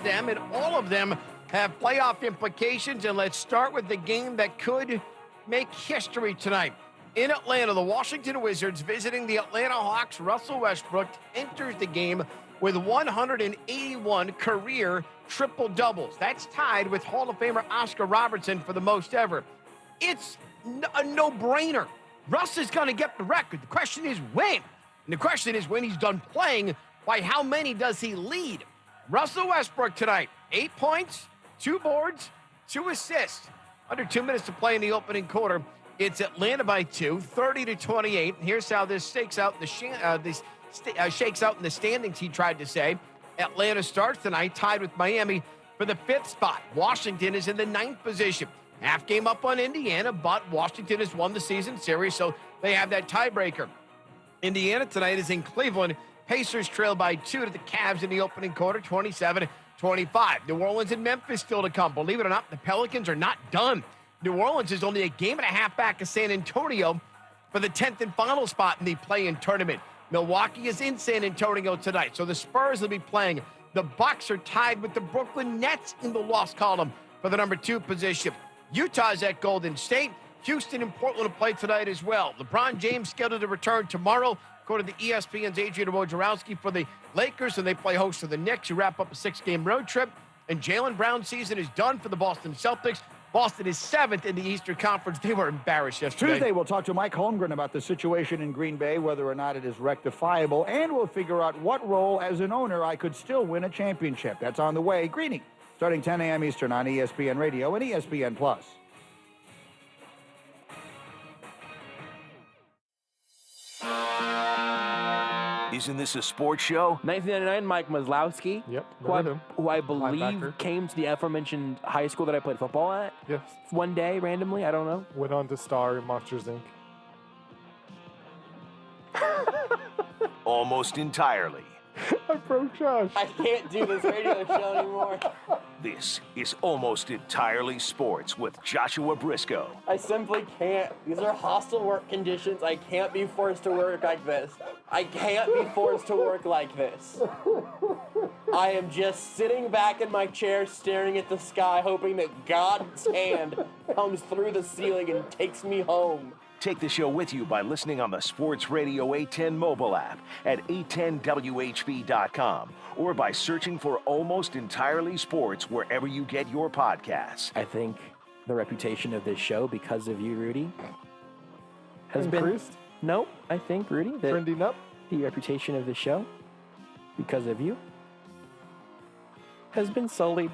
of them, and all of them have playoff implications. And let's start with the game that could make history tonight. In Atlanta, the Washington Wizards visiting the Atlanta Hawks. Russell Westbrook enters the game with 181 career triple-doubles. That's tied with Hall of Famer Oscar Robertson for the most ever. It's a no-brainer. Russ is going to get the record. The question is when. And the question is when he's done playing, by how many does he lead? Russell Westbrook tonight, 8 points, 2 boards, 2 assists. Under 2 minutes to play in the opening quarter. It's Atlanta by 2, 30-28. Here's how this shakes out in the standings, he tried to say. Atlanta starts tonight tied with Miami for the 5th spot. Washington is in the 9th position. Half game up on Indiana, but Washington has won the season series, so they have that tiebreaker. Indiana tonight is in Cleveland. Pacers trail by 2 to the Cavs in the opening quarter, 27-25. New Orleans and Memphis still to come. Believe it or not, the Pelicans are not done. New Orleans is only a game and a half back of San Antonio for the 10th and final spot in the play-in tournament. Milwaukee is in San Antonio tonight, so the Spurs will be playing. The Bucks are tied with the Brooklyn Nets in the loss column for the number 2 position. Utah's at Golden State. Houston and Portland will play tonight as well. LeBron James scheduled to return tomorrow, according to ESPN's Adrian Wojnarowski, for the Lakers, and they play host to the Knicks, who wrap up a 6-game road trip. And Jaylen Brown's season is done for the Boston Celtics. Boston is 7th in the Eastern Conference. They were embarrassed yesterday. Tuesday, we'll talk to Mike Holmgren about the situation in Green Bay, whether or not it is rectifiable, and we'll figure out what role as an owner I could still win a championship. That's on the way. Greeny, starting 10 a.m. Eastern on ESPN Radio and ESPN+. Isn't this a sports show? 1999, Mike Maslowski, Yep, who I believe Linebacker. came to the aforementioned high school that I played football at. Yes. One day, randomly, I don't know. Went on to star in Monsters, Inc. Almost entirely. I broke Josh. I can't do this radio show anymore. This is Almost Entirely Sports with Joshua Brisco. I simply can't. These are hostile work conditions. I can't be forced to work like this. I can't be forced to work like this. I am just sitting back in my chair staring at the sky, hoping that God's hand comes through the ceiling and takes me home. Take the show with you by listening on the Sports Radio 810 mobile app at 810WHB.com or by searching for Almost Entirely Sports wherever you get your podcasts. I think the reputation of this show, because of you, Rudy, has Increased? been... No, I think, Rudy, that Trending up? the reputation of the show, because of you, has been sullied.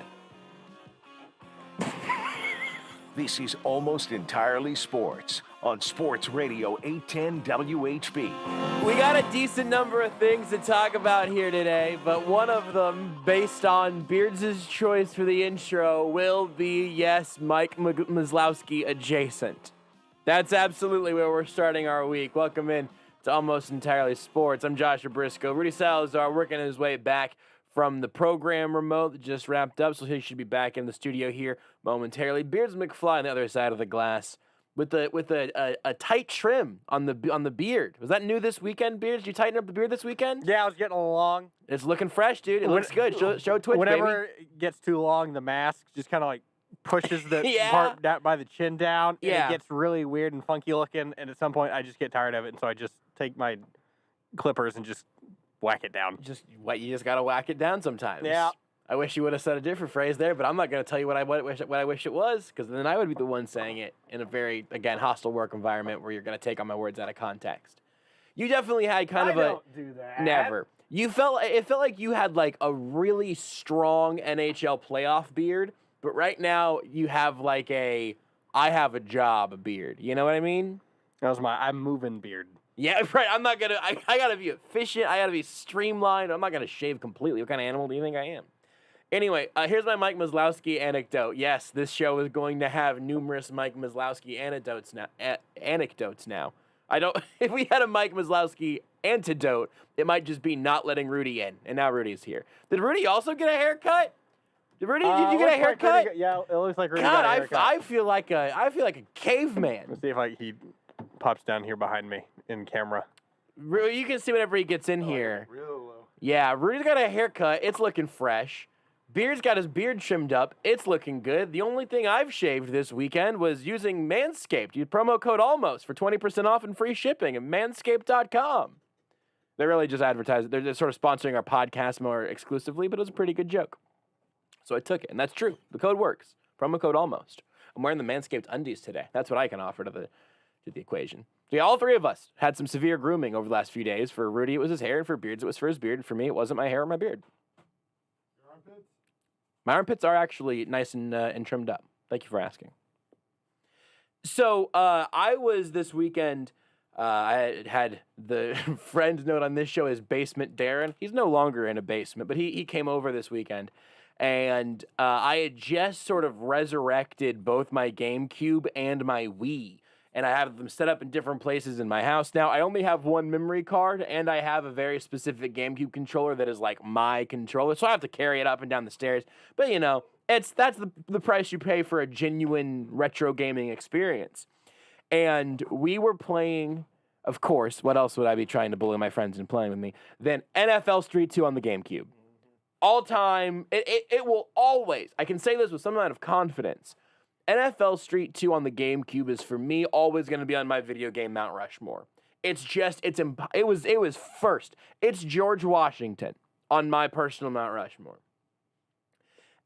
This is Almost Entirely Sports on Sports Radio 810 WHB. We got a decent number of things to talk about here today, but one of them, based on Beards' choice for the intro, will be, yes, Mike Maslowski adjacent. That's absolutely where we're starting our week. Welcome in to Almost Entirely Sports. I'm Joshua Brisco. Rudy Salazar working his way back from the program remote that just wrapped up, so he should be back in the studio here momentarily. Beards McFly on the other side of the glass with a tight trim on the beard. Was that new this weekend, Beards? Did you tighten up the beard this weekend? Yeah, I was getting along. It's looking fresh, dude. It looks good. Show Twitch, Whenever baby. it gets too long, the mask just kind of like pushes the Yeah. part down by the chin down. And Yeah. it gets really weird and funky looking. And at some point, I just get tired of it. And so I just take my clippers and just whack it down. You just gotta whack it down sometimes. Yeah. I wish you would have said a different phrase there, but I'm not gonna tell you what I wish it was, because then I would be the one saying it in a very, again, hostile work environment where you're gonna take all my words out of context. You definitely had kind of don't do that. never. It felt like you had like a really strong NHL playoff beard, but right now you have like I have a job beard. You know what I mean? That was I'm moving beard. Yeah, right. I gotta be efficient. I gotta be streamlined. I'm not gonna shave completely. What kind of animal do you think I am? Anyway, here's my Mike Maslowski anecdote. Yes, this show is going to have numerous Mike Maslowski anecdotes now. If we had a Mike Maslowski antidote, it might just be not letting Rudy in. And now Rudy's here. Did Rudy also get a haircut? Did you get a haircut? Yeah, it looks like Rudy God, got a haircut. I feel like a caveman. Let's see if he pops down here behind me in camera. You can see whenever he gets in here. Real low. Yeah, Rudy's got a haircut. It's looking fresh. Beard's got his beard trimmed up. It's looking good. The only thing I've shaved this weekend was using Manscaped. Use promo code ALMOST for 20% off and free shipping at manscaped.com. They're really just advertising. They're sort of sponsoring our podcast more exclusively, but it was a pretty good joke. So I took it, and that's true. The code works. Promo code ALMOST. I'm wearing the Manscaped undies today. That's what I can offer to the equation. So yeah, all three of us had some severe grooming over the last few days. For Rudy, it was his hair, and for Beards, it was for his beard. And for me, it wasn't my hair or my beard. Your armpits? My armpits are actually nice and trimmed up. Thank you for asking. So I was this weekend. I had the friend note on this show is Basement Darren. He's no longer in a basement, but he came over this weekend. And I had just sort of resurrected both my GameCube and my Wii. And I have them set up in different places in my house. Now, I only have one memory card, and I have a very specific GameCube controller that is like my controller. So I have to carry it up and down the stairs. But, you know, that's the price you pay for a genuine retro gaming experience. And we were playing, of course, what else would I be trying to bully my friends into playing with me, than NFL Street 2 on the GameCube. All time, it will always, I can say this with some amount of confidence, NFL Street 2 on the GameCube is for me always going to be on my video game Mount Rushmore. It was first. It's George Washington on my personal Mount Rushmore.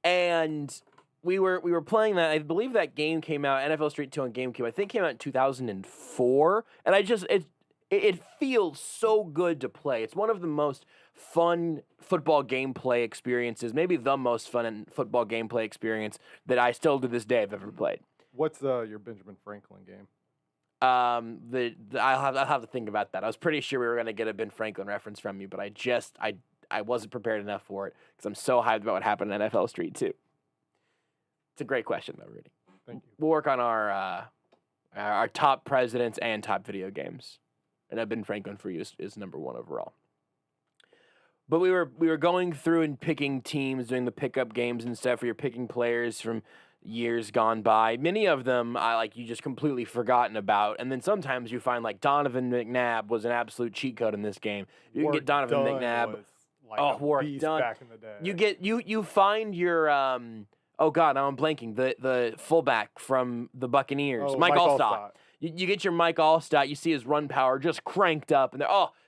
And we were playing that. I believe that game came out, NFL Street 2 on GameCube. I think it came out in 2004, and it feels so good to play. It's one of the most fun football gameplay experiences, maybe the most fun football gameplay experience that I still to this day have ever played. What's your Benjamin Franklin game? I'll have to think about that. I was pretty sure we were going to get a Ben Franklin reference from you, but I wasn't prepared enough for it because I'm so hyped about what happened in NFL Street 2. It's a great question, though, Rudy. Thank you. We'll work on our top presidents and top video games. And Ben Franklin for you is number one overall. But we were going through and picking teams, doing the pickup games and stuff where you're picking players from years gone by. Many of them you just completely forgotten about. And then sometimes you find like Donovan McNabb was an absolute cheat code in this game. You can get Donovan McNabb. Work done. Back in the day. You find your oh God, now I'm blanking. The fullback from the Buccaneers, Mike Allstott. You get your Mike Allstott, you see his run power just cranked up, and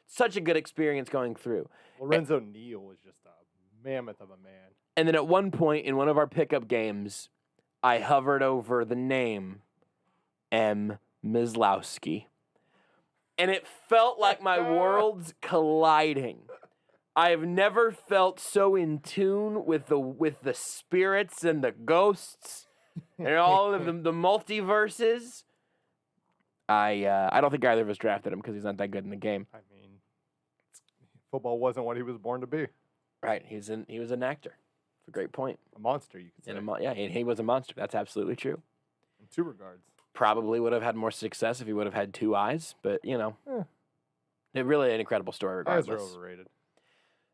such a good experience going through. Lorenzo Neal was just a mammoth of a man. And then at one point in one of our pickup games, I hovered over the name M. Mislowski. And it felt like my worlds colliding. I have never felt so in tune with the spirits and the ghosts and all of the multiverses. I don't think either of us drafted him because he's not that good in the game. I mean, football wasn't what he was born to be. Right, he was an actor. That's a great point. A monster, you could say. And he was a monster. That's absolutely true. In two regards. Probably would have had more success if he would have had two eyes, but it really an incredible story regardless. Eyes are overrated.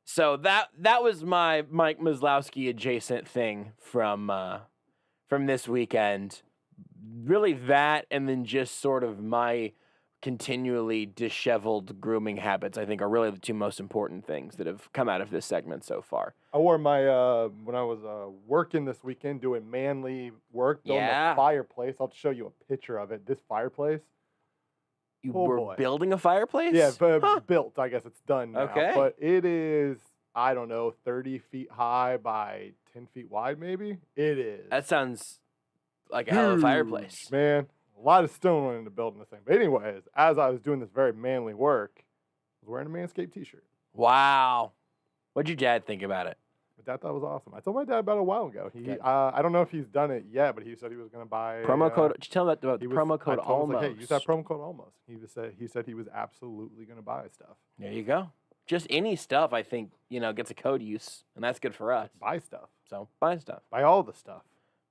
So that was my Mike Mislowski adjacent thing from this weekend. Really that, and then just sort of my continually disheveled grooming habits, I think, are really the two most important things that have come out of this segment so far. I wore my, when I was working this weekend doing manly work, building a fireplace. I'll show you a picture of it. This fireplace. You were building a fireplace? Yeah, built. I guess it's done now. Okay. But it is, I don't know, 30 feet high by 10 feet wide, maybe? It is. That sounds like a hell of a fireplace. Man, a lot of stone went into building this thing. But anyways, as I was doing this very manly work, I was wearing a Manscaped t-shirt. Wow. What'd your dad think about it? My dad thought it was awesome. I told my dad about it a while ago. I don't know if he's done it yet, but he said he was going to buy promo code. Did you tell him about the promo code almost? Like, hey, use that promo code almost. He said he was absolutely going to buy stuff. There you go. Just any stuff, I think, gets a code use, and that's good for us. Buy stuff. So buy stuff. Buy all the stuff.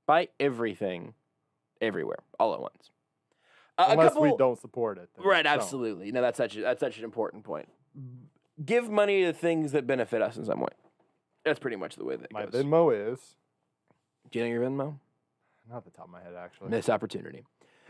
Buy everything, everywhere, all at once. Unless we don't support it. Right, absolutely. No, that's such an important point. Give money to things that benefit us in some way. That's pretty much the way that my goes. Venmo is. Do you know your Venmo? Not the top of my head, actually. Missed opportunity.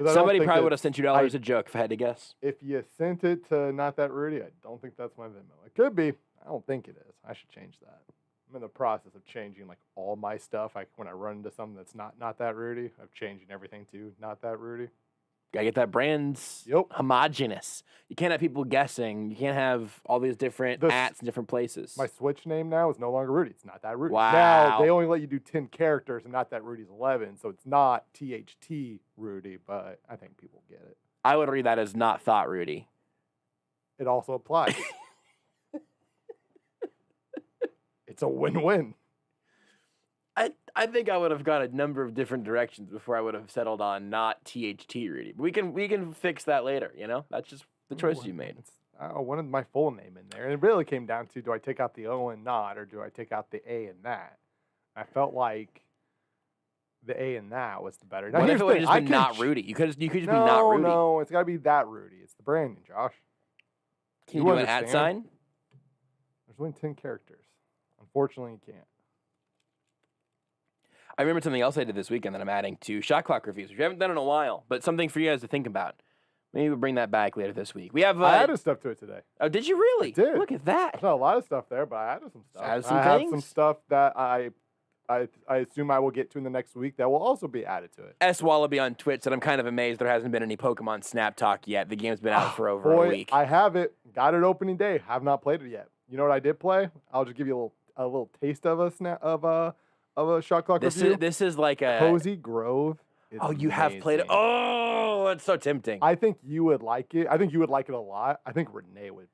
Somebody probably would have sent you dollars a joke if I had to guess. If you sent it to Not That Rudy, I don't think that's my Venmo. It could be. I don't think it is. I should change that. I'm in the process of changing like all my stuff. When I run into something that's not that Rudy, I'm changing everything to not that Rudy. Gotta get that brand's homogenous. You can't have people guessing. You can't have all these different ats in different places. My Switch name now is no longer Rudy. It's not that Rudy. Wow. Now, they only let you do 10 characters and not that Rudy's 11, so it's not THT Rudy, but I think people get it. I would read that as not thought Rudy. It also applies. It's a win-win. I think I would have gone a number of different directions before I would have settled on not THT Rudy. But we can fix that later, you know? That's just the choice you made. I wanted my full name in there. And it really came down to, do I take out the O and not, or do I take out the A and that? I felt like the A and that was the better. Now, what if it would have just been not Rudy? You could just be not Rudy. No, it's got to be that Rudy. It's the branding, Josh. Can you do an @ sign? There's only 10 characters. Unfortunately, you can't. I remember something else I did this weekend that I'm adding to shot clock reviews, which we haven't done in a while, but something for you guys to think about. Maybe we'll bring that back later this week. We have. I added stuff to it today. Oh, did you really? I did. Look at that. There's not a lot of stuff there, but I added some stuff. Added some I things? have some stuff that I assume I will get to in the next week that will also be added to it. S. Wallaby on Twitch said, I'm kind of amazed there hasn't been any Pokemon Snap Talk yet. The game's been out for over a week. I have it. Got it opening day. Have not played it yet. You know what I did play? I'll just give you a little taste of a shot clock review. This is like a Cozy Grove. Oh, you have played it. Oh, it's so tempting. I think you would like it. I think you would like it a lot. I think Renee would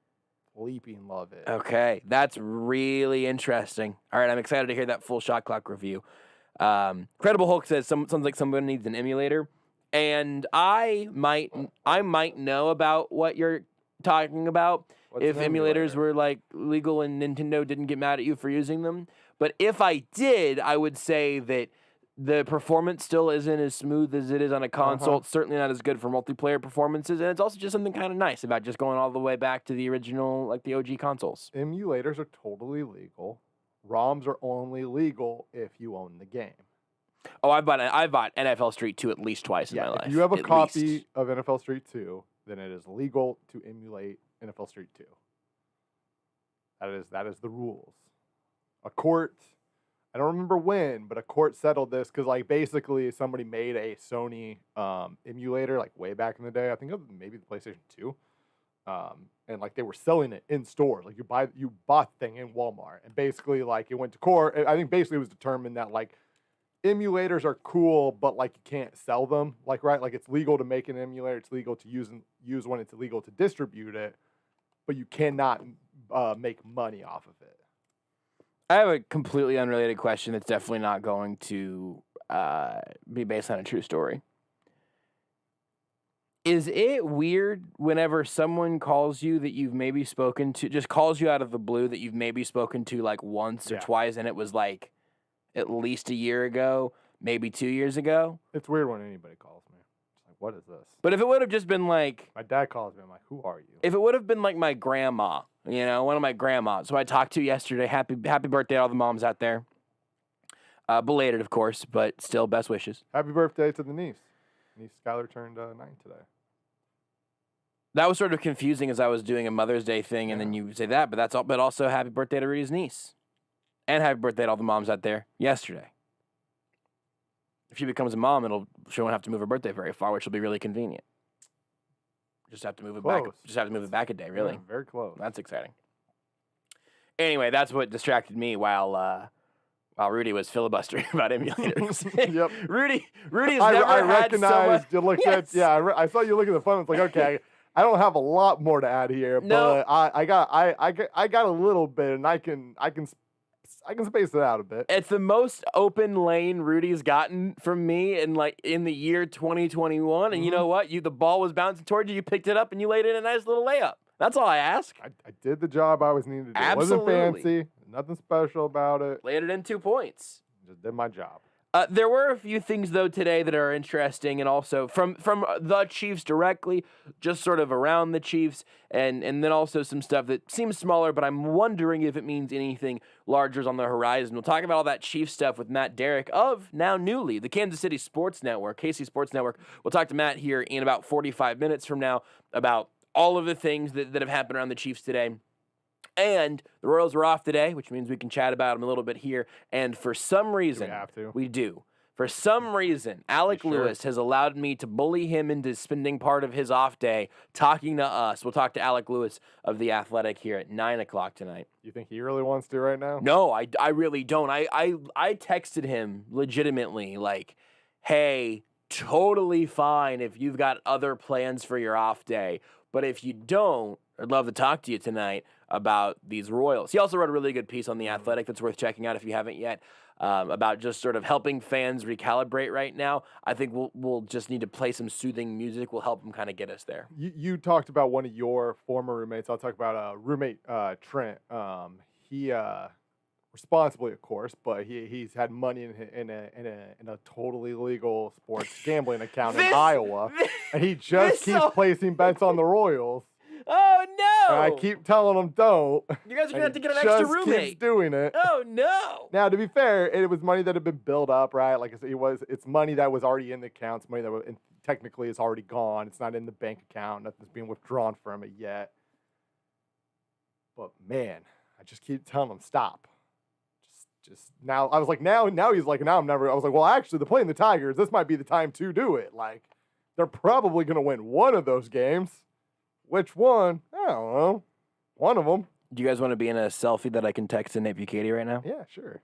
bleeping love it. Okay, that's really interesting. All right, I'm excited to hear that full shot clock review. Credible Hulk says sounds like someone needs an emulator, and I might know about what you're talking about. What's if an emulators were like legal and Nintendo didn't get mad at you for using them. But if I did, I would say that the performance still isn't as smooth as it is on a console. It's certainly not as good for multiplayer performances, and it's also just something kind of nice about just going all the way back to the original, like the OG consoles. Emulators are totally legal. ROMs are only legal if you own the game. Oh, I bought NFL Street 2 at least twice in my life. If you have a copy of NFL Street 2, then it is legal to emulate NFL Street 2. That is the rules. A court, I don't remember when, but a court settled this because, like, basically somebody made a Sony emulator, like, way back in the day. I think it was maybe the PlayStation 2. And, like, they were selling it in store. Like, you bought the thing in Walmart. And basically, like, it went to court. I think basically it was determined that, like, emulators are cool, but, like, you can't sell them. Like, right? Like, it's legal to make an emulator. It's legal to use when it's illegal to distribute it. But you cannot make money off of it. I have a completely unrelated question that's definitely not going to be based on a true story. Is it weird whenever someone calls you that you've maybe spoken to, just calls you out of the blue that you've maybe spoken to like once or twice, and it was like at least a year ago, maybe 2 years ago? It's weird when anybody calls me. It's like, what is this? But if it would have just been like... My dad calls me. I'm like, who are you? If it would have been like my grandma, you know, one of my grandmas who I talked to yesterday, happy birthday to all the moms out there. Belated, of course, but still best wishes. Happy birthday to the niece. Niece Skylar turned 9 today. That was sort of confusing as I was doing a Mother's Day thing, and then you say that, but that's all. But also, happy birthday to Rudy's niece, and happy birthday to all the moms out there yesterday. If she becomes a mom, she won't have to move her birthday very far, which will be really convenient. Just have to move it back. Just have to move it back a day, really. Yeah, very close. That's exciting. Anyway, that's what distracted me while Rudy was filibustering about emulators. Yep. Rudy's I never had recognized you looked at. Yeah, I saw you look at the phone. It's like, okay, I don't have a lot more to add here, but I got a little bit, and I can space it out a bit. It's the most open lane Rudy's gotten from me in the year 2021. And you know what? The ball was bouncing towards you. You picked it up and you laid in a nice little layup. That's all I ask. I did the job I was needed to do. Absolutely. It wasn't fancy. Nothing special about it. Laid it in 2 points. Just did my job. There were a few things, though, today that are interesting, and also from the Chiefs directly, just sort of around the Chiefs, and then also some stuff that seems smaller, but I'm wondering if it means anything larger is on the horizon. We'll talk about all that Chiefs stuff with Matt Derrick of, now newly, the Kansas City Sports Network, KC Sports Network. We'll talk to Matt here in about 45 minutes from now about all of the things that have happened around the Chiefs today. And the Royals were off today, which means we can chat about them a little bit here. And for some reason, have to? we do. For some reason, Alec sure? Lewis has allowed me to bully him into spending part of his off day talking to us. We'll talk to Alec Lewis of The Athletic here at 9 o'clock tonight. You think he really wants to right now? No, I really don't. I texted him legitimately like, hey, totally fine if you've got other plans for your off day. But if you don't, I'd love to talk to you tonight about these Royals. He also wrote a really good piece on The Athletic that's worth checking out if you haven't yet, about just sort of helping fans recalibrate right now. I think we'll just need to play some soothing music. We'll help them kind of get us there. You talked about one of your former roommates. I'll talk about roommate Trent. He responsibly, of course, but he's had money in a totally legal sports gambling account in Iowa, and he just keeps placing bets on the Royals. Oh no! And I keep telling him don't. You guys are gonna have to get an Just extra roommate. keeps doing it. Oh no! Now, to be fair, it was money that had been built up, right? Like I said, it's money that was already in the accounts, money that technically is already gone. It's not in the bank account. Nothing's being withdrawn from it yet. But man, I just keep telling him stop. Just now. I was like, now he's like, now I'm never. I was like, well, actually, they're playing the Tigers. This might be the time to do it. Like, they're probably gonna win one of those games. Which one? I don't know. One of them. Do you guys want to be in a selfie that I can text to Nate Bucati right now? Yeah, sure.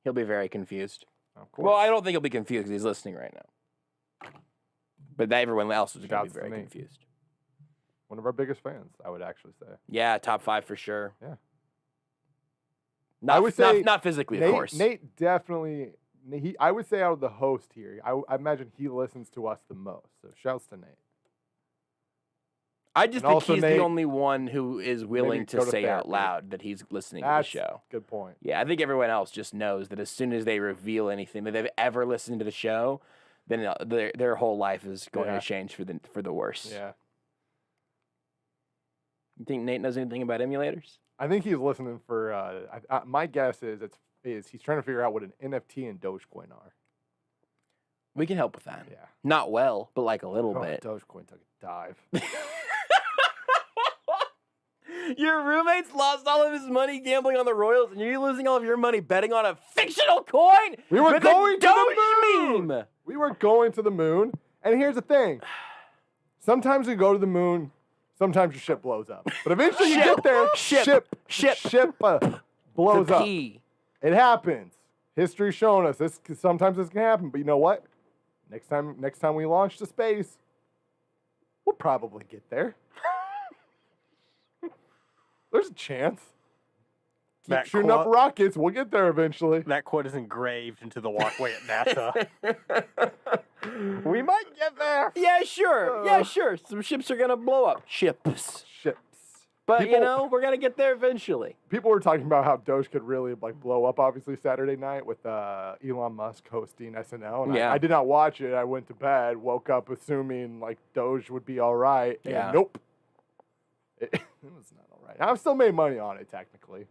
He'll be very confused. Of course. Well, I don't think he'll be confused because he's listening right now. But everyone else is going to Shouts be to very Nate. confused. One of our biggest fans, I would actually say. Yeah, top 5 for sure. Yeah. Not, I would say not physically, Nate, of course. Nate definitely. I would say out of the host here, I imagine he listens to us the most. So shouts to Nate. I just And think also he's Nate, the only one who is willing to go to say out therapy. loud that he's listening That's to the show. Good point. Yeah, I think everyone else just knows that as soon as they reveal anything that they've ever listened to the show, then their whole life is going to change for the worse. Yeah. You think Nate knows anything about emulators? I think he's listening for. My guess is he's trying to figure out what an NFT and Dogecoin are. We can help with that. Yeah. Not well, but like a little bit. Dogecoin took a dive. Your roommate's lost all of his money gambling on the Royals, and you're losing all of your money betting on a fictional coin. We were with going a to the moon. meme. We were going to the moon, and here's the thing: sometimes we go to the moon, sometimes your ship blows up, but eventually you get there. Ship blows the up. P. It happens. History's shown us this. Sometimes this can happen, but you know what? Next time we launch to space, we'll probably get there. There's a chance. Keep shooting up rockets. We'll get there eventually. That quote is engraved into the walkway at NASA. We might get there. Yeah, sure. Yeah, sure. Some ships are gonna blow up. Ships. But you know, we're gonna get there eventually. People were talking about how Doge could really blow up. Obviously, Saturday night with Elon Musk hosting SNL. And Yeah. I did not watch it. I went to bed, woke up assuming Doge would be all right. And Yeah. nope. It was not all right. I've still made money on it technically.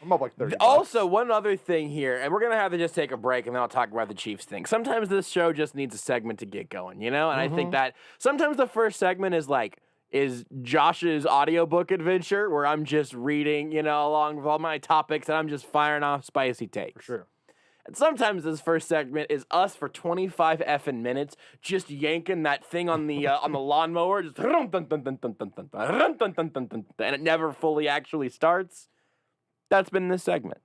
I'm up like 30 bucks. Also, one other thing here, and we're going to have to just take a break, and then I'll talk about the Chiefs thing. Sometimes this show just needs a segment to get going, you know? And I think that sometimes the first segment is Josh's audiobook adventure, where I'm just reading, along with all my topics, and I'm just firing off spicy takes. For sure. And sometimes this first segment is us for 25 effing minutes, just yanking that thing on the lawnmower, just and it never fully actually starts. That's been this segment.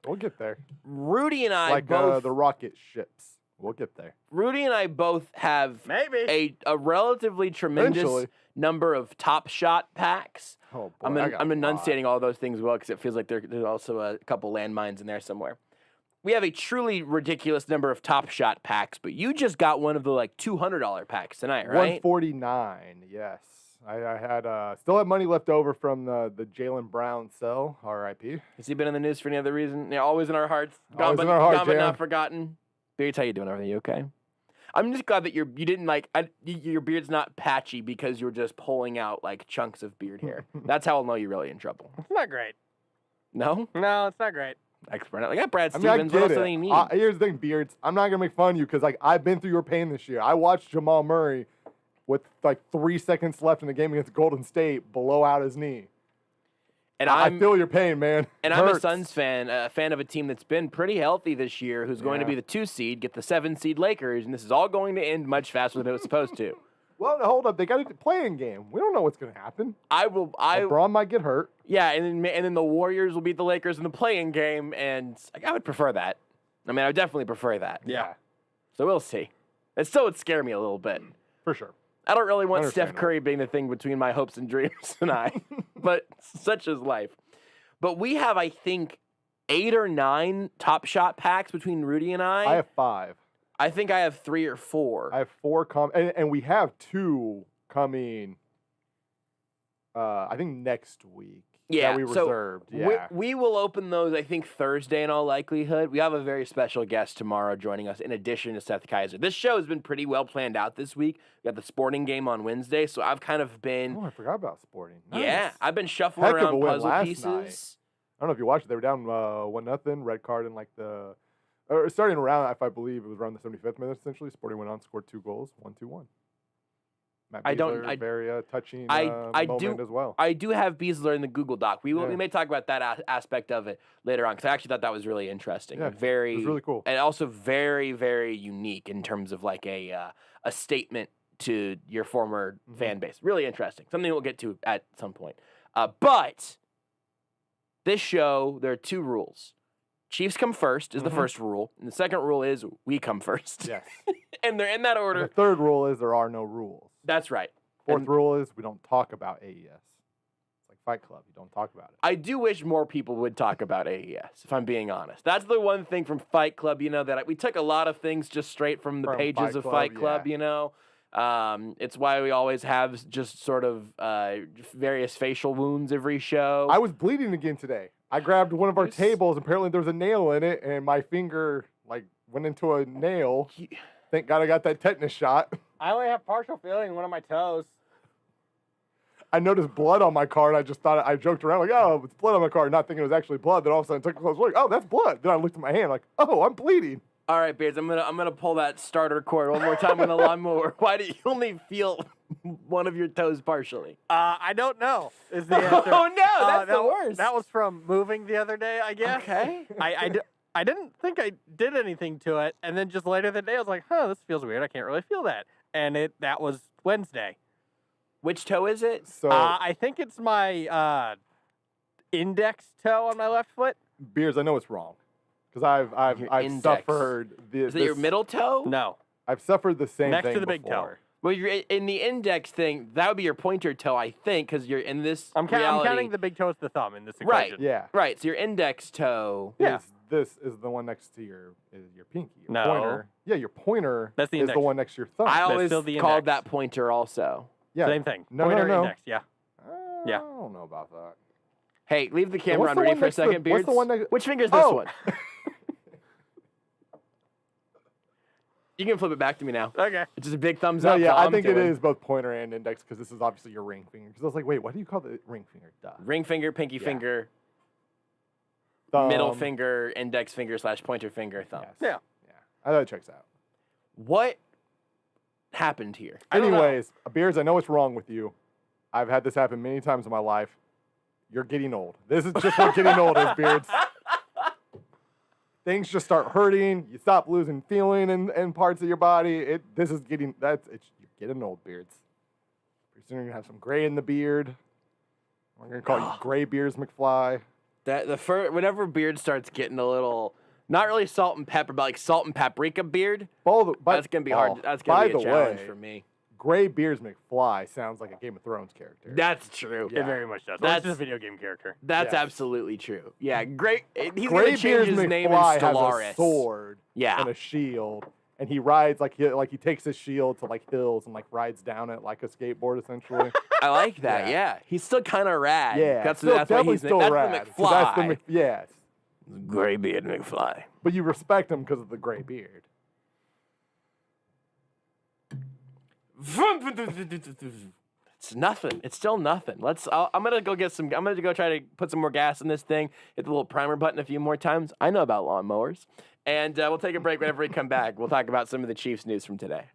We'll get there. Rudy and I Like both. the rocket ships. We'll get there. Rudy and I both have Maybe. a relatively tremendous Eventually. number of Top Shot packs. Oh, boy, I'm I got a lot. enunciating all those things well because it feels like there's also a couple landmines in there somewhere. We have a truly ridiculous number of Top Shot packs, but you just got one of the $200 packs tonight, right? 149, yes. I had still have money left over from the Jaylen Brown sell, R.I.P. Has he been in the news for any other reason? Yeah, always in our hearts. Always in our hearts, gone but Jam. not forgotten. Beards, how you doing over there? You okay? I'm just glad that you didn't your beard's not patchy because you're just pulling out chunks of beard hair. That's how I'll know you're really in trouble. It's not great. No? No, it's not great. Expert. I got Brad I mean, I Stevens. What get else do they it. need? Here's the thing, Beards. I'm not going to make fun of you because I've been through your pain this year. I watched Jamal Murray with like 3 seconds left in the game against Golden State blow out his knee. And I feel your pain, man. And It I'm a hurts. Suns fan, a fan of a team that's been pretty healthy this year, who's going to be the 2 seed, get the 7 seed Lakers, and this is all going to end much faster than it was supposed to. Well, no, hold up. They got a playing game. We don't know what's going to happen. LeBron might get hurt. Yeah, and then the Warriors will beat the Lakers in the playing game, and I would prefer that. I mean, I would definitely prefer that. Yeah. So we'll see. It still would scare me a little bit. For sure. I don't really want Steph Understandable. Curry being the thing between my hopes and dreams and I, but such is life. But we have, I think, 8 or 9 Top Shot packs between Rudy and I. I have 5. I think I have 3 or 4. I have 4 and we have 2 coming. I think next week. Yeah, that we so reserved. Yeah, we will open those, I think, Thursday in all likelihood. We have a very special guest tomorrow joining us in addition to Seth Kaiser. This show has been pretty well planned out this week. We got the sporting game on Wednesday, so I've kind of been... Oh, I forgot about sporting. Yeah, Nice. I've been shuffling Heck of a around win puzzle last pieces. night. I don't know if you watched it. They were down 1-0, red card in like the... Or starting around, if I believe it was around the 75th minute, essentially. Sporting went on, scored 2 goals, 1-2-1. Matt Beasler, very touching moment as well. I do have Beasler in the Google Doc. We may talk about that aspect of it later on because I actually thought that was really interesting. Yeah, Very, it was really cool. And also very, very unique in terms of like a statement to your former fan base. Really interesting. Something we'll get to at some point. But this show, there are 2 rules. Chiefs come first is the first rule, and the second rule is we come first. Yes. And they're in that And order. the third rule is there are no rules. That's right. 4th rule is we don't talk about AES. It's like Fight Club. You don't talk about it. I do wish more people would talk about AES, if I'm being honest. That's the one thing from Fight Club, that we took a lot of things just straight from the pages of Fight Club, It's why we always have just sort of various facial wounds every show. I was bleeding again today. I grabbed one of our tables. Apparently there was a nail in it, and my finger went into a nail. Thank God I got that tetanus shot. I only have partial feeling in one of my toes. I noticed blood on my card. I just thought I joked around oh, it's blood on my card, not thinking it was actually blood. Then all of a sudden I took a close look. Oh, that's blood. Then I looked at my hand oh, I'm bleeding. All right, Beards, I'm gonna pull that starter cord one more time with a lawnmower. Why do you only feel one of your toes partially? I don't know. Is the answer? Oh no, that's the worst. That was from moving the other day, I guess. Okay. I didn't think I did anything to it, and then just later that day I was like, this feels weird. I can't really feel that, and that was Wednesday. Which toe is it? So I think it's my index toe on my left foot. Beers, I know it's wrong. Because I've index. suffered Is it your middle toe? No. I've suffered the same Next thing to the big toe. before. Well, you're in the index thing. That would be your pointer toe, I think, because you're in this. I'm reality. counting the big toe as the thumb in this Right. equation. Yeah. Right. So your index toe. Yeah. This is the one next to your pinky. Your No. pointer. Yeah, your pointer That's the is index. the one next to your thumb. I always still the called index. that pointer also. yeah. Same thing. No, Pointer, no. index. Yeah. Yeah. I don't know about that. Hey, leave the what's camera on the Rudy one for a next to the- second, Beards. what's the one next- Which finger's this Oh. one? You can flip it back to me now. Okay. It's just a big thumbs No, up. yeah, that's all I I'm think it doing. is both pointer and index because this is obviously your ring finger. Because I was like, wait, what do you call the ring finger? Duh. Ring finger, pinky Yeah. finger, Thumb. middle finger, index finger / pointer finger, thumb. Yes. Yeah. Yeah. I thought it checks out. What happened here? I don't know. Anyways, Beers, I know what's wrong with you. I've had this happen many times in my life. You're getting old. This is just what getting old is, Beards. Things just start hurting. You stop losing feeling in parts of your body. You're getting old, Beards. Pretty soon you're gonna have some gray in the beard. We're gonna call you Gray Beers McFly. Whenever beard starts getting a little, not really salt and pepper, but like salt and paprika beard, that's gonna be hard. That's gonna be a challenge for me. Gray Beers McFly sounds like a Game of Thrones character. That's true. Yeah. It very much does. That's- That's just a video game character. That's Yes. absolutely true. Yeah, great. He's Gray gonna change Beers his name in McFly has Stellaris. a sword Yeah. and a shield, and he rides he takes his shield to hills and rides down it like a skateboard essentially. I like that. Yeah. Yeah, he's still kind of rad. Yeah, that's still, why definitely he's still that's rad. the 'cause McFly. That's yes, Graybeard McFly. but you respect him because of the gray beard. It's nothing. It's still nothing. I'm gonna go get some. I'm gonna go try to put some more gas in this thing. Hit the little primer button a few more times. I know about lawnmowers, and we'll take a break whenever we come back. We'll talk about some of the Chiefs news from today.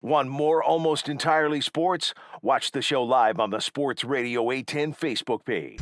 Want more Almost Entirely Sports? Watch the show live on the Sports Radio 810 Facebook page.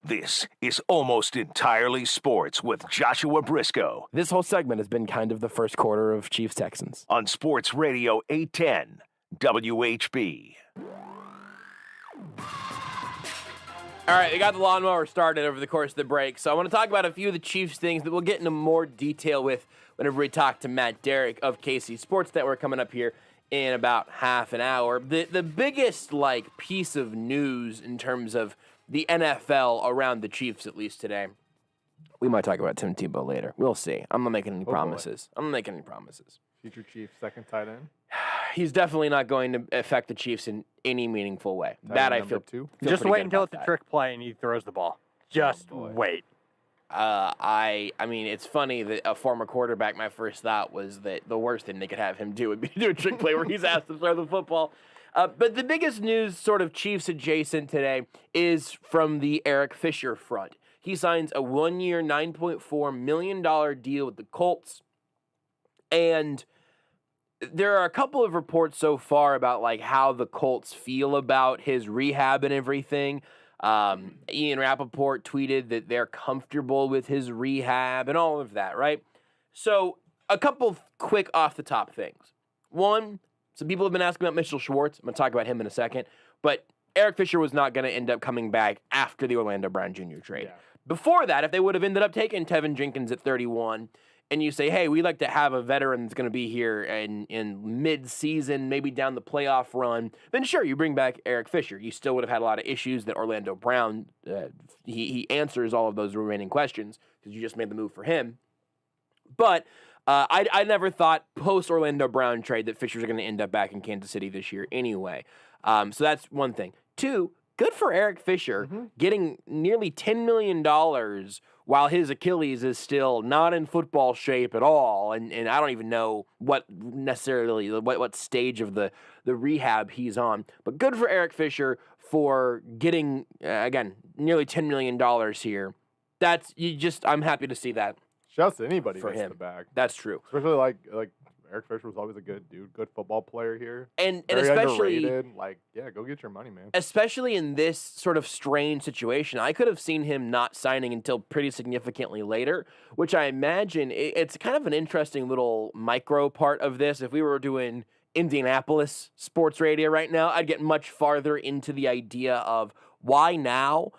This is Almost Entirely Sports with Joshua Brisco This whole segment has been kind of the first quarter of Chiefs-Texans. on Sports Radio 810 WHB. All right, they got the lawnmower started over the course of the break, so I want to talk about a few of the Chiefs things that we'll get into more detail with whenever we talk to Matt Derrick of KC Sports Network coming up here in about half an hour. The biggest piece of news in terms of the NFL around the Chiefs, at least today. We might talk about Tim Tebow later. We'll see. I'm not making any promises. I'm not making any promises. Future Chiefs second tight end. He's definitely not going to affect the Chiefs in any meaningful way. That I feel. Two. Just pretty wait good until about it's a that. trick play and he throws the ball. Just wait. I mean, it's funny that a former quarterback, my first thought was that the worst thing they could have him do would be to do a trick play where he's asked to throw the football. But the biggest news, sort of Chiefs adjacent today, is from the Eric Fisher front. He signs a 1-year, $9.4 million deal with the Colts. And there are a couple of reports so far about how the Colts feel about his rehab and everything. Ian Rappaport tweeted that they're comfortable with his rehab and all of that, right? So a couple quick off-the-top things. One, some people have been asking about Mitchell Schwartz. I'm going to talk about him in a second. But Eric Fisher was not going to end up coming back after the Orlando Brown Jr. trade. Yeah. Before that, if they would have ended up taking Tevin Jenkins at 31, and you say, hey, we'd like to have a veteran that's going to be here in mid-season, maybe down the playoff run, then sure, you bring back Eric Fisher. You still would have had a lot of issues that Orlando Brown, he answers all of those remaining questions because you just made the move for him. But I never thought post-Orlando Brown trade that Fisher's going to end up back in Kansas City this year anyway. So that's one thing. Two, good for Eric Fisher getting nearly $10 million while his Achilles is still not in football shape at all. And I don't even know what stage of the rehab he's on. But good for Eric Fisher for getting, again, nearly $10 million here. I'm happy to see that. Just anybody for gets him. the bag. That's true. Especially like Eric Fisher was always a good dude, good football player here. And Very especially underrated. Like, yeah, go get your money, man. Especially in this sort of strange situation, I could have seen him not signing until pretty significantly later, which I imagine it's kind of an interesting little micro part of this. If we were doing Indianapolis sports radio right now, I'd get much farther into the idea of why now.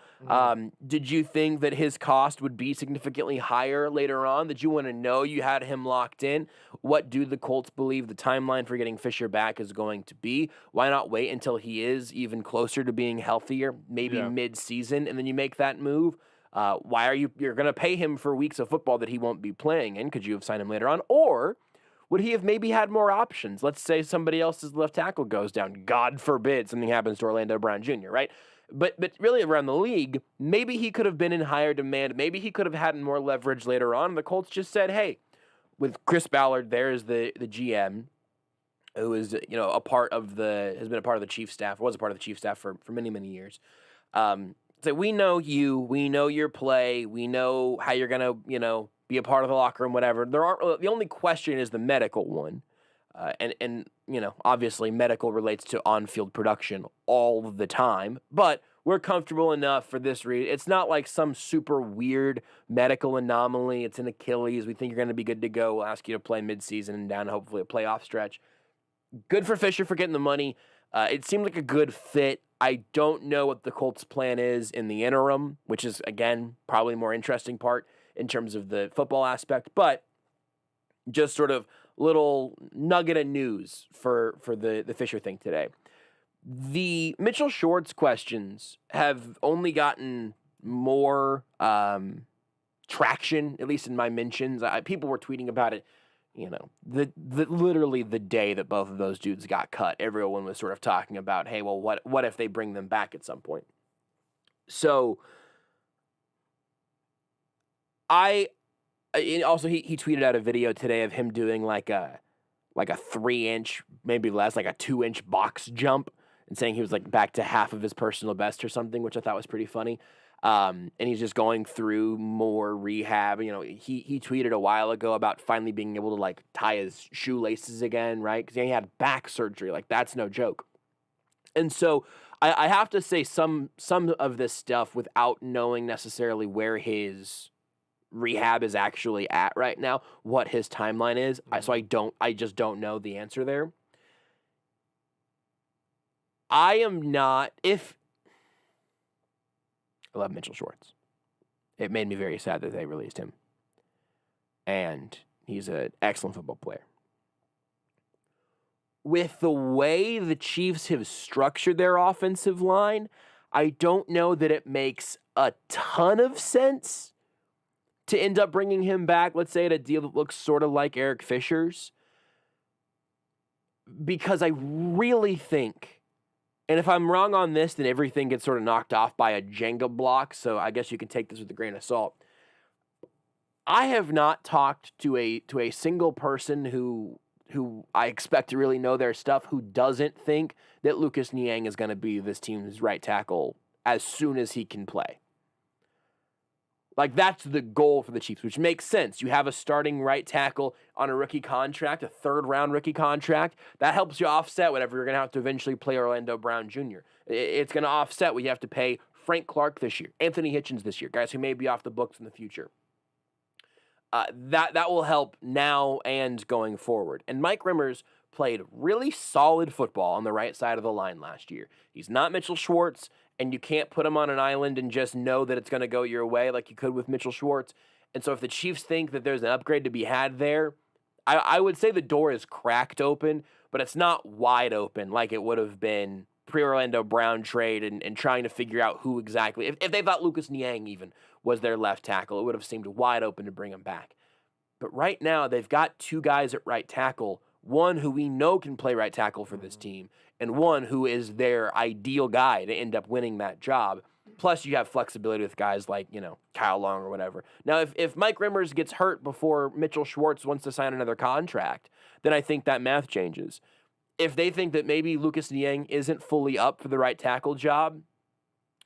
Did you think that his cost would be significantly higher later on? Did you want to know you had him locked in? What do the Colts believe the timeline for getting Fisher back is going to be? Why not wait until he is even closer to being healthier, maybe mid-season, and then you make that move? Why are you're going to pay him for weeks of football that he won't be playing in? Could you have signed him later on? Or would he have maybe had more options? Let's say somebody else's left tackle goes down. God forbid something happens to Orlando Brown Jr., right? But really around the league, maybe he could have been in higher demand. Maybe he could have had more leverage later on. The Colts just said, hey, with Chris Ballard there as the GM, who is has been a part of the Chiefs staff, was a part of the Chiefs staff for many, many years. So we know you, we know your play, we know how you're gonna be a part of the locker room, whatever. The only question is the medical one. And obviously medical relates to on-field production all the time, but we're comfortable enough for this read. It's not like some super weird medical anomaly. It's an Achilles. We think you're going to be good to go. We'll ask you to play midseason and down hopefully a playoff stretch. Good for Fisher for getting the money. It seemed like a good fit. I don't know what the Colts' plan is in the interim, which is, again, probably the more interesting part in terms of the football aspect, but just sort of little nugget of news for the Fisher thing today. The Mitchell Schwartz questions have only gotten more traction, at least in my mentions. People were tweeting about it, literally the day that both of those dudes got cut. Everyone was sort of talking about, hey, well, what if they bring them back at some point? So also, he tweeted out a video today of him doing like a 3-inch, maybe less, like a 2-inch box jump, and saying he was like back to half of his personal best or something, which I thought was pretty funny. And he's just going through more rehab. He tweeted a while ago about finally being able to like tie his shoelaces again, right? Because he had back surgery. Like, that's no joke. And so I have to say some of this stuff without knowing necessarily where his rehab is actually at right now, what his timeline is. I just don't know the answer there. I love Mitchell Schwartz. It made me very sad that they released him. And he's an excellent football player. With the way the Chiefs have structured their offensive line, I don't know that it makes a ton of sense to end up bringing him back, let's say, at a deal that looks sort of like Eric Fisher's. Because I really think, and if I'm wrong on this, then everything gets sort of knocked off by a Jenga block, so I guess you can take this with a grain of salt. I have not talked to a single person who I expect to really know their stuff who doesn't think that Lucas Niang is going to be this team's right tackle as soon as he can play. Like, that's the goal for the Chiefs, which makes sense. You have a starting right tackle on a rookie contract, a third-round rookie contract. That helps you offset whatever you're going to have to eventually play Orlando Brown Jr. It's going to offset what you have to pay Frank Clark this year, Anthony Hitchens this year, guys who may be off the books in the future. That will help now and going forward. And Mike Rimmers played really solid football on the right side of the line last year. He's not Mitchell Schwartz, and you can't put him on an island and just know that it's going to go your way like you could with Mitchell Schwartz. And so if the Chiefs think that there's an upgrade to be had there, I would say the door is cracked open, but it's not wide open like it would have been pre-Orlando Brown trade and trying to figure out who exactly. If they thought Lucas Niang even was their left tackle, it would have seemed wide open to bring him back. But right now, they've got two guys at right tackle, one who we know can play right tackle for this team, and one who is their ideal guy to end up winning that job. Plus, you have flexibility with guys like, Kyle Long or whatever. Now, if Mike Rimmers gets hurt before Mitchell Schwartz wants to sign another contract, then I think that math changes. If they think that maybe Lucas Niang isn't fully up for the right tackle job,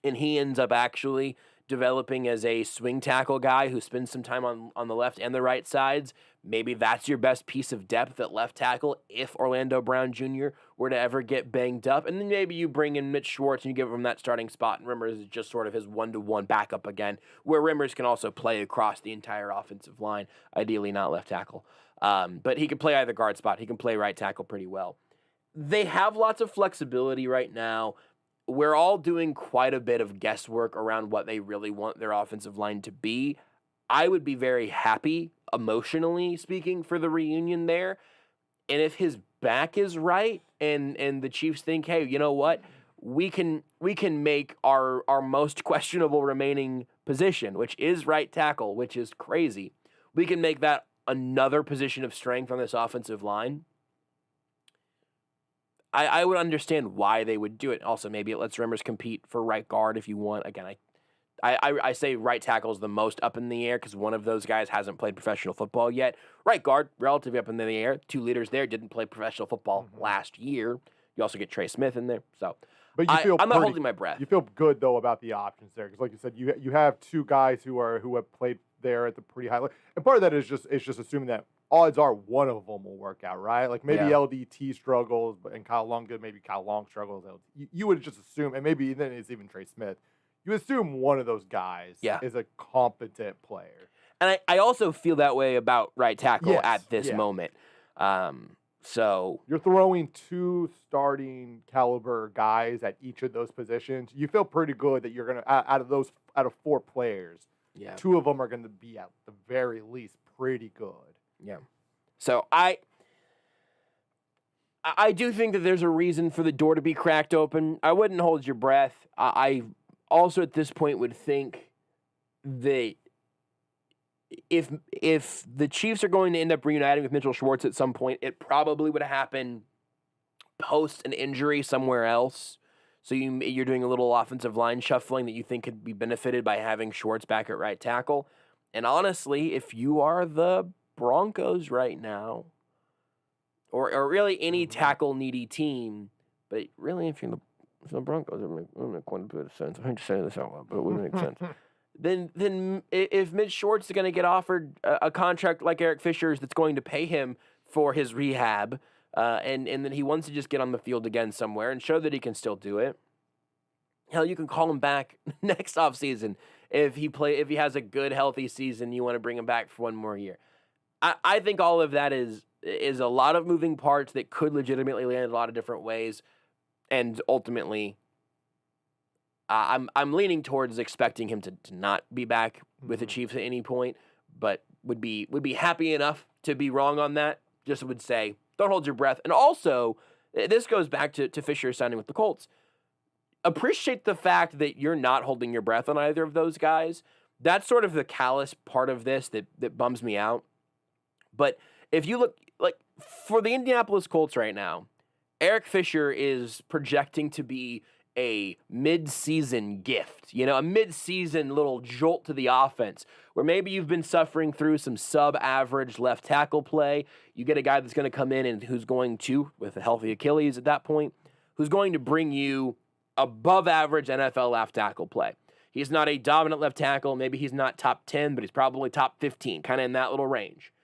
and he ends up actually developing as a swing tackle guy who spends some time on the left and the right sides, maybe that's your best piece of depth at left tackle if Orlando Brown Jr. were to ever get banged up. And then maybe you bring in Mitch Schwartz and you give him that starting spot, and Rimmers is just sort of his one-to-one backup again, where Rimmers can also play across the entire offensive line, ideally not left tackle. But he can play either guard spot. He can play right tackle pretty well. They have lots of flexibility right now. We're all doing quite a bit of guesswork around what they really want their offensive line to be. I would be very happy, emotionally speaking, for the reunion there. And if his back is right and the Chiefs think, hey, you know what? We can make our most questionable remaining position, which is right tackle, which is crazy. We can make that another position of strength on this offensive line. I would understand why they would do it. Also, maybe it lets Rimmers compete for right guard if you want. Again, I say right tackle is the most up in the air because one of those guys hasn't played professional football yet. Right guard, relatively up in the air. Two leaders there didn't play professional football last year. You also get Trey Smith in there. So, But I'm not holding my breath. You feel good though about the options there because, like you said, you have two guys who have played there at the pretty high level, and part of that is just assuming that odds are one of them will work out, right? Like maybe LDT struggles, and Kyle Long good. Maybe Kyle Long struggles. You would just assume, and maybe then it's even Trey Smith. You assume one of those guys is a competent player. And I also feel that way about right tackle at this moment. So you're throwing two starting caliber guys at each of those positions. You feel pretty good that you're gonna out of four players, two of them are going to be at the very least pretty good. Yeah. So I do think that there's a reason for the door to be cracked open. I wouldn't hold your breath. I also at this point would think that if the Chiefs are going to end up reuniting with Mitchell Schwartz at some point, it probably would happen post an injury somewhere else. So you're doing a little offensive line shuffling that you think could be benefited by having Schwartz back at right tackle. And honestly, if you are the Broncos right now, or really any tackle needy team, but really if you're the Broncos, it would make quite a bit of sense. I hate to say this out loud, but it would make sense. Then if Mitch Schwartz is going to get offered a contract like Eric Fisher's that's going to pay him for his rehab, and then he wants to just get on the field again somewhere and show that he can still do it, hell, you can call him back next offseason. If he has a good, healthy season, you want to bring him back for one more year. I think all of that is a lot of moving parts that could legitimately land a lot of different ways, and ultimately, I'm leaning towards expecting him to not be back with the Chiefs at any point, but would be happy enough to be wrong on that. Just would say, don't hold your breath. And also, this goes back to Fisher signing with the Colts. Appreciate the fact that you're not holding your breath on either of those guys. That's sort of the callous part of this that bums me out. But if you look, like, for the Indianapolis Colts right now, Eric Fisher is projecting to be a mid-season gift, a mid-season little jolt to the offense where maybe you've been suffering through some sub-average left tackle play. You get a guy that's going to come in and who's going to, with a healthy Achilles at that point, who's going to bring you above average NFL left tackle play. He's not a dominant left tackle. Maybe he's not top 10, but he's probably top 15, kind of in that little range.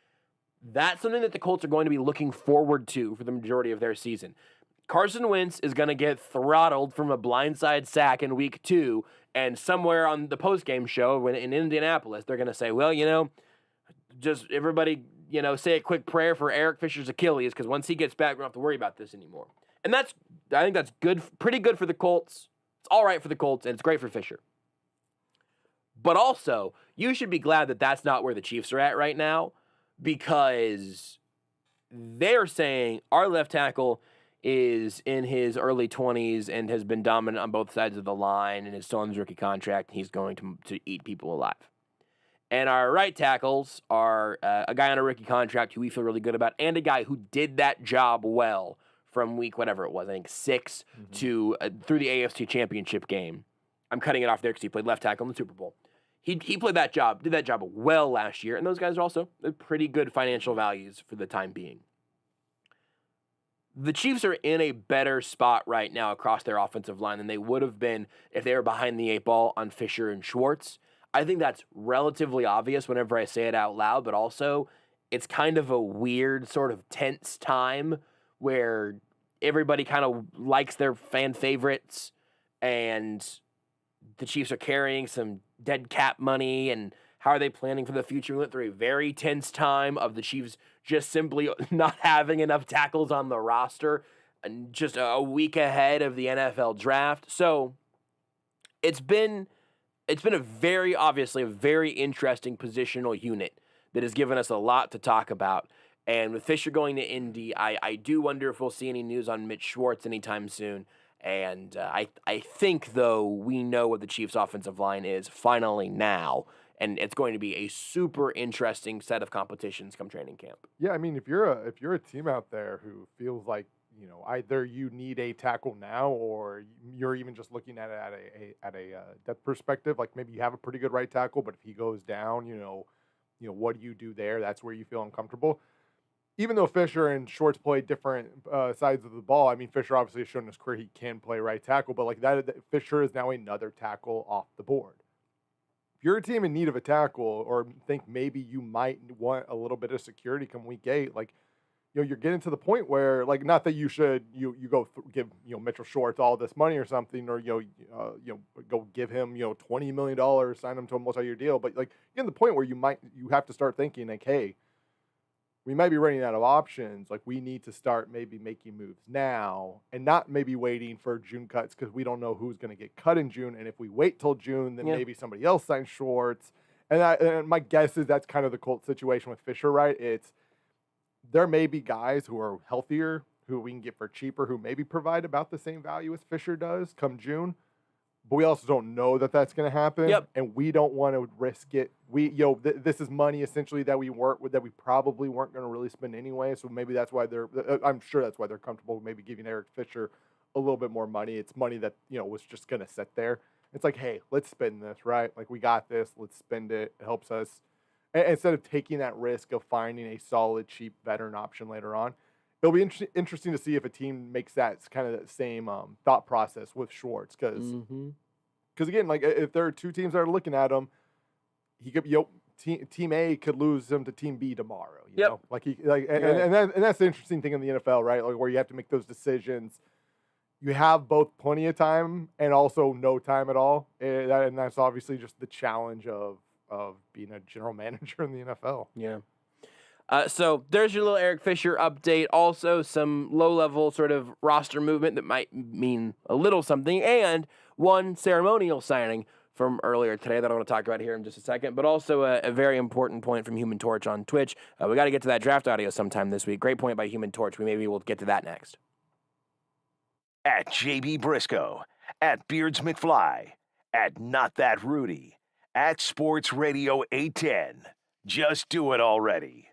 That's something that the Colts are going to be looking forward to for the majority of their season. Carson Wentz is going to get throttled from a blindside sack in week 2, and somewhere on the postgame show in Indianapolis, they're going to say, well, just everybody, say a quick prayer for Eric Fisher's Achilles, because once he gets back, we don't have to worry about this anymore. And I think that's good, pretty good for the Colts. It's all right for the Colts, and it's great for Fisher. But also, you should be glad that that's not where the Chiefs are at right now, because they're saying our left tackle is in his early 20s and has been dominant on both sides of the line and is still on his rookie contract. He's going to eat people alive. And our right tackles are a guy on a rookie contract who we feel really good about, and a guy who did that job well from week whatever it was, I think 6 to through the AFC Championship game. I'm cutting it off there because he played left tackle in the Super Bowl. He played that job, did that job well last year, and those guys are also pretty good financial values for the time being. The Chiefs are in a better spot right now across their offensive line than they would have been if they were behind the 8 ball on Fisher and Schwartz. I think that's relatively obvious whenever I say it out loud, but also it's kind of a weird sort of tense time where everybody kind of likes their fan favorites, and the Chiefs are carrying some dead cap money, and how are they planning for the future? We went through a very tense time of the Chiefs just simply not having enough tackles on the roster and just a week ahead of the NFL draft. So it's been obviously a very interesting positional unit that has given us a lot to talk about. And with Fisher going to Indy, I do wonder if we'll see any news on Mitch Schwartz anytime soon. And I think, though, we know what the Chiefs' offensive line is finally now. And it's going to be a super interesting set of competitions come training camp. Yeah, I mean, if you're a team out there who feels like, either you need a tackle now, or you're even just looking at it at a depth perspective, like maybe you have a pretty good right tackle, but if he goes down, what do you do there? That's where you feel uncomfortable. Even though Fisher and Schwartz play different sides of the ball, I mean, Fisher obviously has shown in his career he can play right tackle, but like that, Fisher is now another tackle off the board. If you're a team in need of a tackle, or think maybe you might want a little bit of security come week 8, like, you're getting to the point where, like, not that you should give Mitchell Schwartz all this money or something, or go give him $20 million, sign him to a multi-year deal, but like getting to the point where you have to start thinking like, hey, we might be running out of options. Like, we need to start maybe making moves now and not maybe waiting for June cuts, because we don't know who's going to get cut in June. And if we wait till June, then maybe somebody else signs Schwartz. And my guess is that's kind of the Colts situation with Fisher, right? There may be guys who are healthier, who we can get for cheaper, who maybe provide about the same value as Fisher does come June. But we also don't know that that's going to happen, and we don't want to risk it. This is money essentially that we probably weren't going to really spend anyway. So maybe that's why I'm sure that's why they're comfortable maybe giving Eric Fisher a little bit more money. It's money that was just going to sit there. It's like, hey, let's spend this, right? Like, we got this. Let's spend it. It helps us. Instead of taking that risk of finding a solid, cheap veteran option later on. It'll be interesting to see if a team makes that kind of that same thought process with Schwartz, because again, like, if there are two teams that are looking at him, he could team A could lose him to team B tomorrow. You know, and that's the interesting thing in the NFL, right? Like, where you have to make those decisions. You have both plenty of time and also no time at all, and that's obviously just the challenge of being a general manager in the NFL. Yeah. So there's your little Eric Fisher update. Also, some low-level sort of roster movement that might mean a little something, and one ceremonial signing from earlier today that I want to talk about here in just a second, but also a very important point from Human Torch on Twitch. We got to get to that draft audio sometime this week. Great point by Human Torch. Maybe we'll get to that next. At JB Brisco, at Beards McFly, at Not That Rudy, at Sports Radio 810. Just do it already.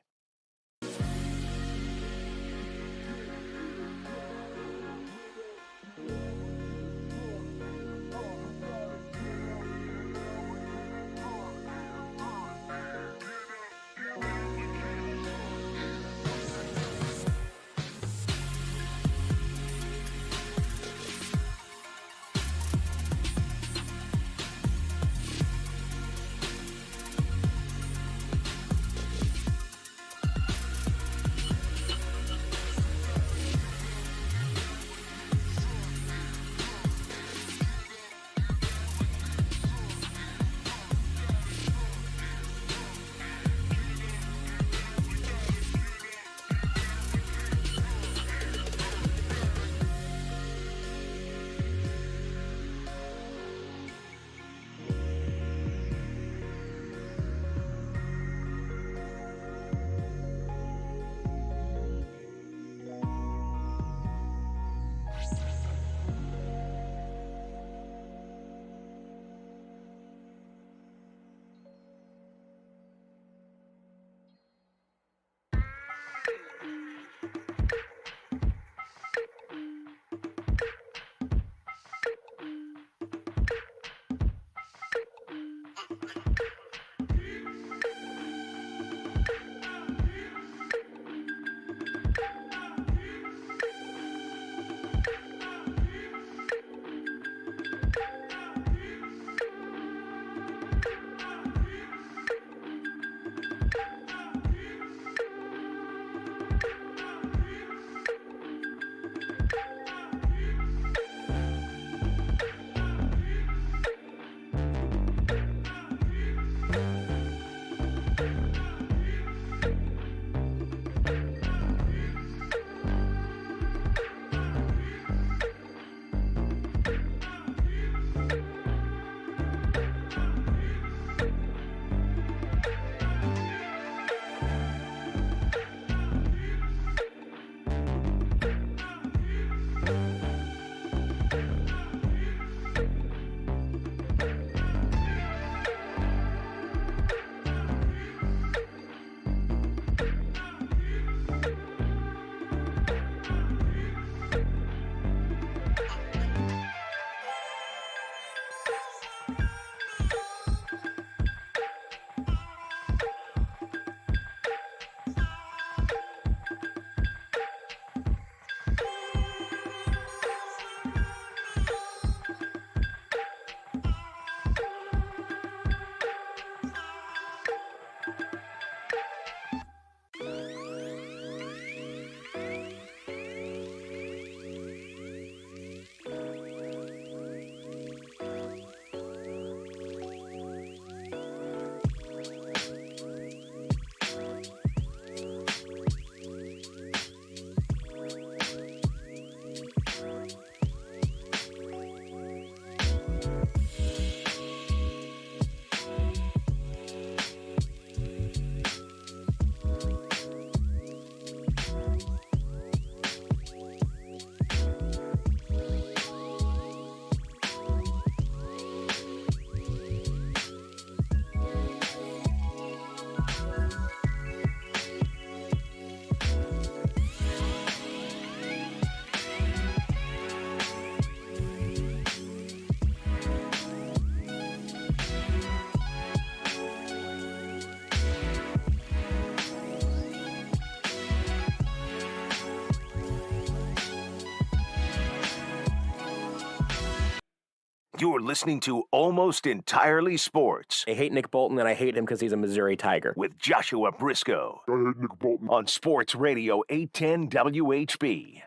You're listening to Almost Entirely Sports I hate Nick Bolton, and I hate him because he's a Missouri Tiger. with Joshua Brisco. I hate Nick Bolton. On Sports Radio 810 WHB.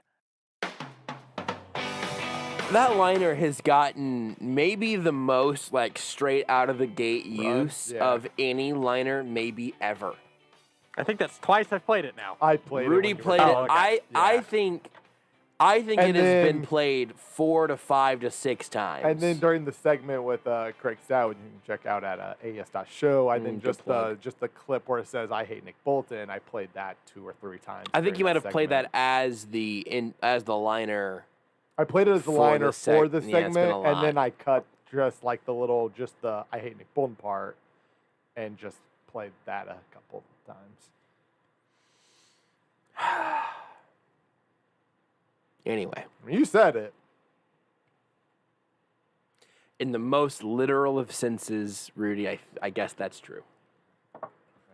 That liner has gotten maybe the most like straight out of the gate use yeah. of any liner maybe ever. I think that's twice I've played it now. I played Rudy it. when you played were- it. Oh, okay. I think And it has been then- played 4 to 5 to 6 times. And then during the segment with Craig Stout, you can check out at AS.show, I think good plug. just the clip where it says "I hate Nick Bolton," I played that 2 or 3 times. I think during you might have played that segment. as the liner. I played it as the for liner the for the yeah, it's been a segment, and then lot. I cut just like the "I hate Nick Bolton" part, and just played that a couple of times. Anyway, I mean, you said it. in the most literal of senses, Rudy, I guess that's true.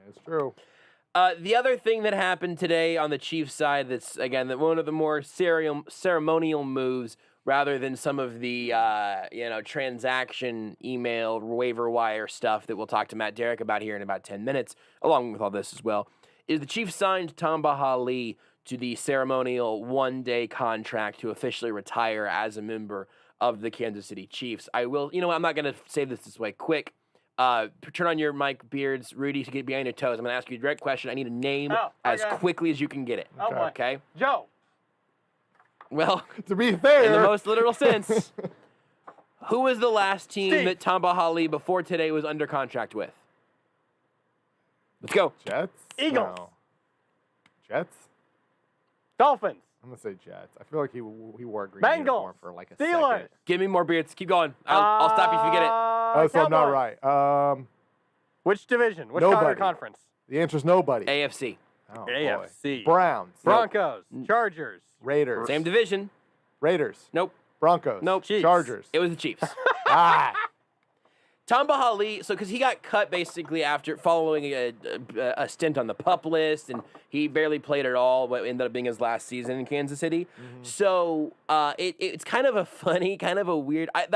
It's true. The other thing that happened today on the Chiefs side that's, again, one of the more ceremonial moves rather than some of the, transaction email, waiver wire stuff that we'll talk to Matt Derrick about here in about 10 minutes, along with all this as well, is the Chiefs signed Tamba Hali to the ceremonial one-day contract to officially retire as a member of the Kansas City Chiefs. I'm not going to say this way quick. Turn on your mic, Beards, Rudy, to get behind your toes. I'm going to ask you a direct question. I need a name as okay. quickly as you can get it. Oh, boy. Okay? Joe. Well, To be fair, in the most literal sense, who was the last team Steve. that Tamba Hali before today was under contract with? Let's go. Jets, Eagles. No. Jets. Dolphins. I'm gonna say Jets. I feel like he wore a green Bengals. uniform for like a Steelers. second. Give me more Beards. Keep going. I'll stop you if you get it. Oh, so I'm not Cowboys. right. Which division? Which Nobody. conference? The answer's nobody. AFC. Oh, boy. AFC. Browns. Broncos. Chargers. Raiders. Same division. Raiders. Nope. Broncos. Nope. Chiefs. Chargers. It was the Chiefs. Ah. Tamba Hali, so because he got cut basically after following a stint on the PUP list, and he barely played at all. What ended up being his last season in Kansas City. So it's kind of a funny, kind of a weird. I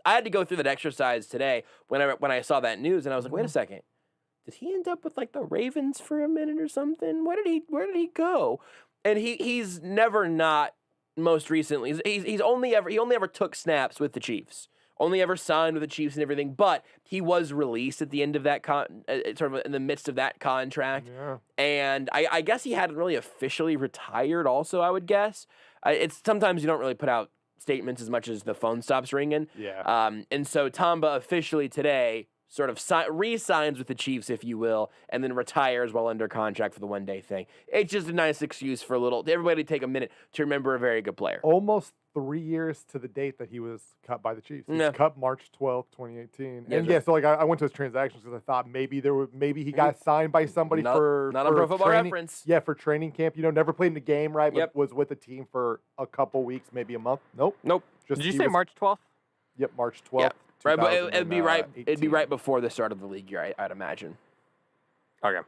had to go through that exercise today when I saw that news, and I was like, wait a second, did he end up with like the Ravens for a minute or something? Where did he go? And he's never not. Most recently, he only ever took snaps with the Chiefs. Only ever signed with the Chiefs and everything, but he was released at the end of that sort of in the midst of that contract. Yeah. And I guess he hadn't really officially retired. Also, I would guess it's sometimes you don't really put out statements as much as the phone stops ringing. Yeah. And so Tamba officially today sort of re-signs with the Chiefs, if you will, and then retires while under contract for the one-day thing. It's just a nice excuse for everybody to take a minute to remember a very good player. Almost 3 years to the date that he was cut by the Chiefs. He was cut March 12th, 2018. Yes, And sir. yeah, so like I went to his transactions because I thought maybe he got signed by somebody Not for on Pro Football training. Reference. Yeah, for training camp. Never played in the game, right? Yep. But was with the team for a couple weeks, maybe a month. Nope. Just Did you he say was- March 12th? Yep, March 12th. Yeah. Right, but it'd be right. 2018. It'd be right before the start of the league year, I'd imagine. Okay. Do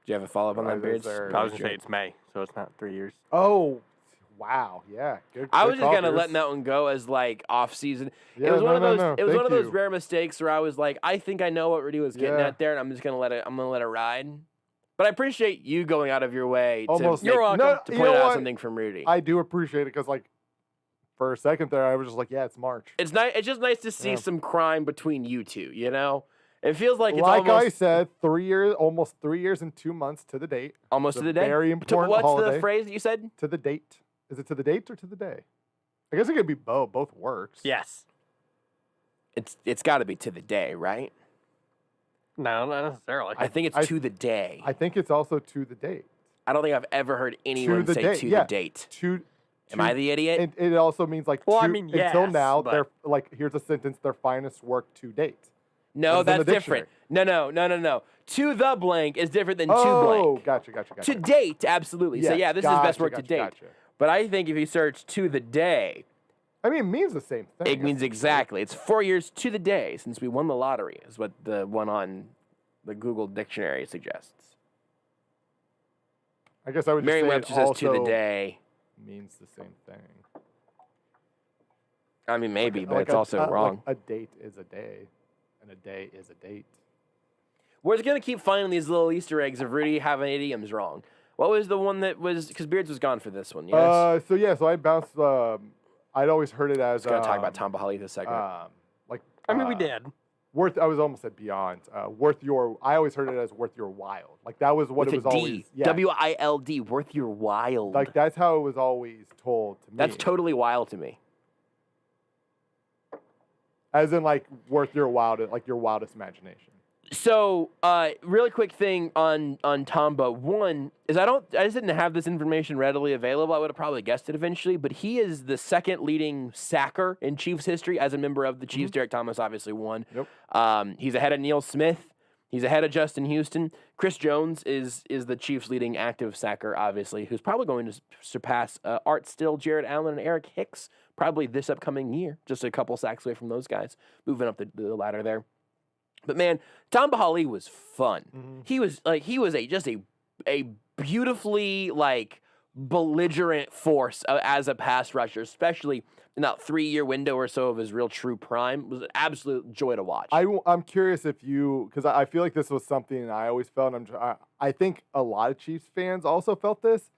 you have a follow-up on that, Is Beards? there- I was going to say it's May, so it's not 3 years. Oh, wow. Yeah. Good, I good was just call, kind of Pierce. letting that one go as like off-season. Yeah, It was no, one of no, those. no. It was one Thank of those you. rare mistakes where I was like, I think I know what Rudy was getting Yeah. at there, and I'm just gonna let it. I'm gonna let it ride. But I appreciate you going out of your way Almost. to, make, You're welcome. No, to you point know out what? something from Rudy. I do appreciate it because, like, for a second there, I was just like, yeah, it's March. It's nice. It's just nice to see Yeah. some crime between you two. You know, it feels like it's Like I almost said, almost 3 years and 2 months to the date. almost It's to a the day. very important What's holiday. the phrase that you said? To the date. Is it to the date or to the day? I guess it could be both. Both works. Yes. It's got to be to the day, right? No, not necessarily. I think it's I- to the day. I think it's also to the date. I don't think I've ever heard anyone the say date, to yeah. the date. To. Am I the idiot? It also means like Well, I to- mean, until yes, now, but- they're like, here's a sentence, their finest work to date. No, It's in the that's different. No. To the blank is different than to Oh, blank. gotcha. To date, absolutely. So Yes, yeah, this is best gotcha, work to gotcha, date. gotcha. But I think if you search to the day, I mean, it means the same thing. it means exactly. It's 4 years to the day since we won the lottery, is what the one on the Google dictionary suggests. I guess I would just say it Merriam-Webster says to the also day. means the same thing. I mean, maybe, but Like it's also wrong. Like a date is a day, and a day is a date. We're just going to keep finding these little Easter eggs of Rudy having idioms wrong. What was the one that was, because Beards was gone for this one, yes? So I bounced. I'd always heard it as. We're going to talk about Tamba Hali this second. Like. I mean, we did. Worth. I was almost at beyond. Worth your. I always heard it as worth your while. Like that was what With it was a D. always. Yeah. W-I-L-D, worth your wild. Like that's how it was always told to me. That's totally wild to me. As in, like worth your wild, like your wildest imagination. So, really quick thing on Tamba. One is I just didn't have this information readily available. I would have probably guessed it eventually, but he is the second leading sacker in Chiefs history as a member of the Chiefs. Derrick Thomas obviously won. Yep. He's ahead of Neil Smith. He's ahead of Justin Houston. Chris Jones is the Chiefs' leading active sacker, obviously, who's probably going to surpass Art Still, Jared Allen, and Eric Hicks probably this upcoming year. Just a couple sacks away from those guys, moving up the ladder there. But man, Tamba Hali was fun. He was just a beautifully like belligerent force as a pass rusher, especially in that 3-year window or so of his real true prime. It was an absolute joy to watch. I'm curious if you, because I feel like this was something I always felt. I think a lot of Chiefs fans also felt this.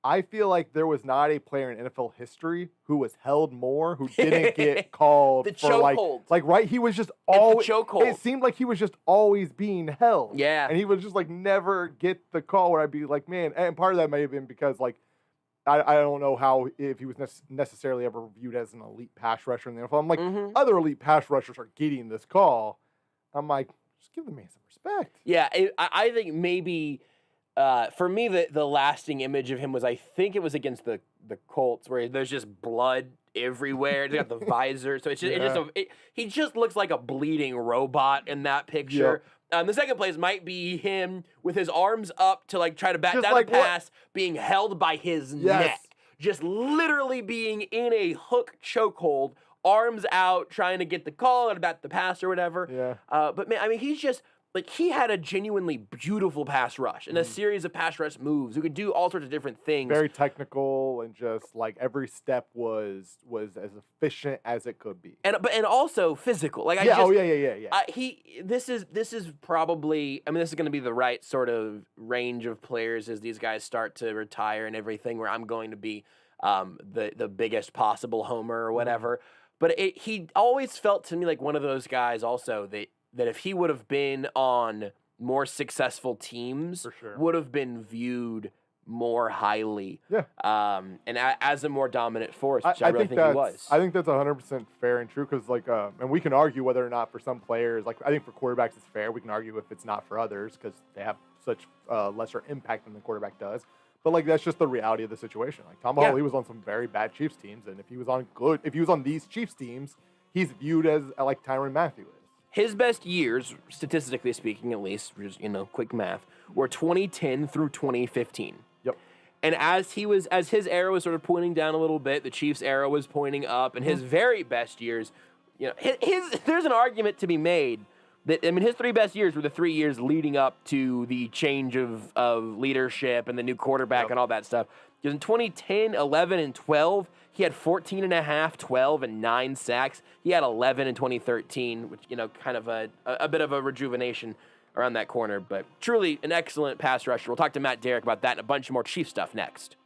I feel like there was not a player in NFL history who was held more, who didn't get called The for chokehold. like right. He was just the always. chokehold. It seemed like he was just always being held. Yeah. and he would just like never get the call. Where I'd be like, man, and part of that may have been because like I don't know how if he was necessarily ever viewed as an elite pass rusher in the NFL. I'm like other elite pass rushers are getting this call. I'm like, just give the man some respect. Yeah, I think maybe for me the lasting image of him was I think it was against the Colts where there's just blood everywhere. They got the visor, so it's just he just looks like a bleeding robot in that picture. The second place might be him with his arms up to like try to bat Just down like the pass, being held by his neck, just literally being in a hook chokehold arms out, trying to get the call and about the pass or whatever. Yeah. But man, I mean, he's just like he had a genuinely beautiful pass rush and a series of pass rush moves. Who could do all sorts of different things. Very technical, and just like every step was as efficient as it could be. And also physical. Like this is probably, I mean, this is going to be the right sort of range of players as these guys start to retire and everything, where I'm going to be the biggest possible homer or whatever. But he always felt to me like one of those guys also that if he would have been on more successful teams, For sure. would have been viewed more highly. Yeah. And as a more dominant force, which I really think he was. I think that's 100% fair and true, because and we can argue whether or not for some players, like I think for quarterbacks it's fair. We can argue if it's not for others because they have such lesser impact than the quarterback does. But like that's just the reality of the situation. Like Tamba Hali was on some very bad Chiefs teams, and if he was on these Chiefs teams, he's viewed as like Tyrann Mathieu is. His best years, statistically speaking, at least, just, quick math, were 2010 through 2015. Yep. And as his era was sort of pointing down a little bit, the Chiefs' era was pointing up, and his very best years, there's an argument to be made that, I mean, his 3 best years were the 3 years leading up to the change of leadership and the new quarterback and all that stuff. Because in 2010, 11, and 12, he had 14.5, 12, and 9 sacks. He had 11 in 2013, which, kind of a bit of a rejuvenation around that corner. But truly an excellent pass rusher. We'll talk to Matt Derrick about that and a bunch more Chief stuff next.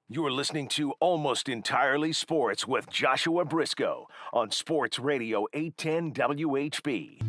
You're listening to Almost Entirely Sports with Joshua Brisco on Sports Radio 810 WHB.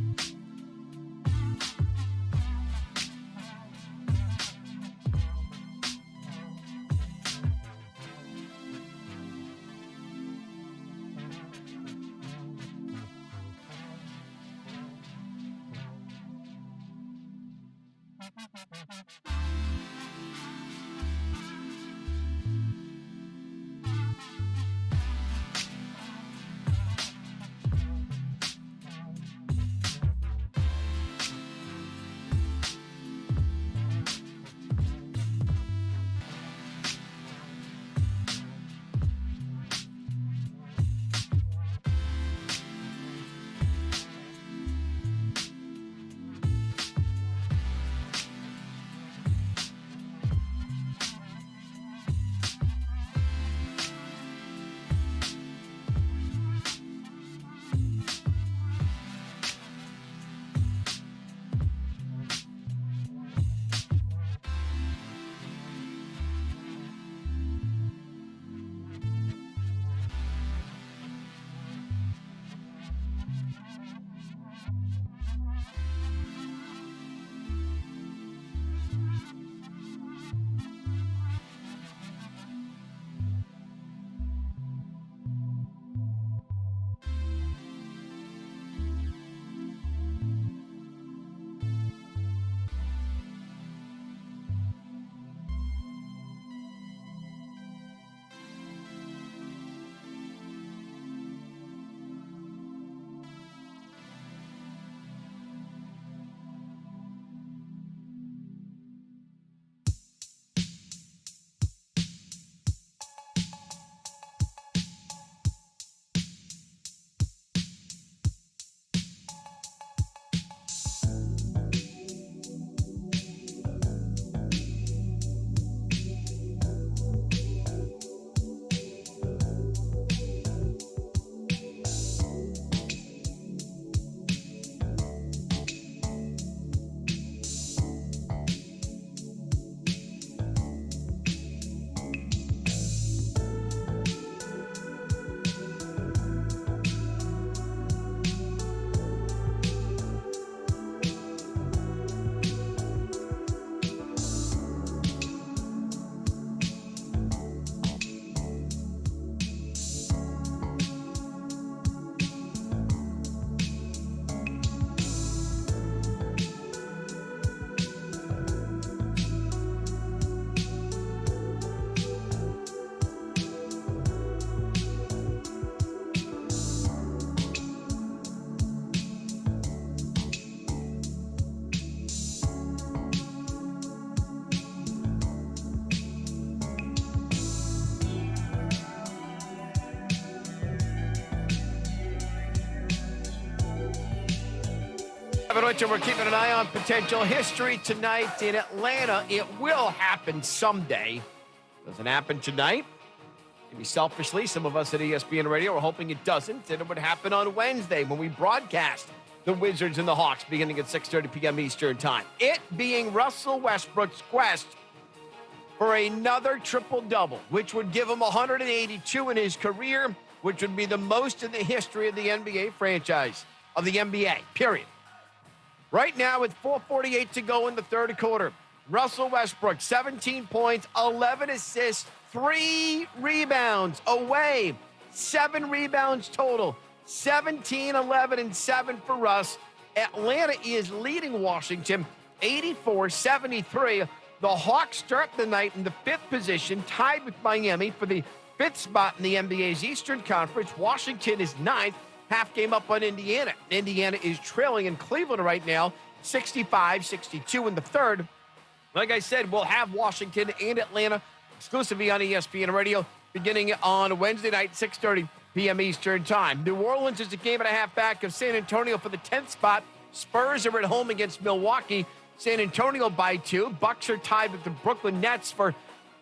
But we're keeping an eye on potential history tonight in Atlanta. It will happen someday. Doesn't happen tonight. Maybe selfishly, some of us at ESPN Radio are hoping it doesn't, and it would happen on Wednesday when we broadcast the Wizards and the Hawks beginning at 6:30 p.m. Eastern Time. It being Russell Westbrook's quest for another triple-double, which would give him 182 in his career, which would be the most in the history of the NBA franchise, of the NBA, period. Right now, with 4:48 to go in the third quarter, Russell Westbrook, 17 points, 11 assists, 3 rebounds away, 7 rebounds total, 17, 11, and 7 for Russ. Atlanta is leading Washington 84-73. The Hawks start the night in the 5th position, tied with Miami for the 5th spot in the NBA's Eastern Conference. Washington is 9th. Half game up on Indiana. Indiana is trailing in Cleveland right now, 65-62 in the third. Like I said, we'll have Washington and Atlanta exclusively on ESPN Radio beginning on Wednesday night, 6:30 p.m. Eastern Time. New Orleans is a game and a half back of San Antonio for the 10th spot. Spurs are at home against Milwaukee. San Antonio by 2. Bucks are tied with the Brooklyn Nets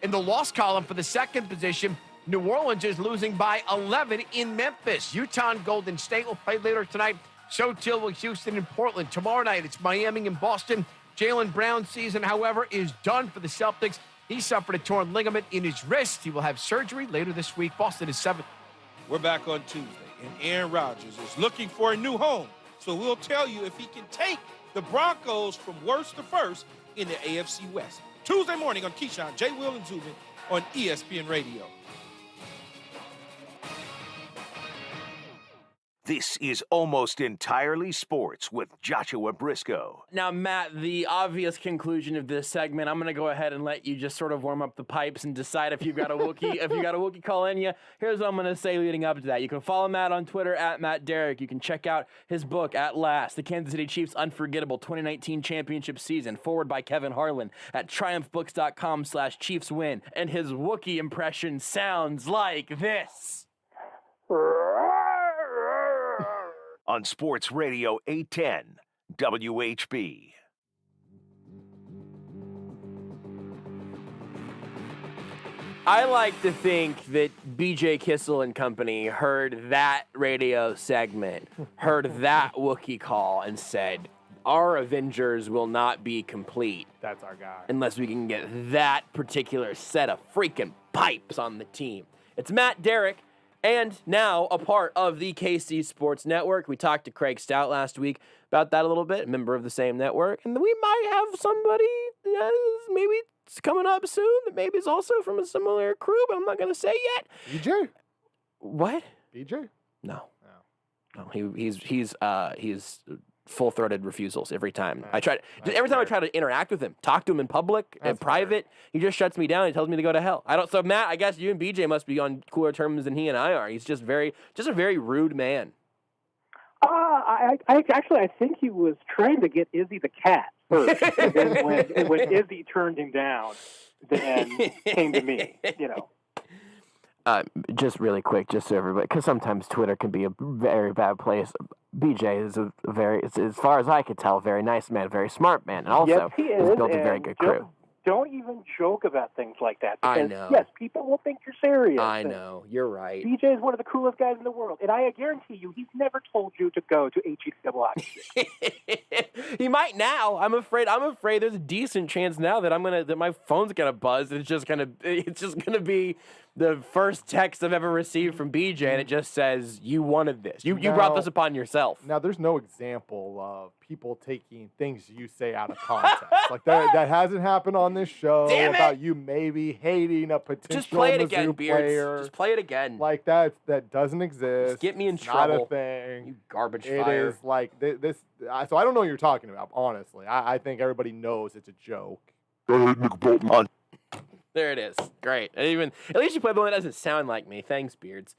in the loss column for the 2nd position. New Orleans is losing by 11 in Memphis. Utah and Golden State will play later tonight. So too will Houston and Portland. Tomorrow night, it's Miami and Boston. Jaylen Brown's season, however, is done for the Celtics. He suffered a torn ligament in his wrist. He will have surgery later this week. Boston is 7th. We're back on Tuesday, and Aaron Rodgers is looking for a new home. So we'll tell you if he can take the Broncos from worst to first in the AFC West. Tuesday morning on Keyshawn, J. Will, and Zubin on ESPN Radio. This is Almost Entirely Sports with Joshua Brisco. Now, Matt, the obvious conclusion of this segment, I'm going to go ahead and let you just sort of warm up the pipes and decide if you've got a Wookiee, if you got a Wookiee call in you. Here's what I'm going to say leading up to that. You can follow Matt on Twitter at Matt Derrick. You can check out his book, At Last, the Kansas City Chiefs' Unforgettable 2019 Championship Season, forward by Kevin Harlan at triumphbooks.com/ChiefsWin. And his Wookiee impression sounds like this. On Sports Radio 810 WHB. I like to think that BJ Kissel and company heard that radio segment, heard that Wookiee call, and said, our Avengers will not be complete That's our guy. unless we can get that particular set of freaking pipes on the team. It's Matt Derrick, and now a part of the KC Sports Network. We talked to Craig Stout last week about that a little bit, a member of the same network, and we might have somebody maybe it's coming up soon that maybe is also from a similar crew, but I'm not going to say yet. BJ? What? BJ? No. Oh. No, he's full-throated refusals every time. That's Every time I fair. try to interact with him, talk to him in public, in That's private, he just shuts me down and tells me to go to hell. So Matt, I guess you and BJ must be on cooler terms than he and I are. He's just a very rude man. I think he was trying to get Izzy the cat first, and then when Izzy turned him down, then came to me. Just really quick, just so everybody, because sometimes Twitter can be a very bad place. BJ is as far as I could tell, very nice man, very smart man, and also Yes, he is, has built a very and good crew. Don't even joke about things like that. I Because, know. yes, people will think you're serious. I and know, you're right. BJ is one of the coolest guys in the world, and I guarantee you, he's never told you to go to HE He might now. I'm afraid there's a decent chance now that my phone's gonna buzz. It's just gonna be the first text I've ever received from BJ, and it just says, "You wanted this. You brought this upon yourself." Now, there's no example of people taking things you say out of context. Like that hasn't happened on this show. Damn it! About you maybe hating a potential Just play it again, Mizzou Beards. player. Just play it again. Like that doesn't exist. Just get me in It's trouble. Not a thing. You garbage It fire. is like this. So I don't know what you're talking about. Honestly, I think everybody knows it's a joke. There it is. Great. At least you played the one that doesn't sound like me. Thanks, Beards.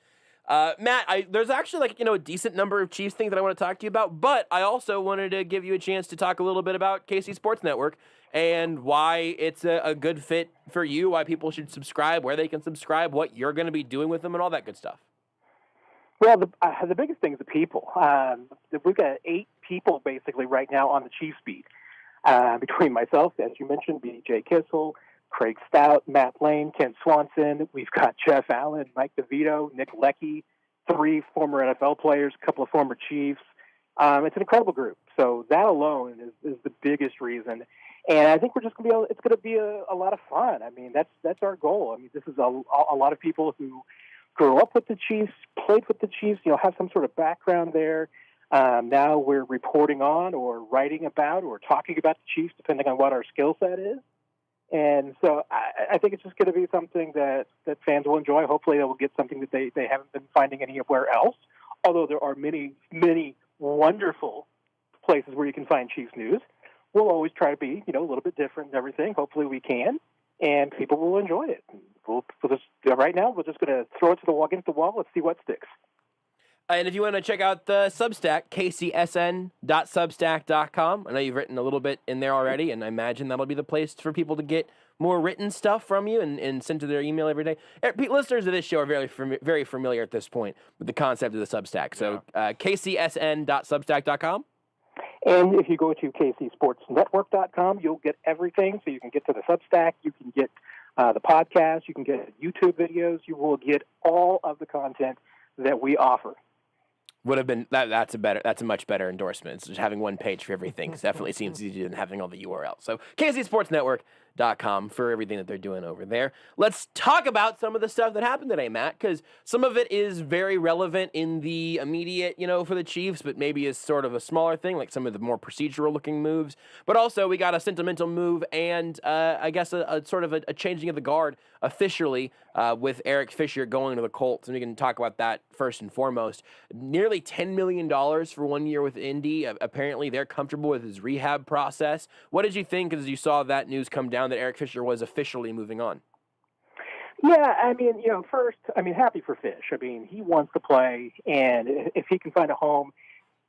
Matt, there's actually a decent number of Chiefs things that I want to talk to you about, but I also wanted to give you a chance to talk a little bit about KC Sports Network and why it's a good fit for you, why people should subscribe, where they can subscribe, what you're going to be doing with them, and all that good stuff. Well, the biggest thing is the people. We've got 8 people basically right now on the Chiefs beat. Between myself, as you mentioned, B.J. Kissel, Craig Stout, Matt Lane, Ken Swanson. We've got Jeff Allen, Mike DeVito, Nick Leckie, 3 former NFL players, a couple of former Chiefs. It's an incredible group. So that alone is the biggest reason. And I think we're just going to it's going to be a lot of fun. I mean, that's our goal. I mean, this is a lot of people who grew up with the Chiefs, played with the Chiefs, have some sort of background there. Now we're reporting on or writing about or talking about the Chiefs, depending on what our skill set is. And so I think it's just going to be something that fans will enjoy. Hopefully they will get something that they haven't been finding anywhere else, although there are many, many wonderful places where you can find Chiefs news. We'll always try to be, a little bit different and everything. Hopefully we can, and people will enjoy it. We'll just, right now, we're just going to throw it against the wall. Let's see what sticks. And if you want to check out the Substack, kcsn.substack.com. I know you've written a little bit in there already, and I imagine that'll be the place for people to get more written stuff from you and sent to their email every day. Listeners of this show are very familiar at this point with the concept of the Substack. So kcsn.substack.com. And if you go to kcsportsnetwork.com, you'll get everything. So you can get to the Substack, you can get the podcast, you can get YouTube videos, you will get all of the content that we offer. Would have been that's a much better endorsement. It's just having one page for everything definitely seems easier than having all the URLs. So kcsportsnetwork.com for everything that they're doing over there. Let's talk about some of the stuff that happened today, Matt, because some of it is very relevant in the immediate, for the Chiefs, but maybe is sort of a smaller thing, like some of the more procedural looking moves. But also we got a sentimental move and I guess a sort of a changing of the guard officially with Eric Fisher going to the Colts. And we can talk about that first and foremost. Nearly $10 million for 1 year with Indy. Apparently they're comfortable with his rehab process. What did you think as you saw that news come down that Eric Fisher was officially moving on? Yeah, I mean, first, happy for Fish. I mean, he wants to play, and if he can find a home,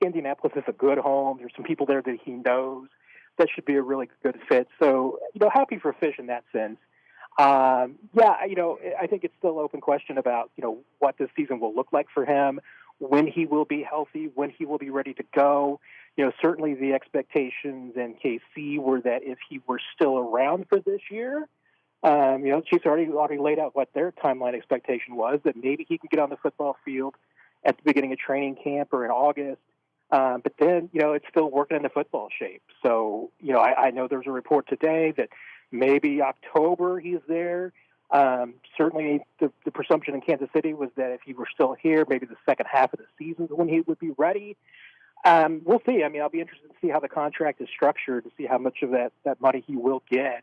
Indianapolis is a good home. There's some people there that he knows. That should be a really good fit. So, happy for Fish in that sense. I think it's still an open question about, what this season will look like for him, when he will be healthy, when he will be ready to go. Certainly the expectations in KC were that if he were still around for this year, the Chiefs already laid out what their timeline expectation was, that maybe he could get on the football field at the beginning of training camp or in August. But then, it's still working in the football shape. So, I know there's a report today that maybe October he's there. Certainly the presumption in Kansas City was that if he were still here, maybe the second half of the season is when he would be ready. We'll see. I'll be interested to see how the contract is structured, to see how much of that money he will get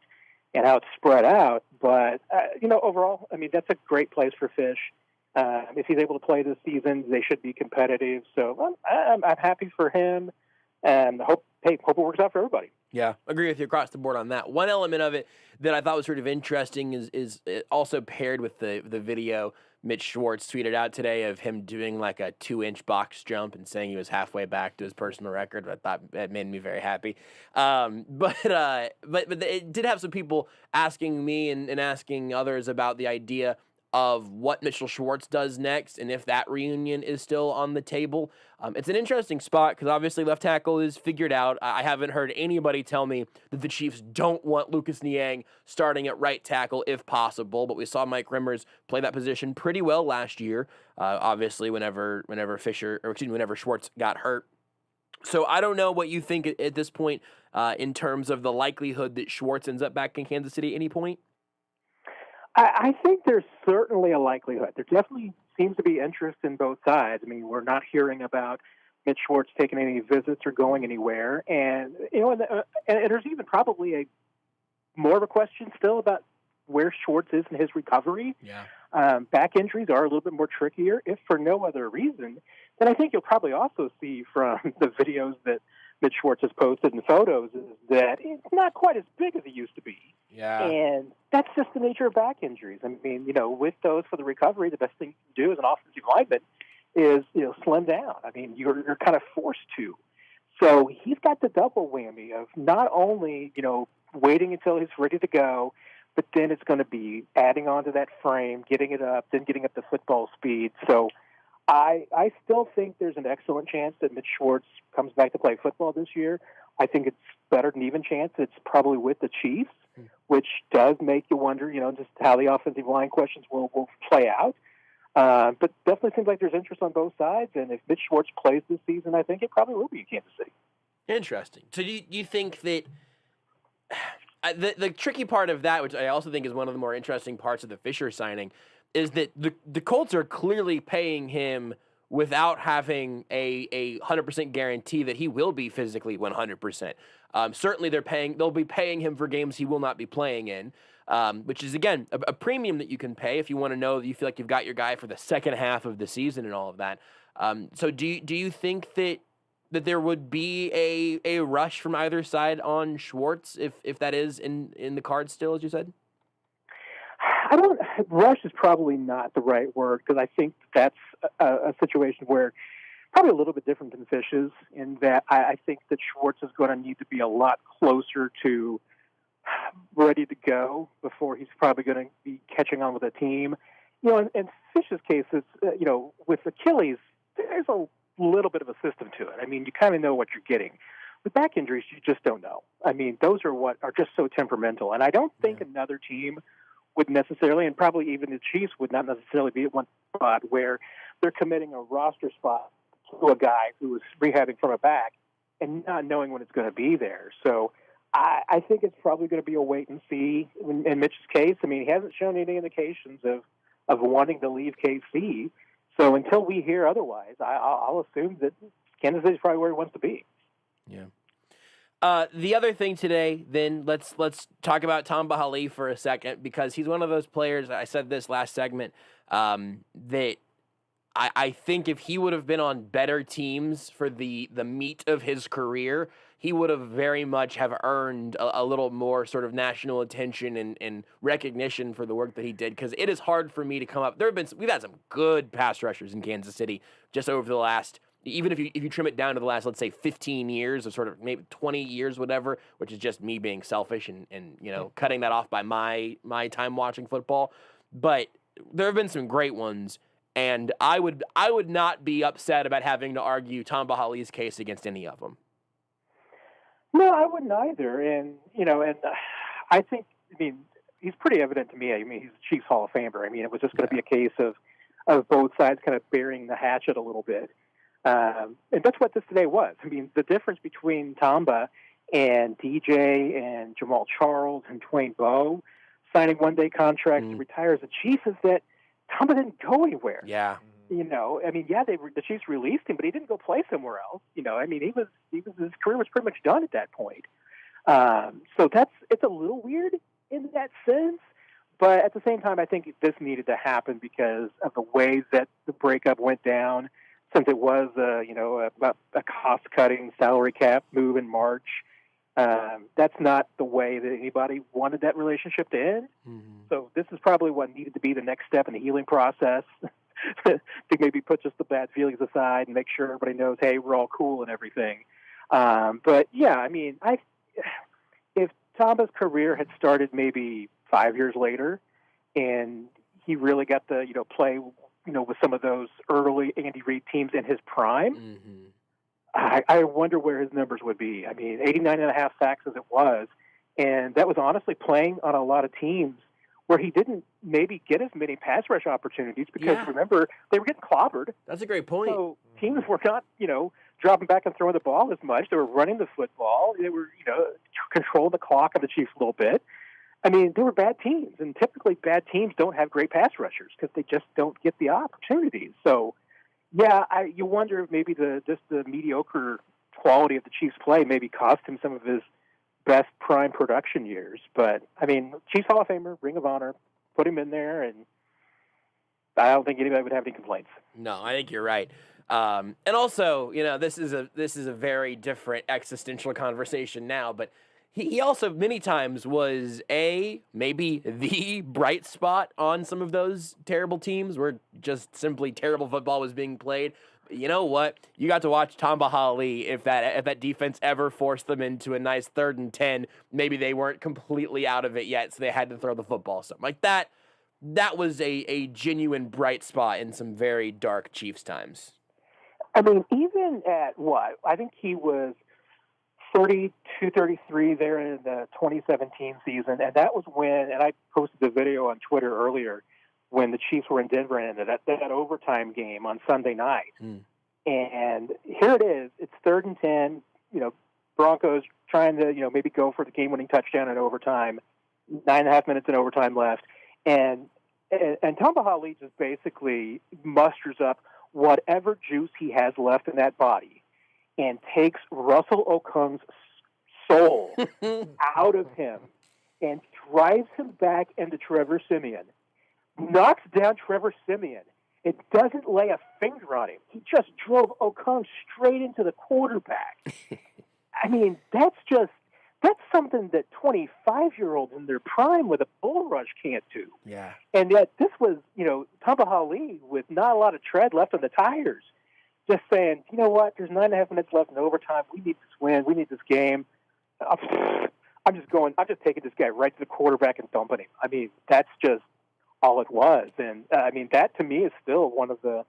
and how it's spread out. But, overall, that's a great place for Fish. If he's able to play this season, they should be competitive. So I'm happy for him, and hope it works out for everybody. Yeah, agree with you across the board on that. One element of it that I thought was sort of interesting is it also paired with the video Mitch Schwartz tweeted out today of him doing like a 2-inch box jump and saying he was halfway back to his personal record. I thought that made me very happy. But it did have some people asking me and asking others about the idea of what Mitchell Schwartz does next and if that reunion is still on the table. It's an interesting spot because obviously left tackle is figured out. I haven't heard anybody tell me that the Chiefs don't want Lucas Niang starting at right tackle if possible, but we saw Mike Rimmers play that position pretty well last year, obviously whenever Schwartz got hurt. So I don't know what you think at this point in terms of the likelihood that Schwartz ends up back in Kansas City at any point. I think there's certainly a likelihood. There definitely seems to be interest in both sides. We're not hearing about Mitch Schwartz taking any visits or going anywhere. And, and there's even probably more of a question still about where Schwartz is in his recovery. Yeah. Back injuries are a little bit more trickier, if for no other reason. Then I think you'll probably also see from the videos that Mitch Schwartz has posted and photos is that it's not quite as big as it used to be. Yeah. And that's just the nature of back injuries. With those for the recovery, the best thing you can do as an offensive lineman is, slim down. You're kind of forced to. So he's got the double whammy of not only, waiting until he's ready to go, but then it's going to be adding on to that frame, getting it up, then getting up to football speed. So I still think there's an excellent chance that Mitch Schwartz comes back to play football this year. I think it's better than even chance it's probably with the Chiefs, which does make you wonder, just how the offensive line questions will play out. But definitely seems like there's interest on both sides, and if Mitch Schwartz plays this season, I think it probably will be in Kansas City. Interesting. So do you think that the tricky part of that, which I also think is one of the more interesting parts of the Fisher signing, is that the Colts are clearly paying him without having a 100% guarantee that he will be physically 100%. Certainly they'll be paying him for games he will not be playing in, which is, again, a premium that you can pay if you want to know that you feel like you've got your guy for the second half of the season and all of that. So do you think that there would be a rush from either side on Schwartz if that is in the cards still, as you said? Rush is probably not the right word, because I think that's a situation where probably a little bit different than Fish's, in that I think that Schwartz is going to need to be a lot closer to ready to go before he's probably going to be catching on with a team. In Fish's case, it's, with Achilles, there's a little bit of a system to it. I mean, you kind of know what you're getting. With back injuries, you just don't know. I mean, those are what are just so temperamental. And I don't think another team would necessarily, and probably even the Chiefs would not necessarily be at one spot where they're committing a roster spot to a guy who is rehabbing from a back and not knowing when it's going to be there. So I think it's probably going to be a wait and see in Mitch's case. I mean, he hasn't shown any indications of wanting to leave KC. So until we hear otherwise, I'll assume that Kansas City is probably where he wants to be. Yeah. The other thing today, then let's talk about Tamba Hali for a second, because he's one of those players. I said this last segment, that I think if he would have been on better teams for the meat of his career, he would have very much have earned a little more sort of national attention and recognition for the work that he did. Because it is hard for me to come up. We've had some good pass rushers in Kansas City just over the last, even if you trim it down to the last, let's say 15 years or sort of maybe 20 years, whatever, which is just me being selfish and cutting that off by my time watching football. But there have been some great ones, and I would not be upset about having to argue Tamba Hali's case against any of them. No, I wouldn't either. And I think, he's pretty evident to me. I mean, he's a Chiefs Hall of Famer. I mean, it was just going to be a case of both sides kind of burying the hatchet a little bit. And that's what this today was. I mean, the difference between Tamba and DJ and Jamal Charles and Dwayne Bowe signing one-day contracts to retire as a Chief is that Tamba didn't go anywhere. Yeah. The Chiefs released him, but he didn't go play somewhere else. His career was pretty much done at that point. So it's a little weird in that sense. But at the same time, I think this needed to happen because of the way that the breakup went down. Since it was, a cost-cutting salary cap move in March, that's not the way that anybody wanted that relationship to end. Mm-hmm. So this is probably what needed to be the next step in the healing process, to maybe put just the bad feelings aside and make sure everybody knows, hey, we're all cool and everything. But yeah, if Tamba's career had started maybe 5 years later, and he really got to play with some of those early Andy Reid teams in his prime, I wonder where his numbers would be. 89.5 sacks as it was, and that was honestly playing on a lot of teams where he didn't maybe get as many pass rush opportunities because, remember, they were getting clobbered. That's a great point. So teams were not, dropping back and throwing the ball as much. They were running the football. They were, controlling the clock of the Chiefs a little bit. They were bad teams, and typically bad teams don't have great pass rushers because they just don't get the opportunities. So, yeah, you wonder if maybe the mediocre quality of the Chiefs' play maybe cost him some of his best prime production years. But, Chiefs Hall of Famer, Ring of Honor, put him in there, and I don't think anybody would have any complaints. No, I think you're right. And also, this is a very different existential conversation now, but he also many times was maybe the bright spot on some of those terrible teams where just simply terrible football was being played. But you know what? You got to watch Tamba Hali if that defense ever forced them into a nice 3rd and 10. Maybe they weren't completely out of it yet, so they had to throw the football. Something like that. that was a genuine bright spot in some very dark Chiefs times. I mean, even at what? I think he was 32, 33 there in the 2017 season, and that was when, and I posted the video on Twitter earlier, when the Chiefs were in Denver and that overtime game on Sunday night. And here it is. It's 3rd and 10. Broncos trying to, maybe go for the game-winning touchdown in overtime. 9.5 minutes in overtime left. And Tamba Hali just basically musters up whatever juice he has left in that body and takes Russell Okung's soul out of him and drives him back into Trevor Siemian. Knocks down Trevor Siemian. It doesn't lay a finger on him. He just drove Okung straight into the quarterback. I mean, that's something that 25-year-olds in their prime with a bull rush can't do. Yeah. And yet this was, Tamba Hali with not a lot of tread left on the tires, just saying, you know what, there's 9.5 minutes left in overtime. We need this win. We need this game. I'm just taking this guy right to the quarterback and dumping him. I mean, that's just all it was. And, that to me is still one of the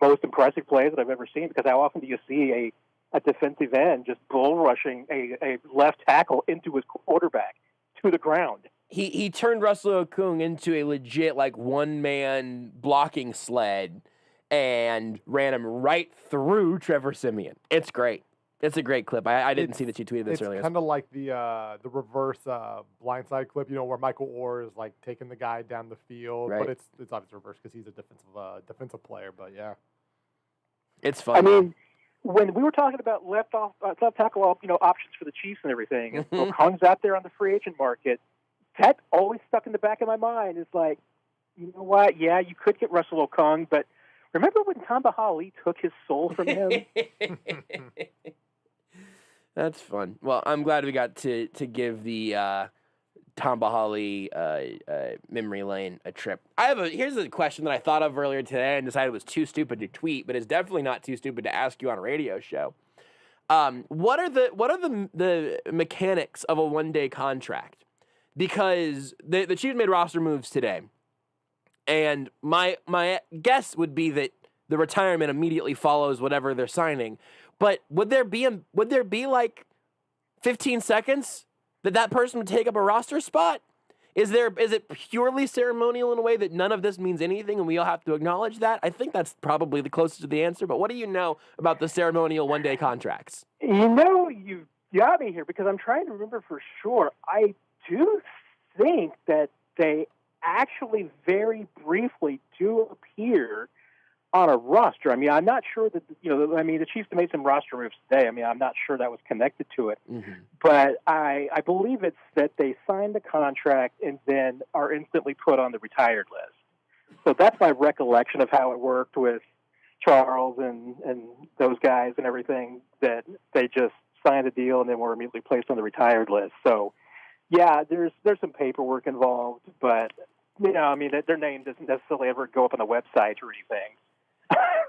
most impressive plays that I've ever seen, because how often do you see a defensive end just bull rushing a left tackle into his quarterback to the ground? He turned Russell Okung into a legit one-man blocking sled and ran him right through Trevor Siemian. It's great. It's a great clip. I didn't see that you tweeted this earlier. It's kind of like the reverse blindside clip, where Michael Orr is taking the guy down the field, right. But it's obviously reverse because he's a defensive player. But yeah, it's fun. I mean, when we were talking about left tackle, options for the Chiefs and everything, and Okung's out there on the free agent market, that always stuck in the back of my mind. It's like, you know what? Yeah, you could get Russell Okung, but remember when Tamba Hali took his soul from him? That's fun. Well, I'm glad we got to give the Tamba Hali memory lane a trip. Here's a question that I thought of earlier today and decided was too stupid to tweet, but it's definitely not too stupid to ask you on a radio show. What are the mechanics of a one-day contract? Because the Chiefs made roster moves today, and my guess would be that the retirement immediately follows whatever they're signing. But would there be 15 seconds that person would take up a roster spot? Is it purely ceremonial in a way that none of this means anything and we all have to acknowledge that? I think that's probably the closest to the answer, but what do you know about the ceremonial one-day contracts? You got me here because I'm trying to remember for sure. I do think that they actually very briefly do appear on a roster. I mean, I'm not sure that, the Chiefs made some roster moves today. I mean, I'm not sure that was connected to it. Mm-hmm. But I believe it's that they signed the contract and then are instantly put on the retired list. So that's my recollection of how it worked with Charles and those guys and everything, that they just signed a deal and then were immediately placed on the retired list. So, yeah, there's some paperwork involved, but, their name doesn't necessarily ever go up on the website or anything.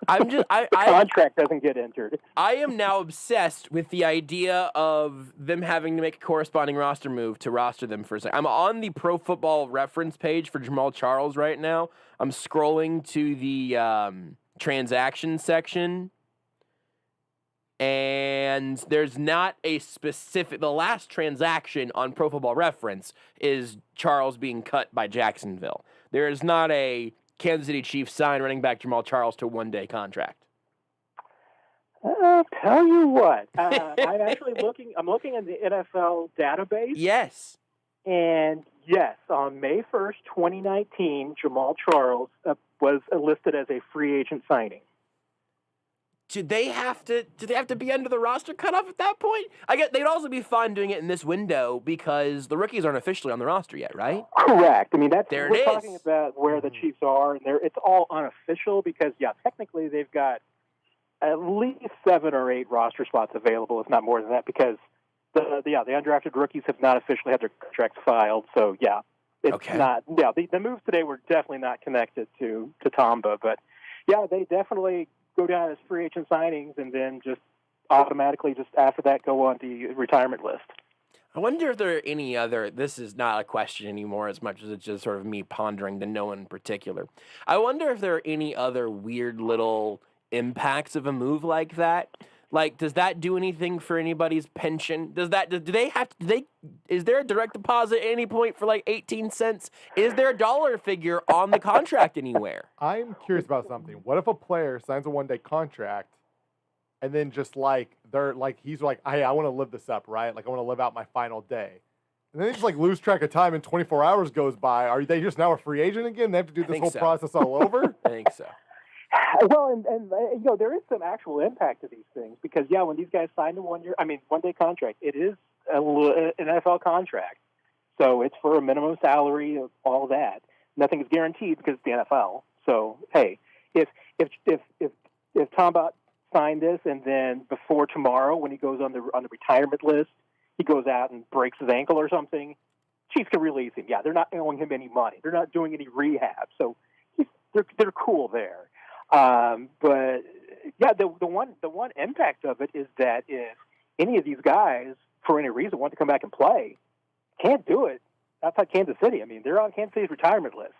The contract doesn't get entered. I am now obsessed with the idea of them having to make a corresponding roster move to roster them for a second. I'm on the Pro Football Reference page for Jamal Charles right now. I'm scrolling to the transaction section, and there's not a specific. The last transaction on Pro Football Reference is Charles being cut by Jacksonville. There is not a Kansas City Chiefs sign running back Jamal Charles to a one-day contract. I'll tell you what. I'm actually looking in the NFL database. Yes. And yes, on May 1st, 2019, Jamal Charles was listed as a free agent signing. Do they have to be under the roster cutoff at that point? I guess they'd also be fine doing it in this window because the rookies aren't officially on the roster yet, right? Correct. I mean, we're talking about where the Chiefs are, and it's all unofficial because, technically they've got at least 7 or 8 roster spots available, if not more than that, because the undrafted rookies have not officially had their contracts filed. So it's not. Yeah, the moves today were definitely not connected to Tamba, but they definitely go down as free agent signings and then just automatically just after that go on the retirement list. I wonder if there are any other, this is not a question anymore as much as it's just sort of me pondering to no one in particular. I wonder if there are any other weird little impacts of a move like that. Like, does that do anything for anybody's pension? Do they have to, is there a direct deposit at any point for like 18 cents? Is there a dollar figure on the contract anywhere? I'm curious about something. What if a player signs a one-day contract and then just he's like, hey, I want to live this up, right? Like I want to live out my final day. And then they just like lose track of time and 24 hours goes by. Are they just now a free agent again? They have to do this whole process all over? I think so. Well, and there is some actual impact to these things because, when these guys sign the one-day contract, it is an NFL contract. So it's for a minimum salary of all that. Nothing is guaranteed because it's the NFL. So, hey, if Tamba signed this and then before tomorrow when he goes on the retirement list, he goes out and breaks his ankle or something, Chiefs can release him. Yeah, they're not owing him any money. They're not doing any rehab. So they're cool there. But the one impact of it is that if any of these guys, for any reason, want to come back and play, can't do it outside Kansas City. I mean, they're on Kansas City's retirement list,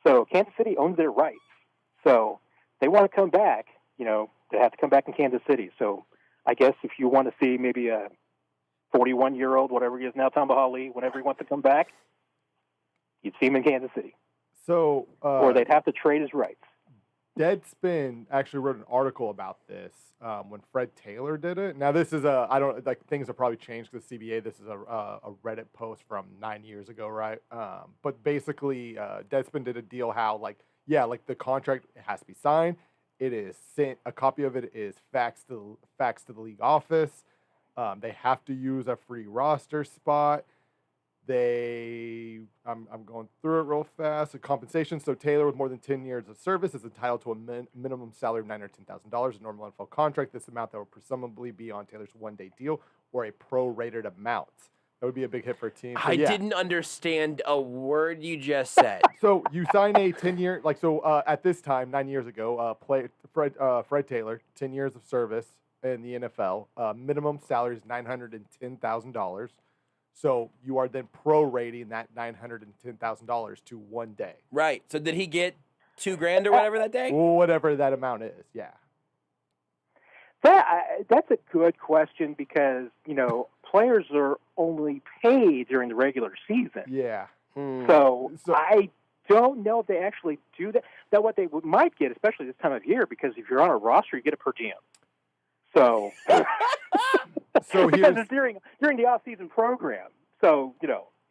so Kansas City owns their rights. So they want to come back, they have to come back in Kansas City. So I guess if you want to see maybe a 41-year-old, whatever he is now, Tamba Hali, whenever he wants to come back, you'd see him in Kansas City. So, or they'd have to trade his rights. Deadspin actually wrote an article about this when Fred Taylor did it. Now, this is things have probably changed with CBA. This is a Reddit post from 9 years ago, right? But basically, Deadspin did a deal how, the contract has to be signed. It is sent, a copy of it is faxed to the league office. They have to use a free roster spot. I'm going through it real fast. A compensation. So Taylor, with more than 10 years of service, is entitled to a minimum salary of $910,000, a normal NFL contract. This amount that will presumably be on Taylor's one-day deal or a prorated amount. That would be a big hit for a team. So, I didn't understand a word you just said. So you sign a 10-year, at this time, 9 years ago, Fred Taylor, 10 years of service in the NFL. Minimum salary is $910,000. So you are then prorating that $910,000 to 1 day. Right. So did he get $2,000 or whatever that day? Whatever that amount is, yeah. That's a good question because, players are only paid during the regular season. Yeah. So I don't know if they actually do that. Now, what they might get, especially this time of year, because if you're on a roster, you get a per diem. So, because it's during the off-season program. So,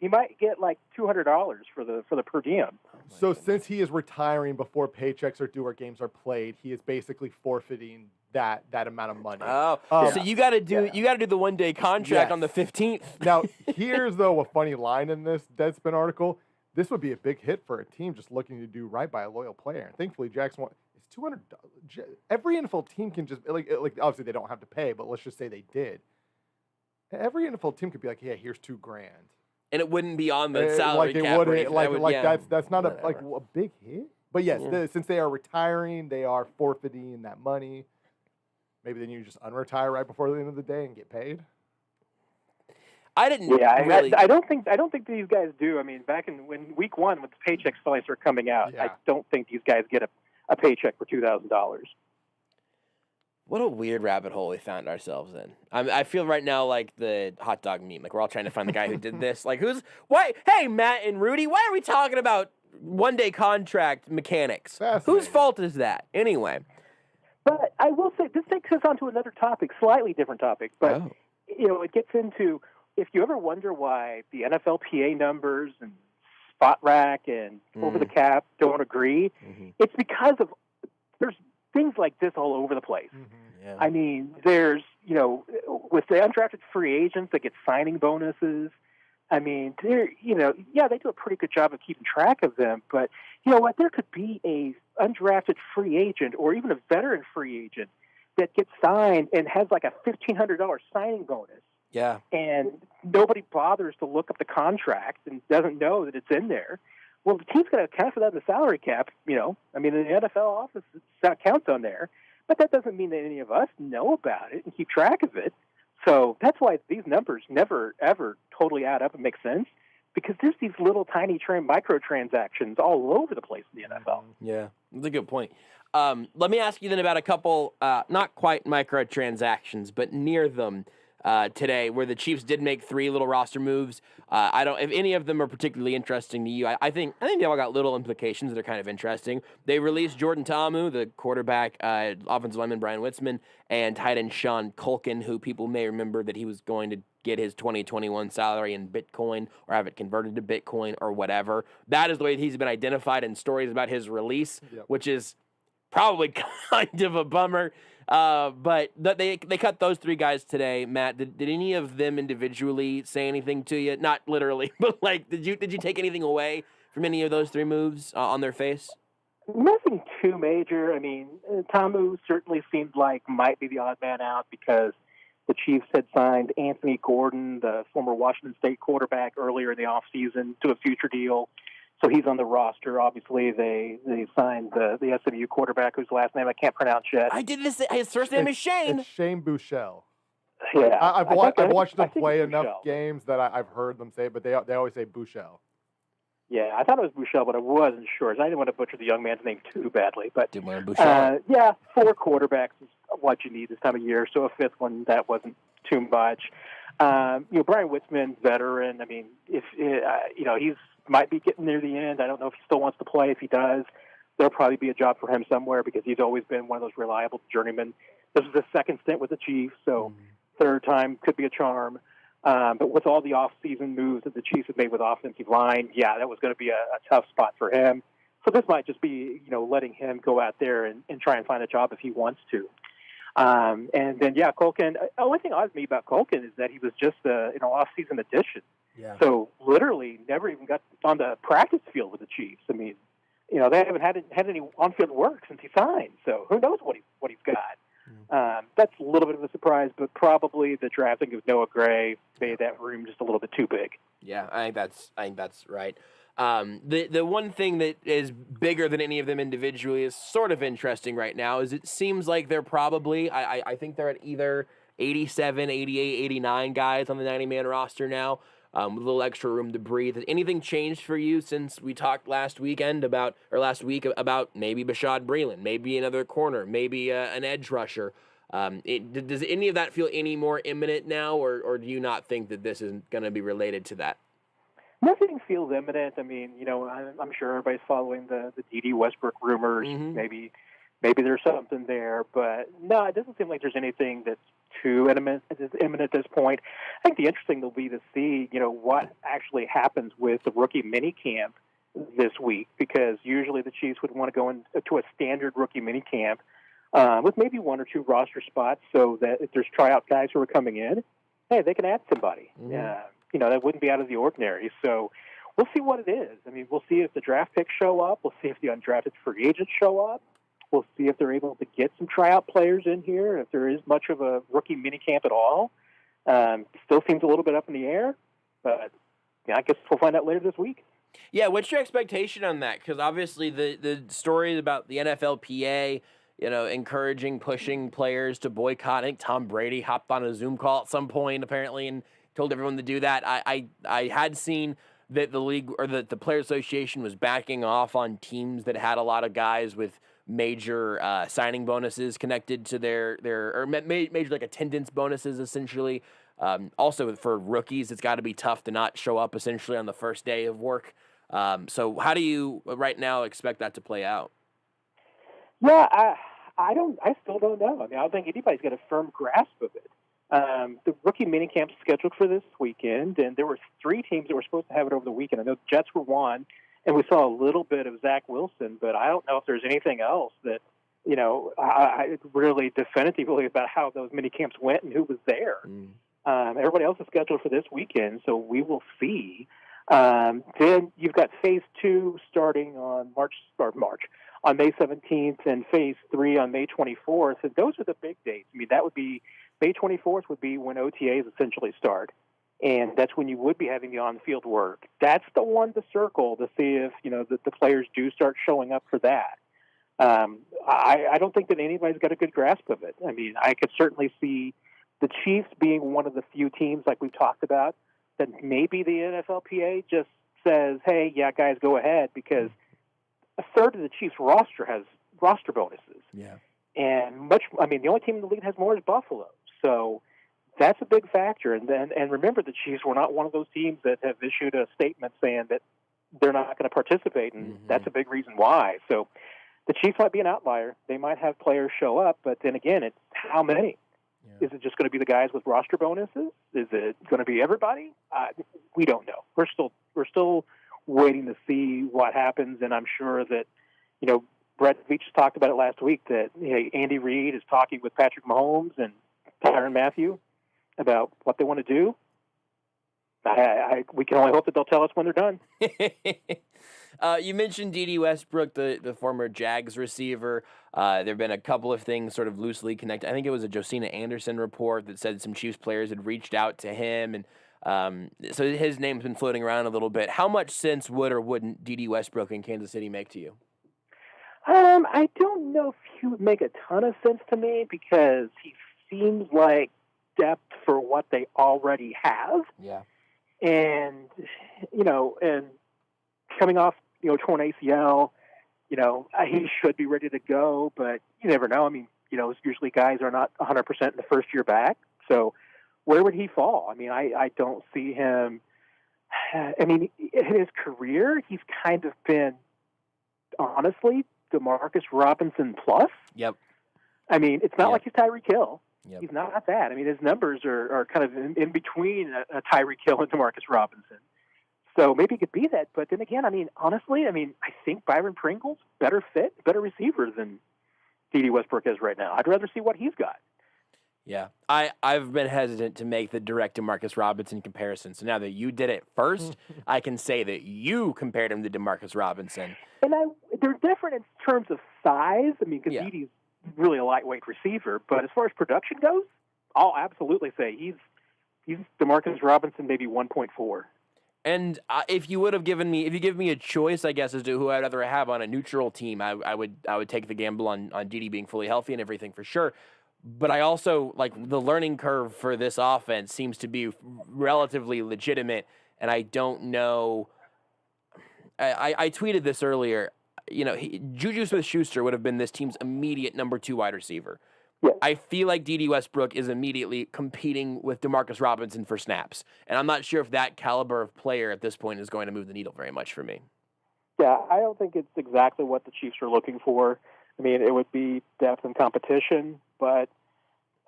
he might get like $200 for the per diem. So since he is retiring before paychecks are due or games are played, he is basically forfeiting that amount of money. Oh, so you got to do the 1 day contract on the 15th. Now, here's though a funny line in this Deadspin article. This would be a big hit for a team just looking to do right by a loyal player. And thankfully, Jackson it's $200. Every NFL team can just like obviously they don't have to pay, but let's just say they did. Every NFL team could be like, yeah, here's $2,000. And it wouldn't be on the salary cap. That's not a big hit. But yes, since they are retiring, they are forfeiting that money. Maybe then you just unretire right before the end of the day and get paid. I didn't. Yeah, really... I don't think these guys do. I mean, back when week one, when the paychecks finally start coming out, I don't think these guys get a paycheck for $2,000. What a weird rabbit hole we found ourselves in. I feel right now like the hot dog meme. Like we're all trying to find the guy who did this. Like why? Hey, Matt and Rudy, why are we talking about 1 day contract mechanics? Whose fault is that? Anyway. But I will say, this takes us on to another topic, slightly different topic. But, it gets into, if you ever wonder why the NFLPA numbers and spot rack and over the cap don't agree, it's because of there's things like this all over the place. Yeah. I mean, there's, with the undrafted free agents that get signing bonuses, I mean, they do a pretty good job of keeping track of them. But you know what? There could be a undrafted free agent or even a veteran free agent that gets signed and has like a $1,500 signing bonus. Yeah. And nobody bothers to look up the contract and doesn't know that it's in there. Well, the team's going to account for that in the salary cap, I mean, in the NFL office, it counts on there. But that doesn't mean that any of us know about it and keep track of it. So that's why these numbers never, ever totally add up and make sense, because there's these little tiny microtransactions all over the place in the NFL. Yeah, that's a good point. Let me ask you then about a couple, not quite microtransactions, but near them today, where the Chiefs did make 3 little roster moves. If any of them are particularly interesting to you, I think they all got little implications that are kind of interesting. They released Jordan Ta'amu, the quarterback, offensive lineman Brian Witzman, and tight end Sean Culkin, who people may remember that he was going to get his 2021 salary in Bitcoin or have it converted to Bitcoin or whatever. That is the way he's been identified in stories about his release, which is probably kind of a bummer. But they cut those 3 guys today. Matt, did any of them individually say anything to you? Not literally, but like, did you take anything away from any of those 3 moves on their face? Nothing too major. I mean, Tamu certainly seemed like might be the odd man out because the Chiefs had signed Anthony Gordon, the former Washington State quarterback, earlier in the offseason to a future deal. So he's on the roster. Obviously, they signed the SMU quarterback whose last name I can't pronounce yet. I did this. His first name is Shane. It's Shane Buechele. Yeah, I've watched them play it's enough Buechele. games that I've heard them say, but they always say Buechele. Yeah, I thought it was Buechele, but I wasn't sure. So I didn't want to butcher the young man's name too badly. But Didn't want to Buechele. yeah, 4 quarterbacks is what you need this time of year. So a 5th one, that wasn't too much. Brian Witzman, veteran. I mean, if he's might be getting near the end. I don't know if he still wants to play. If he does, there'll probably be a job for him somewhere because he's always been one of those reliable journeymen. This is his 2nd stint with the Chiefs, so 3rd time could be a charm. But with all the off-season moves that the Chiefs have made with offensive line, yeah, that was going to be a tough spot for him. So this might just be, letting him go out there and try and find a job if he wants to. And then, Culkin. The only thing odd to me about Culkin is that he was just an off-season addition. Yeah. So literally never even got on the practice field with the Chiefs. I mean, they haven't had any on-field work since he signed. So who knows what he's got. That's a little bit of a surprise, but probably the drafting of Noah Gray made that room just a little bit too big. Yeah, I think that's right. The one thing that is bigger than any of them individually is sort of interesting right now is it seems like they're probably, I think they're at either 87, 88, 89 guys on the 90-man roster now. With a little extra room to breathe. Has anything changed for you since we talked last week about maybe Bashaud Breeland, maybe another corner, maybe an edge rusher? Does any of that feel any more imminent now, or do you not think that this is going to be related to that? Nothing feels imminent. I mean, I'm sure everybody's following the D.D. Westbrook rumors. Mm-hmm. Maybe there's something there, but no, it doesn't seem like there's anything that's too imminent at this point. I think the interesting will be to see, what actually happens with the rookie minicamp this week, because usually the Chiefs would want to go into a standard rookie minicamp with maybe 1 or 2 roster spots, so that if there's tryout guys who are coming in, hey, they can add somebody. Mm-hmm. That wouldn't be out of the ordinary. So we'll see what it is. I mean, we'll see if the draft picks show up. We'll see if the undrafted free agents show up. We'll see if they're able to get some tryout players in here, if there is much of a rookie minicamp at all. Still seems a little bit up in the air, but I guess we'll find out later this week. Yeah, what's your expectation on that? Because obviously the stories about the NFLPA, encouraging, pushing players to boycott. I think Tom Brady hopped on a Zoom call at some point, apparently, and told everyone to do that. I had seen that the league or the Player Association was backing off on teams that had a lot of guys with major signing bonuses connected to their major like attendance bonuses essentially. Also for rookies, it's got to be tough to not show up essentially on the first day of work. So how do you right now expect that to play out? Yeah, I still don't know. I mean, I don't think anybody's got a firm grasp of it. The rookie minicamp is scheduled for this weekend, and there were 3 teams that were supposed to have it over the weekend. I know the Jets were one. And we saw a little bit of Zach Wilson, but I don't know if there's anything else that, I really definitively about how those mini camps went and who was there. Everybody else is scheduled for this weekend, so we will see. Then you've got Phase 2 starting on on May 17th, and Phase 3 on May 24th. And those are the big dates. I mean, that would be May 24th would be when OTAs essentially start. And that's when you would be having the on-field work. That's the one to circle to see if, the players do start showing up for that. I don't think that anybody's got a good grasp of it. I mean, I could certainly see the Chiefs being one of the few teams, like we've talked about, that maybe the NFLPA just says, hey, yeah, guys, go ahead, because a third of the Chiefs roster has roster bonuses. Yeah. And the only team in the league that has more is Buffalo. So that's a big factor. And remember, the Chiefs were not one of those teams that have issued a statement saying that they're not going to participate, and that's a big reason why. So the Chiefs might be an outlier. They might have players show up, but then again, it's how many? Yeah. Is it just going to be the guys with roster bonuses? Is it going to be everybody? We don't know. We're still waiting to see what happens, and I'm sure that, Brett Veach talked about it last week, that Andy Reid is talking with Patrick Mahomes and Tyrann Mathieu about what they want to do. We can only hope that they'll tell us when they're done. You mentioned D.D. Westbrook, the former Jags receiver. There have been a couple of things sort of loosely connected. I think it was a Josina Anderson report that said some Chiefs players had reached out to him, and so his name's been floating around a little bit. How much sense would or wouldn't D.D. Westbrook in Kansas City make to you? I don't know if he would make a ton of sense to me, because he seems like depth for what they already have. Yeah. And, and coming off, torn ACL, he should be ready to go, but you never know. I mean, usually guys are not 100% in the first year back. So where would he fall? I mean, I don't see him. In his career, he's kind of been, honestly, DeMarcus Robinson plus. Yep. I mean, it's not like he's Tyreek Hill. Yep. He's not that. I mean, his numbers are kind of in between a Tyreek Hill and DeMarcus Robinson. So maybe it could be that. But then again, honestly, I think Byron Pringle's better receiver than D.D. Westbrook is right now. I'd rather see what he's got. Yeah. I've been hesitant to make the direct DeMarcus Robinson comparison. So now that you did it first, I can say that you compared him to DeMarcus Robinson. And they're different in terms of size. Because D.D.'s really a lightweight receiver. But as far as production goes, I'll absolutely say he's DeMarcus Robinson, maybe 1.4. And if you give me a choice, I guess, as to who I'd rather have on a neutral team, I would take the gamble on D.D. being fully healthy and everything for sure. But I also, the learning curve for this offense seems to be relatively legitimate, and I don't know. I tweeted this earlier. Juju Smith-Schuster would have been this team's immediate number 2 wide receiver. Yeah. I feel like D.D. Westbrook is immediately competing with DeMarcus Robinson for snaps, and I'm not sure if that caliber of player at this point is going to move the needle very much for me. Yeah, I don't think it's exactly what the Chiefs are looking for. It would be depth and competition, but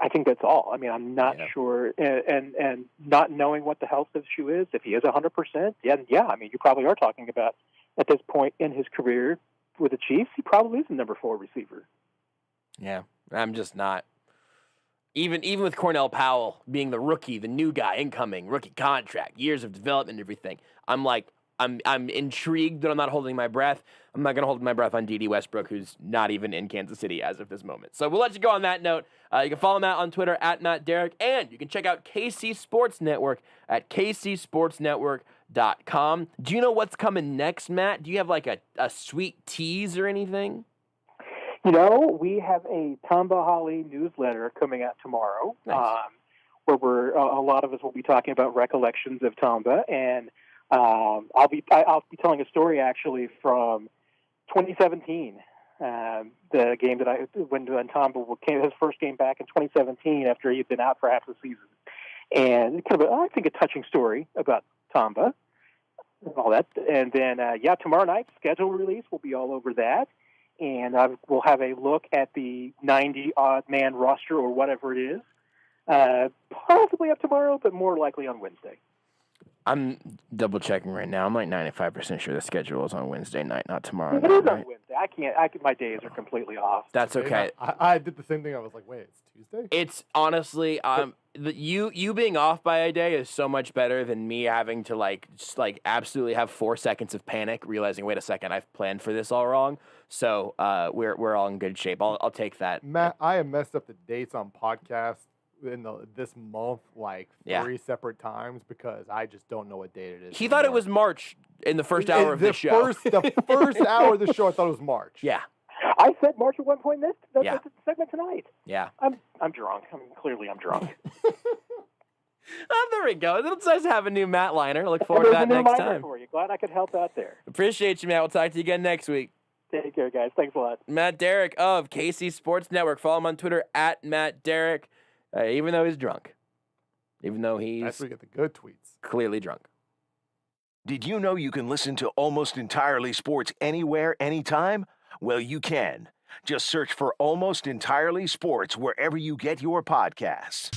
I think that's all. I'm not sure, and not knowing what the health issue is, if he is 100%, you probably are talking about, at this point in his career with the Chiefs, he probably is the number 4 receiver. Yeah, I'm just not. Even with Cornell Powell being the rookie, the new guy, incoming, rookie contract, years of development and everything, I'm intrigued, but I'm not holding my breath. I'm not going to hold my breath on D.D. Westbrook, who's not even in Kansas City as of this moment. So we'll let you go on that note. You can follow Matt on Twitter at MattDerrick, and you can check out KC Sports Network at kcsportsnetwork.com. Do you know what's coming next, Matt? Do you have a sweet tease or anything? We have a Tamba Hali newsletter coming out tomorrow, nice. Where a lot of us will be talking about recollections of Tamba, and I'll be telling a story actually from 2017, the game that when Tamba came his first game back in 2017 after he had been out for half the season, and kind of I think a touching story about Tamba and all that. And then tomorrow night schedule release will be all over that, and we'll have a look at the 90-odd man roster or whatever it is, possibly up tomorrow, but more likely on Wednesday. I'm double checking right now. I'm 95% sure the schedule is on Wednesday night, not tomorrow. It is on Wednesday. I can't. My days are completely off. That's okay. I did the same thing. I was like, wait, it's Tuesday? It's honestly, you being off by a day is so much better than me having to just absolutely have 4 seconds of panic, realizing, wait a second, I've planned for this all wrong. So we're all in good shape. I'll take that. Matt, I have messed up the dates on podcasts in this month 3 separate times because I just don't know what date it is. He thought it was March in the first hour of the show. The first hour of the show, I thought it was March. Yeah. I said March at one point in this Yeah. segment tonight. Yeah. I'm drunk. Clearly I'm drunk. Oh, there we go. It's nice to have a new Matt liner. Look And forward to there's that a new next minor time. for you. Glad I could help out there. Appreciate you, Matt. We'll talk to you again next week. Take care, guys. Thanks a lot. Matt Derrick of KC Sports Network. Follow him on Twitter at Matt Derrick, even though he's drunk. Even though he's That's where you get the good tweets. clearly drunk. Did you know you can listen to Almost Entirely Sports anywhere, anytime? Well, you can. Just search for Almost Entirely Sports wherever you get your podcasts.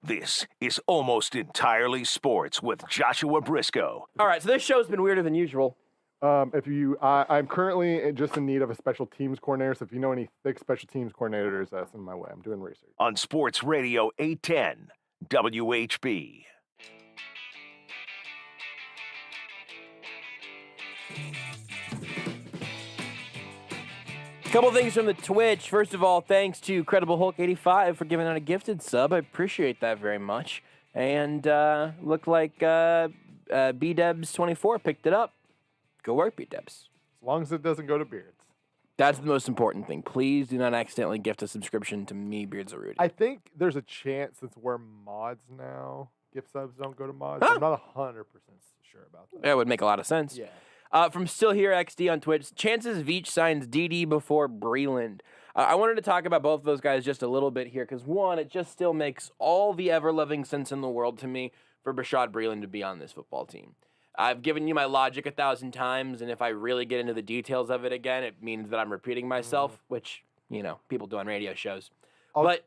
This is Almost Entirely Sports with Joshua Brisco. All right, so this show's been weirder than usual. I'm currently just in need of a special teams coordinator. So if you know any thick special teams coordinators, send my way. I'm doing research. On Sports Radio 810 WHB. Couple things from the Twitch. First of all, thanks to Credible Hulk 85 for giving out a gifted sub. I appreciate that very much. And looked like B-Debs 24 picked it up. Go work, B-Debs. As long as it doesn't go to Beards. That's the most important thing. Please do not accidentally gift a subscription to me, Beards of Rudy. I think there's a chance since we're mods now, gift subs don't go to mods. Huh? I'm not 100% sure about that. That would make a lot of sense. Yeah. From Still Here XD on Twitch, chances Veach signs DD before Breland. I wanted to talk about both of those guys just a little bit here because, one, it just still makes all the ever-loving sense in the world to me for Bashaud Breeland to be on this football team. I've given you my logic 1,000 times, and if I really get into the details of it again, it means that I'm repeating myself, which, people do on radio shows. Sorry,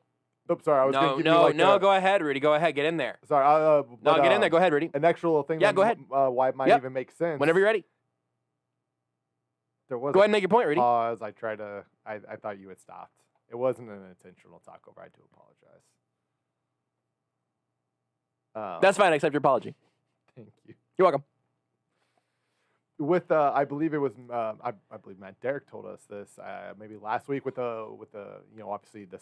I was going to give you go ahead, Rudy. Go ahead. Get in there. Sorry. Get in there. Go ahead, Rudy. An extra little thing. Yeah, go ahead. Why it might even make sense. Whenever you're ready. There was Go ahead and make your point, Rudy. Pause. I thought you had stopped. It wasn't an intentional talkover. I do apologize. That's fine. I accept your apology. Thank you. You're welcome. With I believe it was I believe Derrick told us this maybe last week with the obviously the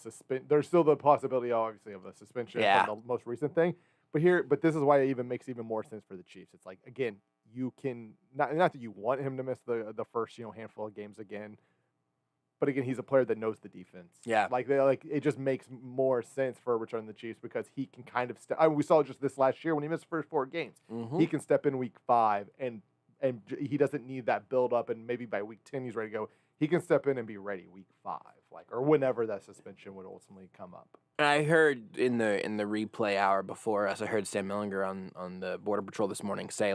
there's still the possibility obviously of a suspension from the most recent thing, but this is why it even makes even more sense for the Chiefs. It's like, again, you can not that you want him to miss the first handful of games again, but again, he's a player that knows the defense. Yeah, it just makes more sense for a return to the Chiefs because he can kind of we saw just this last year when he missed the first 4 games. He can step in week 5 and he doesn't need that build up, and maybe by week 10 he's ready to go. He can step in and be ready week 5, or whenever that suspension would ultimately come up. I heard in the replay hour before us, I heard Sam Millinger on the Border Patrol this morning say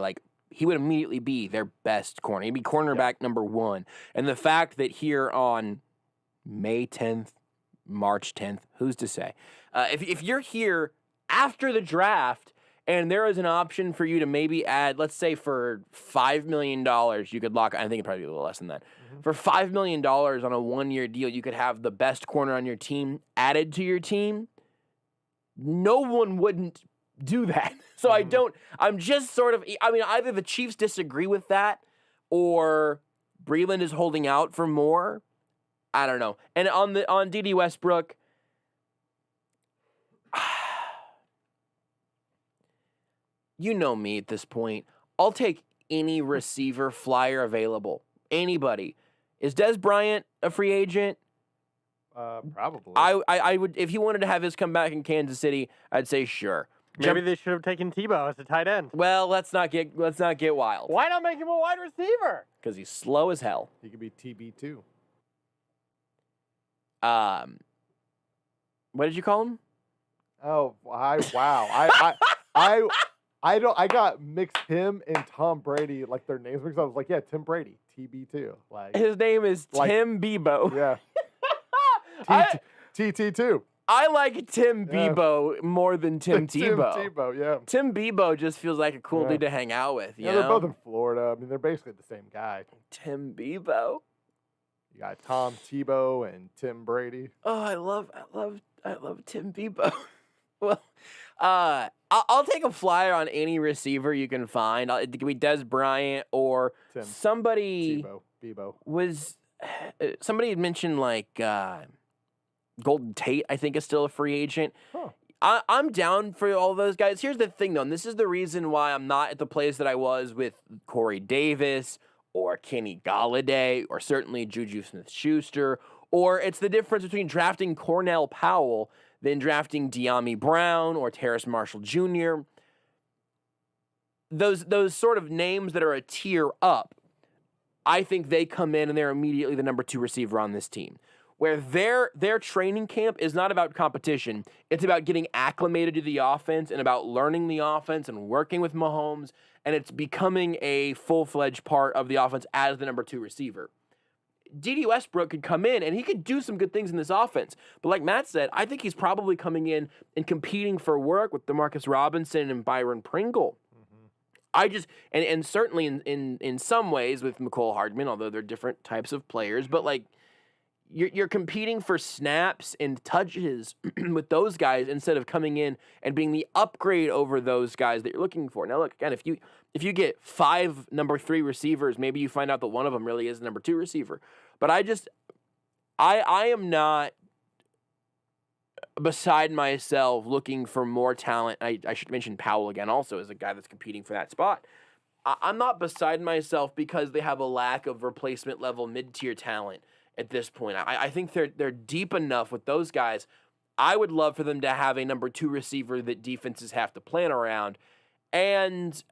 he would immediately be their best corner. He'd be cornerback number 1. And the fact that here on May 10th, March 10th, who's to say? If you're here after the draft and there is an option for you to maybe add, let's say for $5 million, you could lock, I think it'd probably be a little less than that. For $5 million on a 1-year deal, you could have the best corner on your team added to your team. No one wouldn't do that. So I'm just sort of, either the Chiefs disagree with that or Breeland is holding out for more. I don't know. And on D.D. Westbrook, you know me at this point. I'll take any receiver flyer available. Anybody. Is Des Bryant a free agent? Probably. I would, if he wanted to have his comeback in Kansas City, I'd say sure. Maybe they should have taken Tebow as a tight end. Well, let's not get wild. Why not make him a wide receiver? Because he's slow as hell. He could be TB2. What did you call him? Oh, wow. I got mixed him and Tom Brady, their names mixed up. I was like, yeah, Tim Brady, TB2. His name is Tim Bebo. Yeah. TT2. I like Tim Bebo more than Tim Tebow. Tim Tebow, yeah. Tim Bebo just feels like a cool dude to hang out with. You know? They're both in Florida. They're basically the same guy. Tim Bebo. You got Tom Tebow and Tim Brady. Oh, I love Tim Bebo. Well, I'll take a flyer on any receiver you can find. It could be Des Bryant or somebody. Bebo. Somebody had mentioned Golden Tate, I think, is still a free agent. Huh. I'm down for all those guys. Here's the thing, though, and this is the reason why I'm not at the place that I was with Corey Davis or Kenny Galladay or certainly Juju Smith-Schuster, or it's the difference between drafting Cornell Powell than drafting De'Ami Brown or Terrace Marshall Jr. Those sort of names that are a tier up, I think they come in and they're immediately the number 2 receiver on this team. Where their training camp is not about competition. It's about getting acclimated to the offense and about learning the offense and working with Mahomes, and it's becoming a full-fledged part of the offense as the number 2 receiver. D.D. Westbrook could come in, and he could do some good things in this offense. But like Matt said, I think he's probably coming in and competing for work with DeMarcus Robinson and Byron Pringle. I just, and certainly in some ways with McCole Hardman, although they're different types of players, but you're competing for snaps and touches with those guys instead of coming in and being the upgrade over those guys that you're looking for. Now, look, again, if you get 5 number 3 receivers, maybe you find out that one of them really is the number 2 receiver. But I am not beside myself looking for more talent. I should mention Powell again also as a guy that's competing for that spot. I'm not beside myself because they have a lack of replacement level mid-tier talent at this point. I think they're deep enough with those guys. I would love for them to have a number 2 receiver that defenses have to plan around. And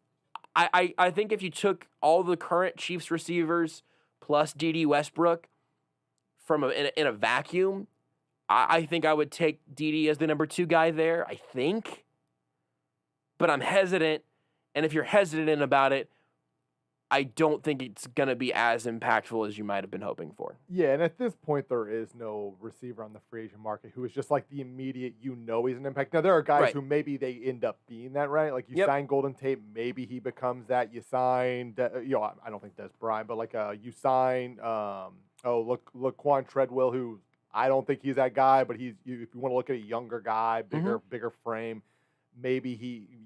I think if you took all the current Chiefs receivers plus D.D. Westbrook from in a vacuum, I think I would take D.D. as the number 2 guy there, I think. But I'm hesitant. And if you're hesitant about it, I don't think it's going to be as impactful as you might have been hoping for. Yeah, and at this point, there is no receiver on the free agent market who is just like the immediate, he's an impact. Now, there are guys Right. who maybe they end up being that, right? Like you Yep. sign Golden Tate, maybe he becomes that. You sign, I don't think that's Brian, but like you sign, Laquan Treadwell, who I don't think he's that guy, but if you want to look at a younger guy, bigger frame, maybe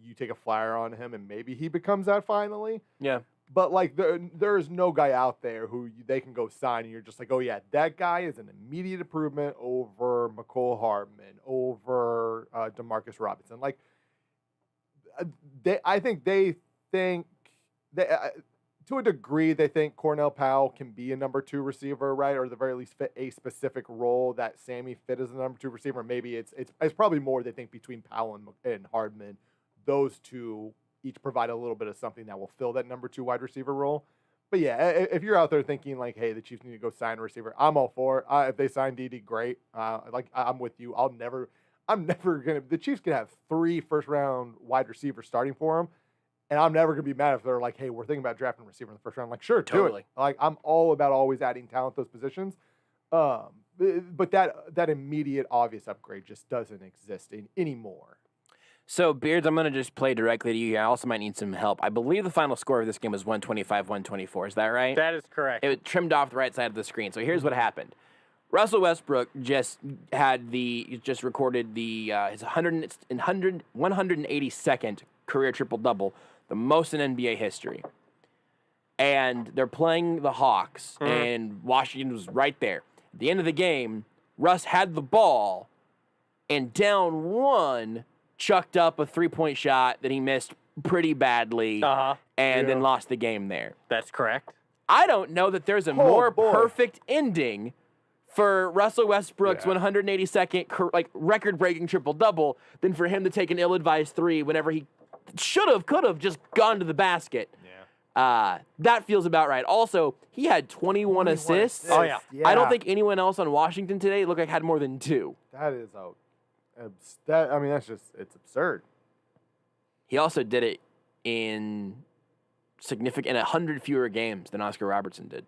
you take a flyer on him and maybe he becomes that finally. Yeah. But like there's no guy out there who they can go sign and you're just like, oh yeah, that guy is an immediate improvement over McCole Hardman, over Demarcus Robinson. Like I think they think that to a degree they think Cornell Powell can be a number 2 receiver, right, or at the very least fit a specific role that Sammy fit as a number 2 receiver. Maybe it's probably more they think between Powell and Hardman, those two each provide a little bit of something that will fill that number 2 wide receiver role. But yeah, if you're out there thinking like, hey, the Chiefs need to go sign a receiver, I'm all for it. If they sign DD, great. I'm with you. I'm never gonna. The Chiefs can have 3 first-round wide receivers starting for them, and I'm never gonna be mad if they're like, hey, we're thinking about drafting a receiver in the first round. Like, sure, Totally. do it. Like, I'm all about always adding talent at those positions. But that immediate obvious upgrade just doesn't exist anymore. So, Beards, I'm going to just play directly to you. I also might need some help. I believe the final score of this game was 125-124. Is that right? That is correct. It trimmed off the right side of the screen. So here's what happened. Russell Westbrook just recorded his 182nd career triple-double, the most in NBA history. And they're playing the Hawks, and Washington was right there. At the end of the game, Russ had the ball, and down 1, chucked up a 3-point shot that he missed pretty badly, and then lost the game there. That's correct. I don't know that there's a more perfect ending for Russell Westbrook's 182nd record-breaking triple-double than for him to take an ill-advised 3 whenever he could have just gone to the basket. Yeah. That feels about right. Also, he had 21 assists. Oh, yeah. I don't think anyone else on Washington today looked like had more than 2. That is it's absurd. He also did it in 100 fewer games than Oscar Robertson did.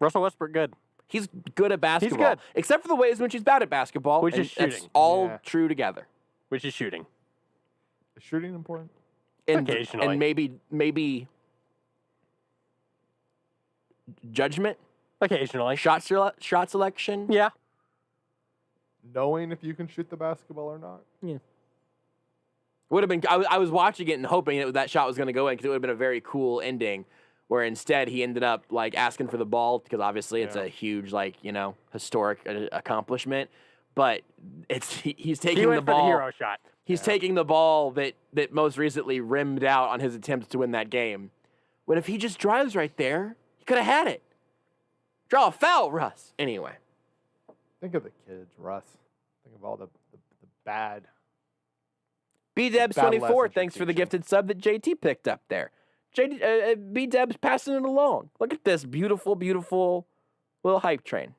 Russell Westbrook, good. He's good at basketball. He's good. Except for the ways in which he's bad at basketball. Which is That's shooting. all true together. Which is shooting. Is shooting important? Occasionally. And maybe judgment? Occasionally. Shot selection? Yeah. Knowing if you can shoot the basketball or not. Yeah. Would have been. I was watching it and hoping that shot was going to go in because it would have been a very cool ending. Where instead he ended up asking for the ball because obviously it's a huge historic accomplishment. But he's taking the ball. For the hero shot. He's taking the ball that most recently rimmed out on his attempts to win that game. When if he just drives right there, he could have had it. Draw a foul, Russ. Anyway. Think of the kids, Russ. Think of all the bad. B-Debs24, thanks for the gifted sub that JT picked up there. B-Debs passing it along. Look at this beautiful, beautiful little hype train.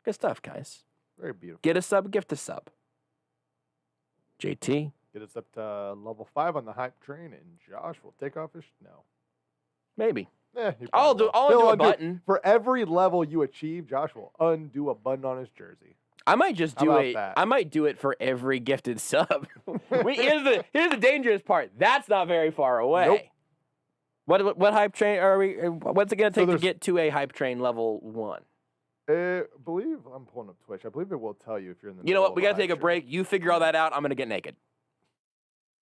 Good stuff, guys. Very beautiful. Get a sub, gift a sub. JT. Get us up to level 5 on the hype train, and Josh will take off his Maybe. he I'll probably undo will. a button. For every level you achieve, Josh will undo a button on his jersey. I might just do about it. that? I might do it for every gifted sub. Here's the dangerous part. That's not very far away. Nope. What hype train are we? What's it gonna take to there's- get to a hype train level 1? Believe I'm pulling up Twitch. I believe it will tell you if you're in the. You know middle what? We of gotta take a hype break. You figure all that out. I'm gonna get naked.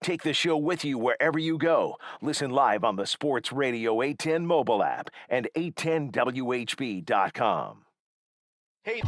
Take the show with you wherever you go. Listen live on the Sports Radio 810 mobile app and 810WHB.com. Hey.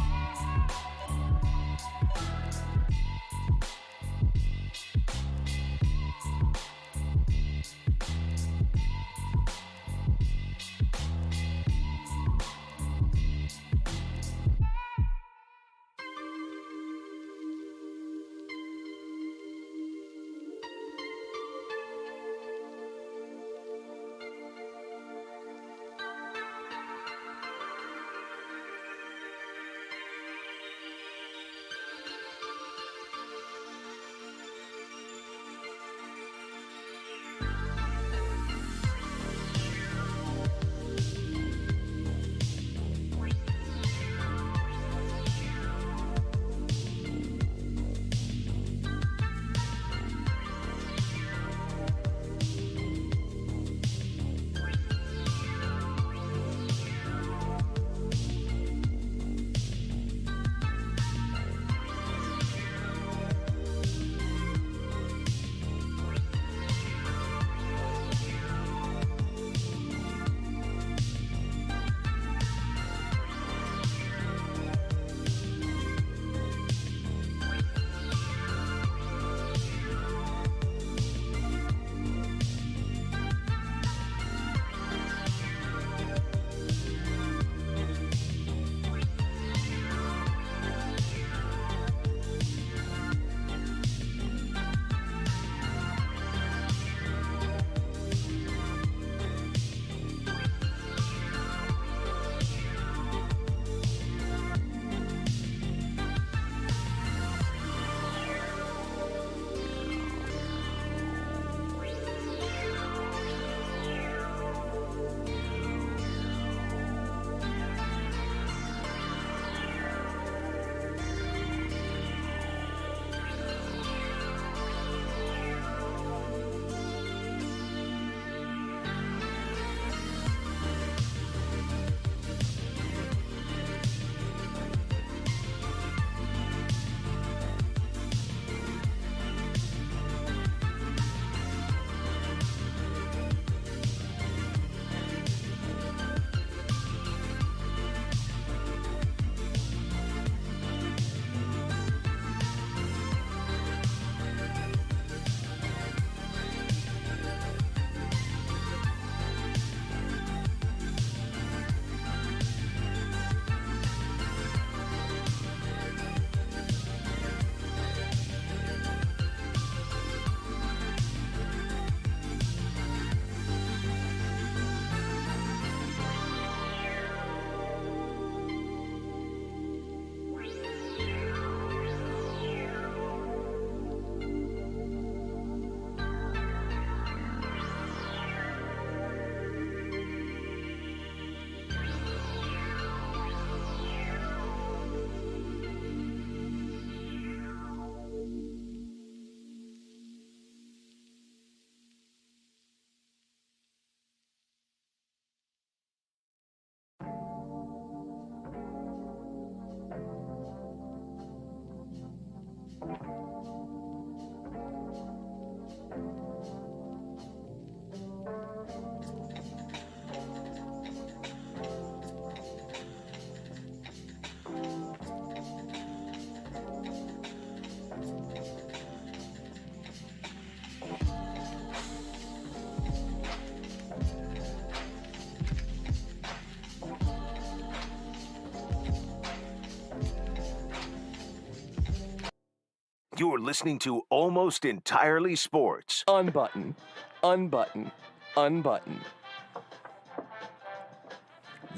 You're listening to Almost Entirely Sports. Unbutton. Unbutton. Unbutton.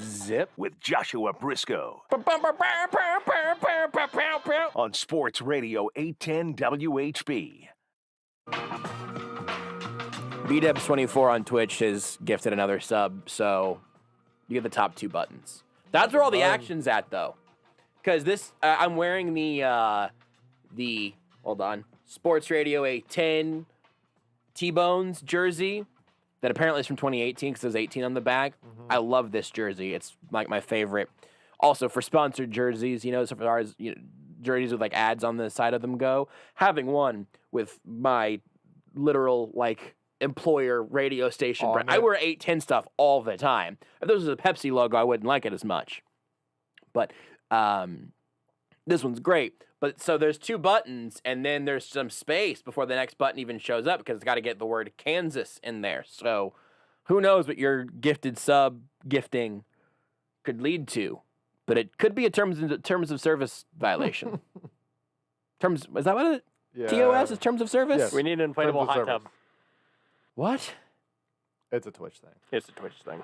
Zip. With Joshua Brisco. On Sports Radio 810 WHB. BDubs24 on Twitch has gifted another sub, so you get the top two buttons. That's where all the action's at, though. Because this, I'm wearing the hold on, Sports Radio 810 T-Bones jersey that apparently is from 2018 because there's 18 on the back. I love this jersey. It's like my favorite. Also, for sponsored jerseys, you know, so far as jerseys with like ads on the side of them go, having one with my literal like employer radio station Oh, brand. man. I wear 810 stuff all the time. If this was a Pepsi logo, I wouldn't like it as much. But this one's great. But so there's 2 buttons, and then there's some space before the next button even shows up because it's got to get the word Kansas in there. So who knows what your gifted sub gifting could lead to? But it could be a terms of service violation. Is that what it? Yeah. TOS is terms of service? Yes. We need an inflatable of hot service. tub. What? It's a Twitch thing. It's a Twitch thing.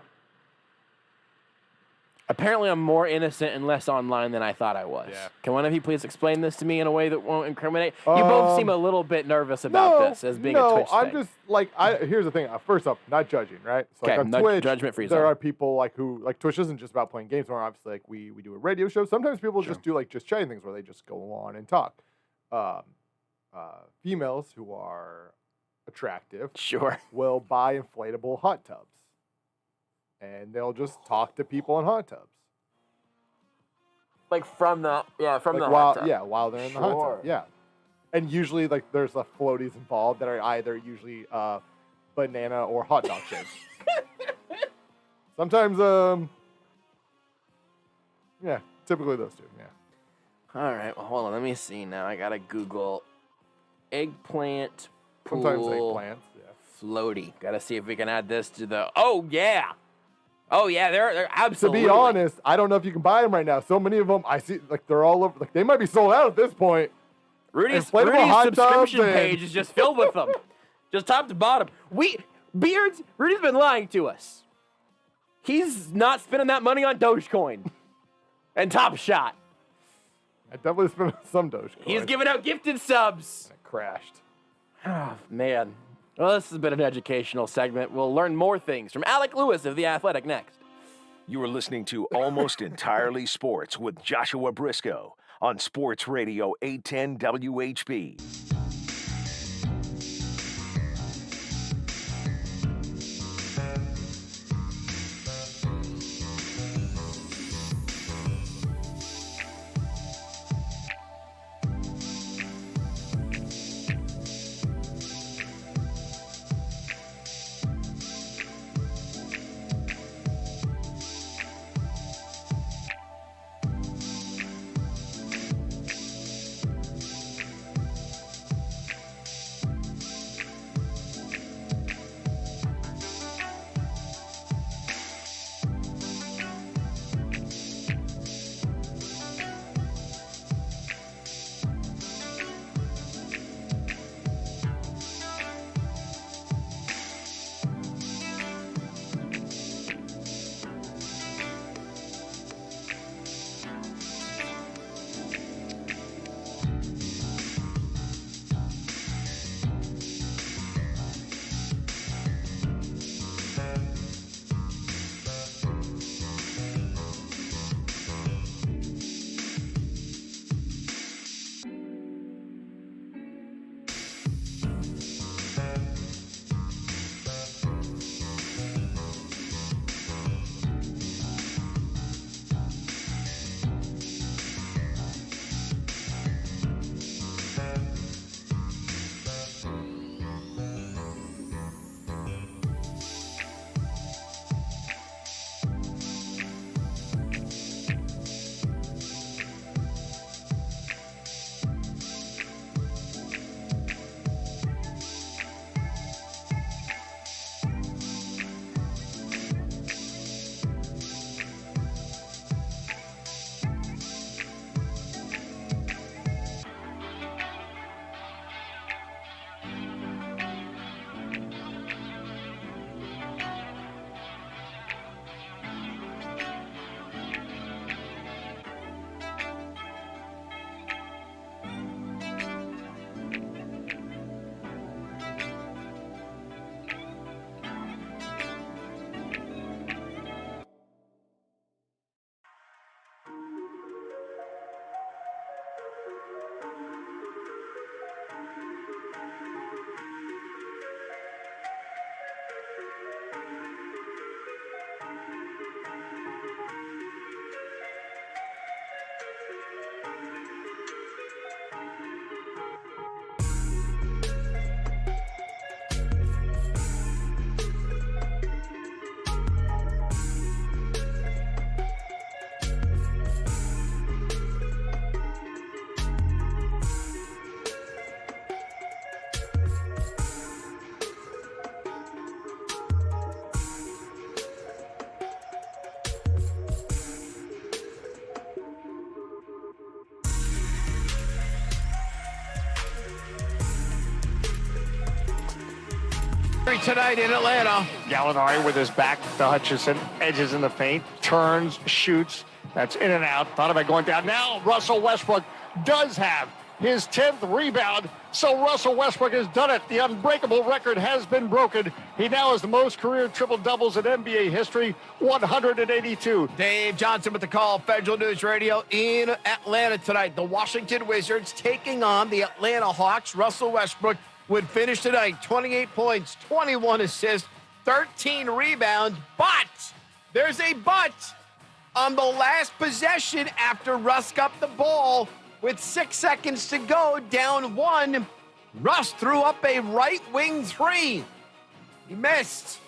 Apparently, I'm more innocent and less online than I thought I was. Yeah. Can one of you please explain this to me in a way that won't incriminate? You both seem a little bit nervous about this as being a Twitch I'm thing. just like here's the thing. First up, not judging, right? So like Okay, on no Twitch, judgment-free there zone. are people like who like Twitch isn't just about playing games. More obviously, like we do a radio show. Sometimes people just do like just chatting things where they just go on and talk. Females who are attractive Sure. will buy inflatable hot tubs, and they'll just talk to people in hot tubs. Like from the Like hot while tub. while they're in the hot Sure. tub, yeah. And usually like there's floaties involved that are either usually banana or hot dog shapes. Sometimes yeah, typically those 2, yeah. All right, well, hold on. Let me see now. I got to Google eggplant pool Sometimes eggplants, yeah. floaty. Got to see if we can add this to the... Oh, yeah. Oh, yeah, they're To absolutely... be honest, I don't know if you can buy them right now. So many of them, I see, like they're all over. Like they might be sold out at this point. Rudy's inflatable hot subscription tubs and- page is just filled with them. Just top to bottom. Rudy's been lying to us. He's not spending that money on Dogecoin and Top Shot. I definitely spent some Dogecoin. He's giving out gifted subs. It crashed. Oh, man. Well, this has been an educational segment. We'll learn more things from Alec Lewis of The Athletic next. You are listening to Almost Entirely Sports with Joshua Brisco on Sports Radio 810 WHB. Tonight in Atlanta. Gallinari with his back to Hutchinson, edges in the paint, turns, shoots. That's in and out. Thought about going down. Now Russell Westbrook does have his 10th rebound. So Russell Westbrook has done it. The unbreakable record has been broken. He now has the most career triple-doubles in NBA history, 182. Dave Johnson with the call, Federal News Radio in Atlanta tonight. The Washington Wizards taking on the Atlanta Hawks. Russell Westbrook would finish tonight, 28 points, 21 assists, 13 rebounds. But there's a but on the last possession after Russ got the ball with 6 seconds to go, down one. Russ threw up a right wing three. He missed.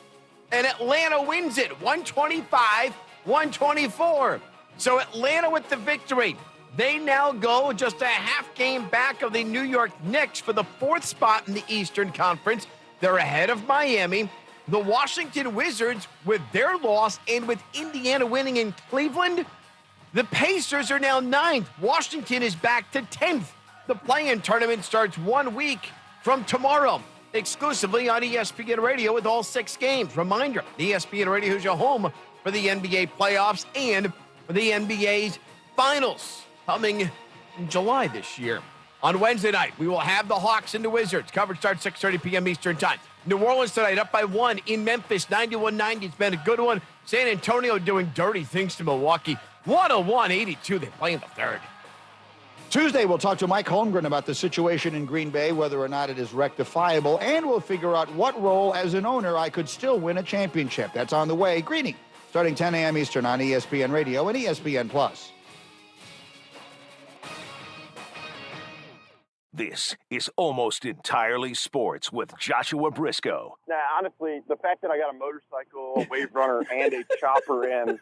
And Atlanta wins it, 125-124. So Atlanta with the victory. They now go just a half game back of the New York Knicks for the 4th spot in the Eastern Conference. They're ahead of Miami. The Washington Wizards, with their loss and with Indiana winning in Cleveland, the Pacers are now 9th. Washington is back to 10th. The play-in tournament starts 1 week from tomorrow, exclusively on ESPN Radio with all 6 games. Reminder, ESPN Radio is your home for the NBA playoffs and for the NBA's finals coming in July this year. On Wednesday night, we will have the Hawks and the Wizards. Coverage starts 6:30 p.m. Eastern Time. New Orleans tonight up by 1 in Memphis, 91-90. It's been a good one. San Antonio doing dirty things to Milwaukee. 101-82. They play in the 3rd. Tuesday, we'll talk to Mike Holmgren about the situation in Green Bay, whether or not it is rectifiable, and we'll figure out what role as an owner I could still win a championship. That's on the way. Greeny, starting 10 a.m. Eastern on ESPN Radio and ESPN+. This is Almost Entirely Sports with Joshua Brisco. Nah, honestly, the fact that I got a motorcycle, a wave runner, and a chopper in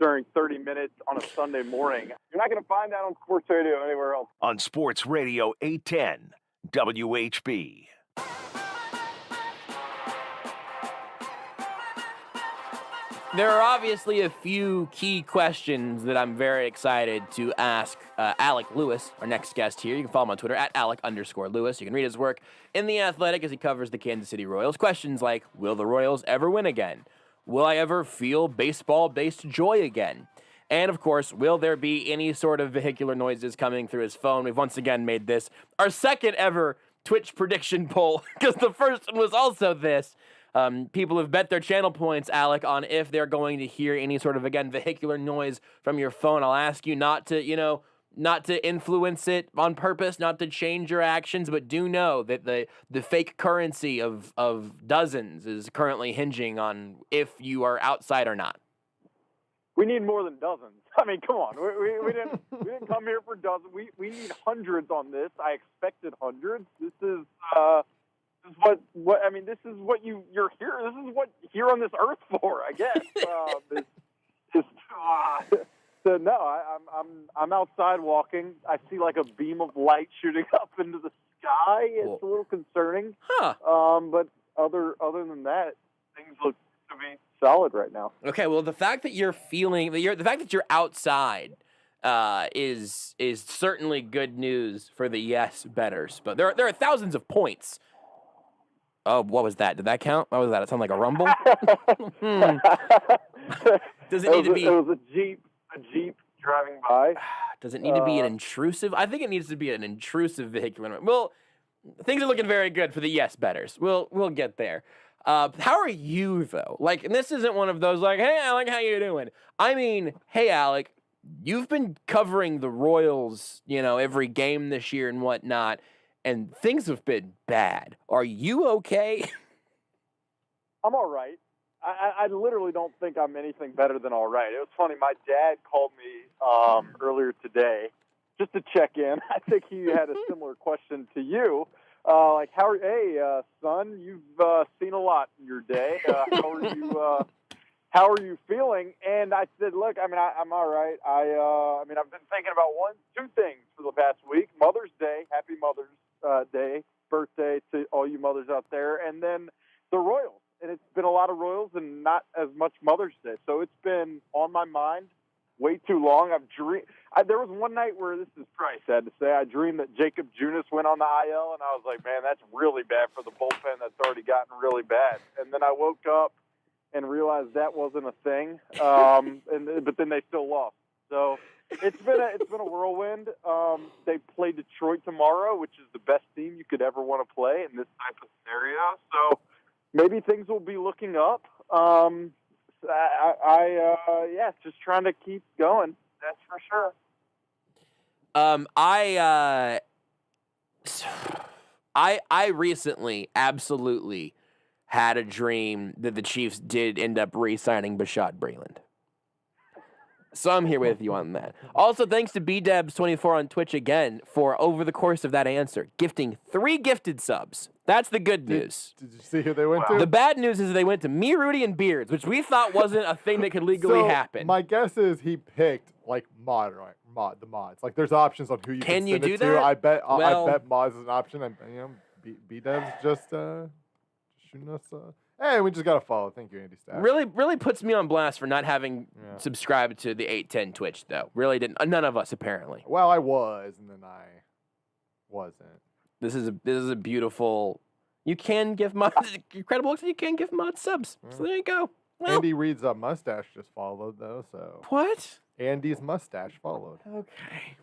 during 30 minutes on a Sunday morning, you're not going to find that on sports radio anywhere else. On Sports Radio 810 WHB. There are obviously a few key questions that I'm very excited to ask Alec Lewis, our next guest here. You can follow him on Twitter at Alec_Lewis. You can read his work in The Athletic as he covers the Kansas City Royals. Questions like, will the Royals ever win again? Will I ever feel baseball-based joy again? And, of course, will there be any sort of vehicular noises coming through his phone? We've once again made this our second ever Twitch prediction poll, because the first one was also this. People have bet their channel points, Alec, on if they're going to hear any sort of, again, vehicular noise from your phone. I'll ask you not to influence it on purpose, not to change your actions, but do know that the fake currency of dozens is currently hinging on if you are outside or not. We need more than dozens. I mean, come on. We didn't come here for dozens. We need hundreds on this. I expected hundreds. This is what I mean. This is what you're here. This is what you're on this earth for, I guess. So no, I'm outside walking. I see like a beam of light shooting up into the sky. It's a little concerning. Huh. But other than that, things look to be solid right now. Okay. Well, the fact that you're outside is certainly good news for the yes bettors. But there are thousands of points. Oh, what was that? Did that count? What was that? It sounded like a rumble. Does it need to be? It was a Jeep driving by. Does it need to be an intrusive? I think it needs to be an intrusive vehicular. Well, things are looking very good for the yes bettors. We'll get there. How are you though? Like, and this isn't one of those like, hey Alec, how you doing? I mean, hey Alec, you've been covering the Royals, every game this year and whatnot, and things have been bad. Are you okay? I'm all right. I literally don't think I'm anything better than all right. It was funny. My dad called me earlier today just to check in. I think he had a similar question to you. Like, hey, son, you've seen a lot in your day. How are you feeling? And I said, look, I mean, I'm all right. I've been thinking about two things for the past week. Mother's Day, happy Mother's Day, birthday to all you mothers out there, and then the Royals. And it's been a lot of Royals and not as much Mother's Day. So it's been on my mind way too long. There was one night where, this is probably sad to say, I dreamed that Jacob Junis went on the IL, and I was like, man, that's really bad for the bullpen that's already gotten really bad. And then I woke up and realized that wasn't a thing, but then they still lost. So it's been a whirlwind. They play Detroit tomorrow, which is the best team you could ever want to play in this type of scenario. So maybe things will be looking up. Just trying to keep going. That's for sure. I recently absolutely had a dream that the Chiefs did end up re-signing Bashad Breeland. So I'm here with you on that. Also, thanks to BDebs24 on Twitch again for, over the course of that answer, gifting 3 gifted subs. That's the good news. Did you see who they went to? The bad news is they went to me, Rudy, and Beards, which we thought wasn't a thing that could legally happen. My guess is he picked like the mods. Like there's options on who you can you send do it to. that? I bet mods is an option, and B-Dev's just shooting us. Hey, we just got to follow. Thank you, Andy Stack. Really puts me on blast for not having subscribed to the 810 Twitch, though. Really didn't. None of us, apparently. Well, I was, and then I wasn't. This is a beautiful. You can give mods. Incredible looks. You can give mods subs. So there you go. Well, Andy Reid's mustache just followed, though. So what? Andy's mustache followed. Okay.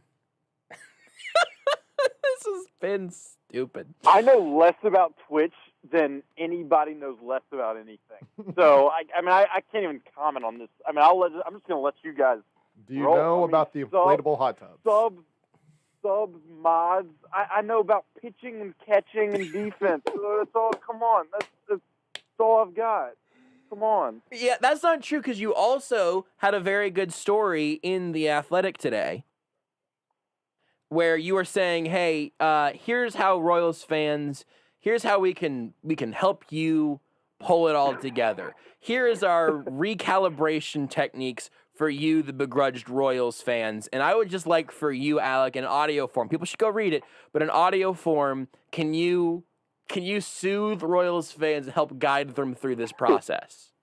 This has been stupid. I know less about Twitch than anybody knows less about anything. So I can't even comment on this. I mean, I'm just gonna let you guys. Do you know about the inflatable hot tubs? Subs, mods. I know about pitching and catching and defense. That's all. Come on, that's all I've got. Come on. Yeah, that's not true because you also had a very good story in The Athletic today, where you were saying, "Hey, here's how Royals fans." Here's how we can help you pull it all together. Here is our recalibration techniques for you, the begrudged Royals fans. And I would just like for you, Alec, in audio form. People should go read it, but in audio form, can you soothe Royals fans and help guide them through this process?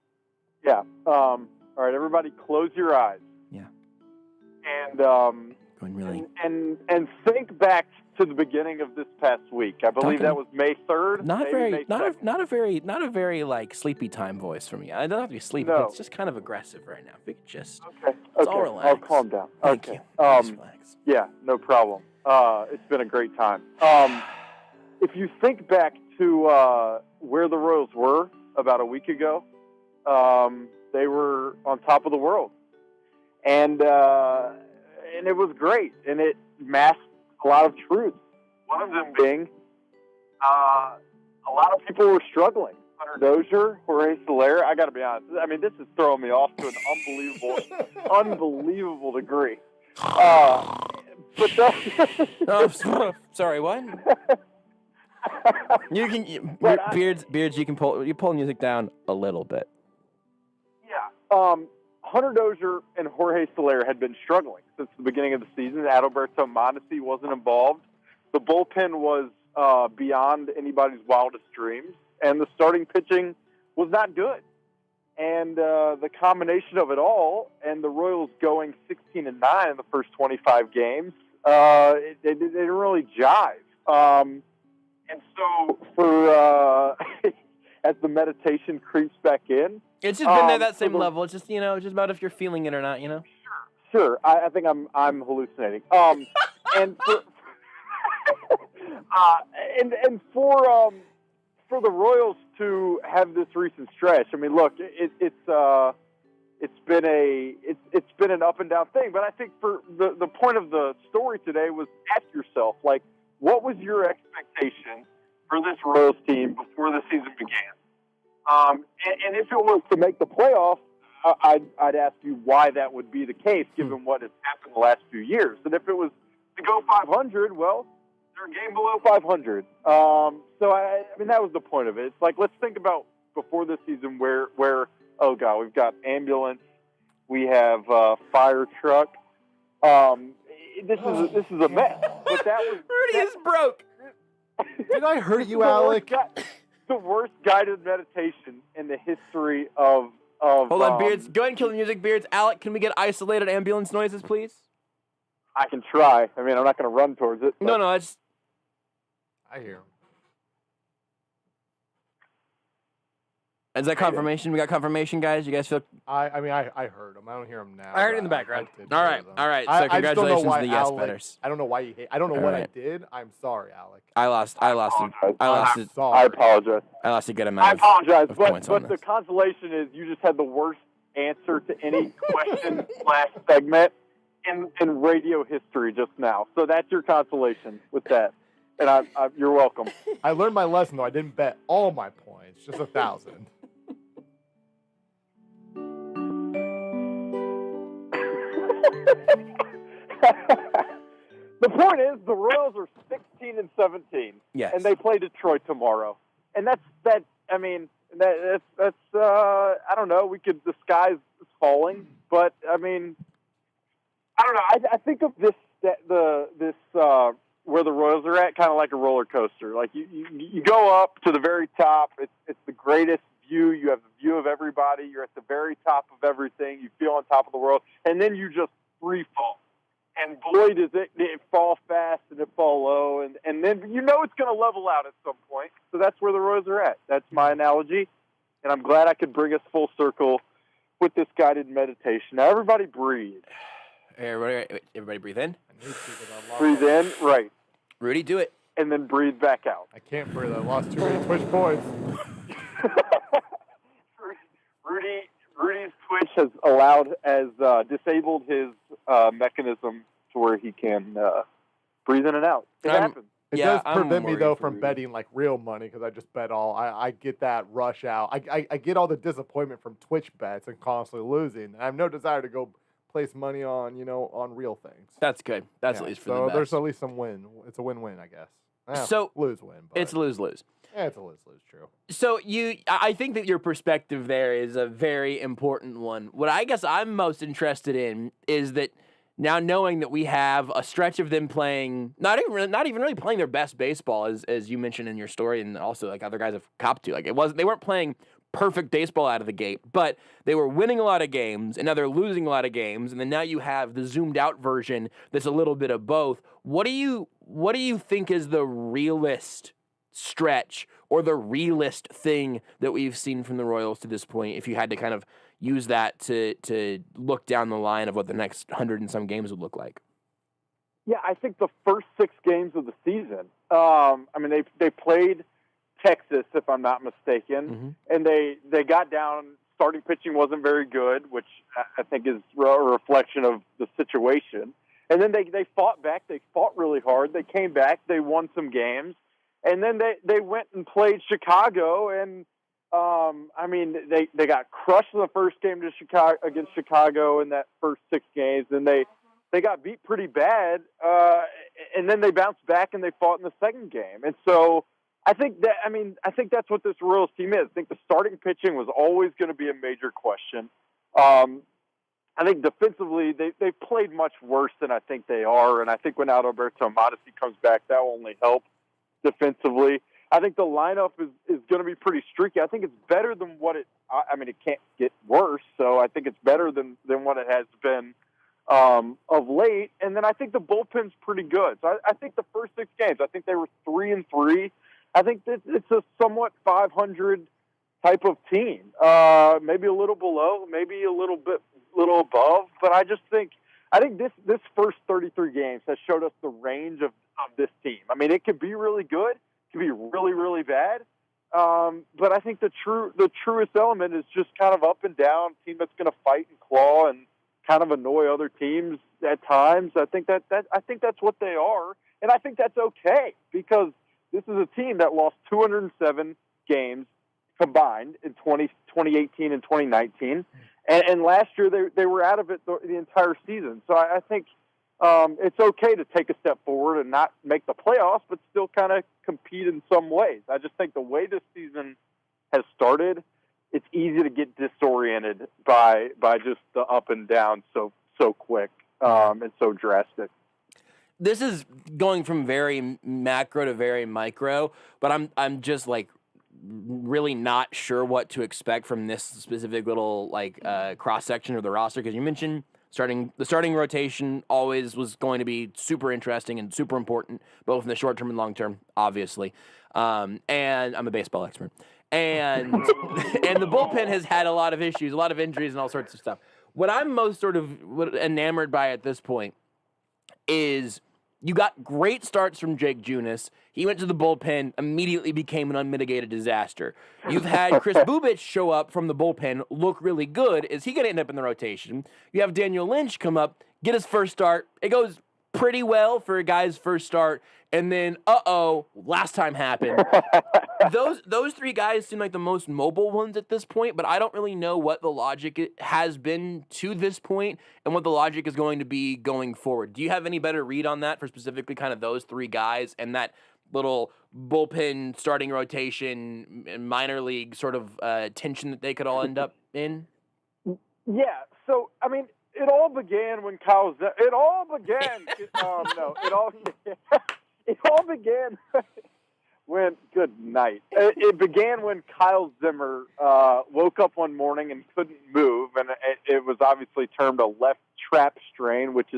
Yeah. All right, everybody, close your eyes. Yeah. And Going really. And think back to the beginning of this past week. I believe that was May 3rd. Not a very like sleepy time voice from you. I don't have to be sleepy. No. It's just kind of aggressive right now. If we could just, Okay. all relax. I'll calm down. Thank Okay. you. Just relax. Yeah, no problem. It's been a great time. If you think back to where the Royals were about a week ago, they were on top of the world, and it was great, and it masked a lot of truths. One of them being a lot of people were struggling. Hunter Dozier, Jorge Soler. I got to be honest. I mean, this is throwing me off to an unbelievable degree. But Sorry, what? You can Beards. You pull music down a little bit. Yeah. Hunter Dozier and Jorge Soler had been struggling since the beginning of the season. Adalberto Mondesi wasn't involved. The bullpen was beyond anybody's wildest dreams, and the starting pitching was not good. And the combination of it all, and the Royals going 16-9 in the first 25 games, it didn't really jive. And so, for as the meditation creeps back in, it's just been at that same level. It's just just about if you're feeling it or not. Sure. I think I'm hallucinating. And for for the Royals to have this recent stretch, I mean, look, it's been an up and down thing. But I think for the point of the story today was ask yourself, like, what was your expectation for this Royals team before the season began? And if it was to make the playoffs, I'd ask you why that would be the case, given what has happened the last few years. And if it was to go 500, well, they're a game below 500. So I mean, that was the point of it. It's like, let's think about before this season, where oh god, we've got ambulance, we have fire truck. This is a mess. But that was Rudy is broke. Did I hurt you, Alec? The worst guided meditation in the history of of. Hold on, Beards. Go ahead and kill the music, Beards. Alec, can we get isolated ambulance noises, please? I can try. I mean, I'm not going to run towards it. No, I hear him. Is that confirmation? We got confirmation, guys? You guys feel... I heard him. I don't hear him now. I heard it in the background. All right. So I congratulations just to the yes Alec, betters. I don't know why you hate. I don't know All what right. I did. I'm sorry, Alec. I lost I apologize. I lost a good amount I apologize, of points on but the this. consolation is you just had the worst answer to any question / segment in radio history just now. So that's your consolation with that. And you're welcome. I learned my lesson, though. I didn't bet all my points, just 1,000. The point is, the Royals are 16-17, Yes. and they play Detroit tomorrow. And that's that. I mean, that's I don't know. The sky's falling, but I mean, I don't know. I think of this where the Royals are at, kind of like a roller coaster. Like you go up to the very top. It's the greatest view. You have the view of everybody. You're at the very top of everything. You feel on top of the world, and then you just free fall. And boy, does it fall fast and it fall low, and then it's going to level out at some point. So that's where the Royals are at. That's my analogy, and I'm glad I could bring us full circle with this guided meditation. Now, everybody breathe. Everybody breathe in. Breathe in, right. Rudy, do it. And then breathe back out. I can't breathe. I lost too many Twitch points. Rudy's Twitch has disabled his mechanism to where he can breathe in and out. It happens. It does prevent me, though, from betting, like, real money because I just bet all. I get that rush out. I get all the disappointment from Twitch bets and constantly losing. And I have no desire to go place money on, on real things. That's good. That's at least for the best. So there's at least some win. It's a win-win, I guess. So lose-win. It's lose-lose. Yeah, it's a lose-lose, true. So I think that your perspective there is a very important one. What I guess I'm most interested in is that now knowing that we have a stretch of them playing, not even really playing their best baseball, as you mentioned in your story, and also like other guys have copped to. Like they weren't playing perfect baseball out of the gate, but they were winning a lot of games, and now they're losing a lot of games, and then now you have the zoomed out version that's a little bit of both. What do you think is the realist stretch or the realist thing that we've seen from the Royals to this point, if you had to kind of use that to look down the line of what the next 100 and some games would look like? Yeah, I think the first 6 games of the season, I mean, they played Texas, if I'm not mistaken, and they got down. Starting pitching wasn't very good, which I think is a reflection of the situation. And then they fought back. They fought really hard. They came back. They won some games. And then they went and played Chicago, and I mean, they got crushed in the first game against Chicago in that first 6 games, and they got beat pretty bad, and then they bounced back and they fought in the second game. And so I think that's what this Royals team is. I think the starting pitching was always going to be a major question. I think defensively they played much worse than I think they are, and I think when Alberto Modesty comes back, that will only help defensively. I think the lineup is going to be pretty streaky. I think it's better than it can't get worse, so I think it's better than what it has been of late. And then I think the bullpen's pretty good. So I think the first 6 games, I think they were 3-3. I think it's a somewhat 500 type of team. Maybe a little below, maybe a little above, but I think this first 33 games has showed us the range of this team. I mean, it could be really good, it could be really, really bad. But I think the truest element is just kind of up and down, team that's going to fight and claw and kind of annoy other teams at times. I think that's what they are, and I think that's okay because this is a team that lost 207 games combined in 2018 and 2019, and last year they were out of it the entire season. So I think it's okay to take a step forward and not make the playoffs, but still kind of compete in some ways. I just think the way this season has started, it's easy to get disoriented by just the up and down so quick and so drastic. This is going from very macro to very micro, but I'm just like really not sure what to expect from this specific little cross section of the roster, because you mentioned the starting rotation always was going to be super interesting and super important, both in the short term and long term, obviously. And I'm a baseball expert. And and the bullpen has had a lot of issues, a lot of injuries, and all sorts of stuff. What I'm most sort of enamored by at this point is you got great starts from Jake Junis. He went to the bullpen, immediately became an unmitigated disaster. You've had Chris Bubich show up from the bullpen, look really good. Is he going to end up in the rotation? You have Daniel Lynch come up, get his first start. It goes pretty well for a guy's first start, and then last time happened. Those three guys seem like the most mobile ones at this point, but I don't really know what the logic has been to this point and what the logic is going to be going forward. Do you have any better read on that for specifically kind of those three guys and that little bullpen starting rotation and minor league sort of tension that they could all end up in? Yeah. So, I mean, it all began when it all began when, good night. It began when Kyle Zimmer woke up one morning and couldn't move, and it was obviously termed a left trap strain, which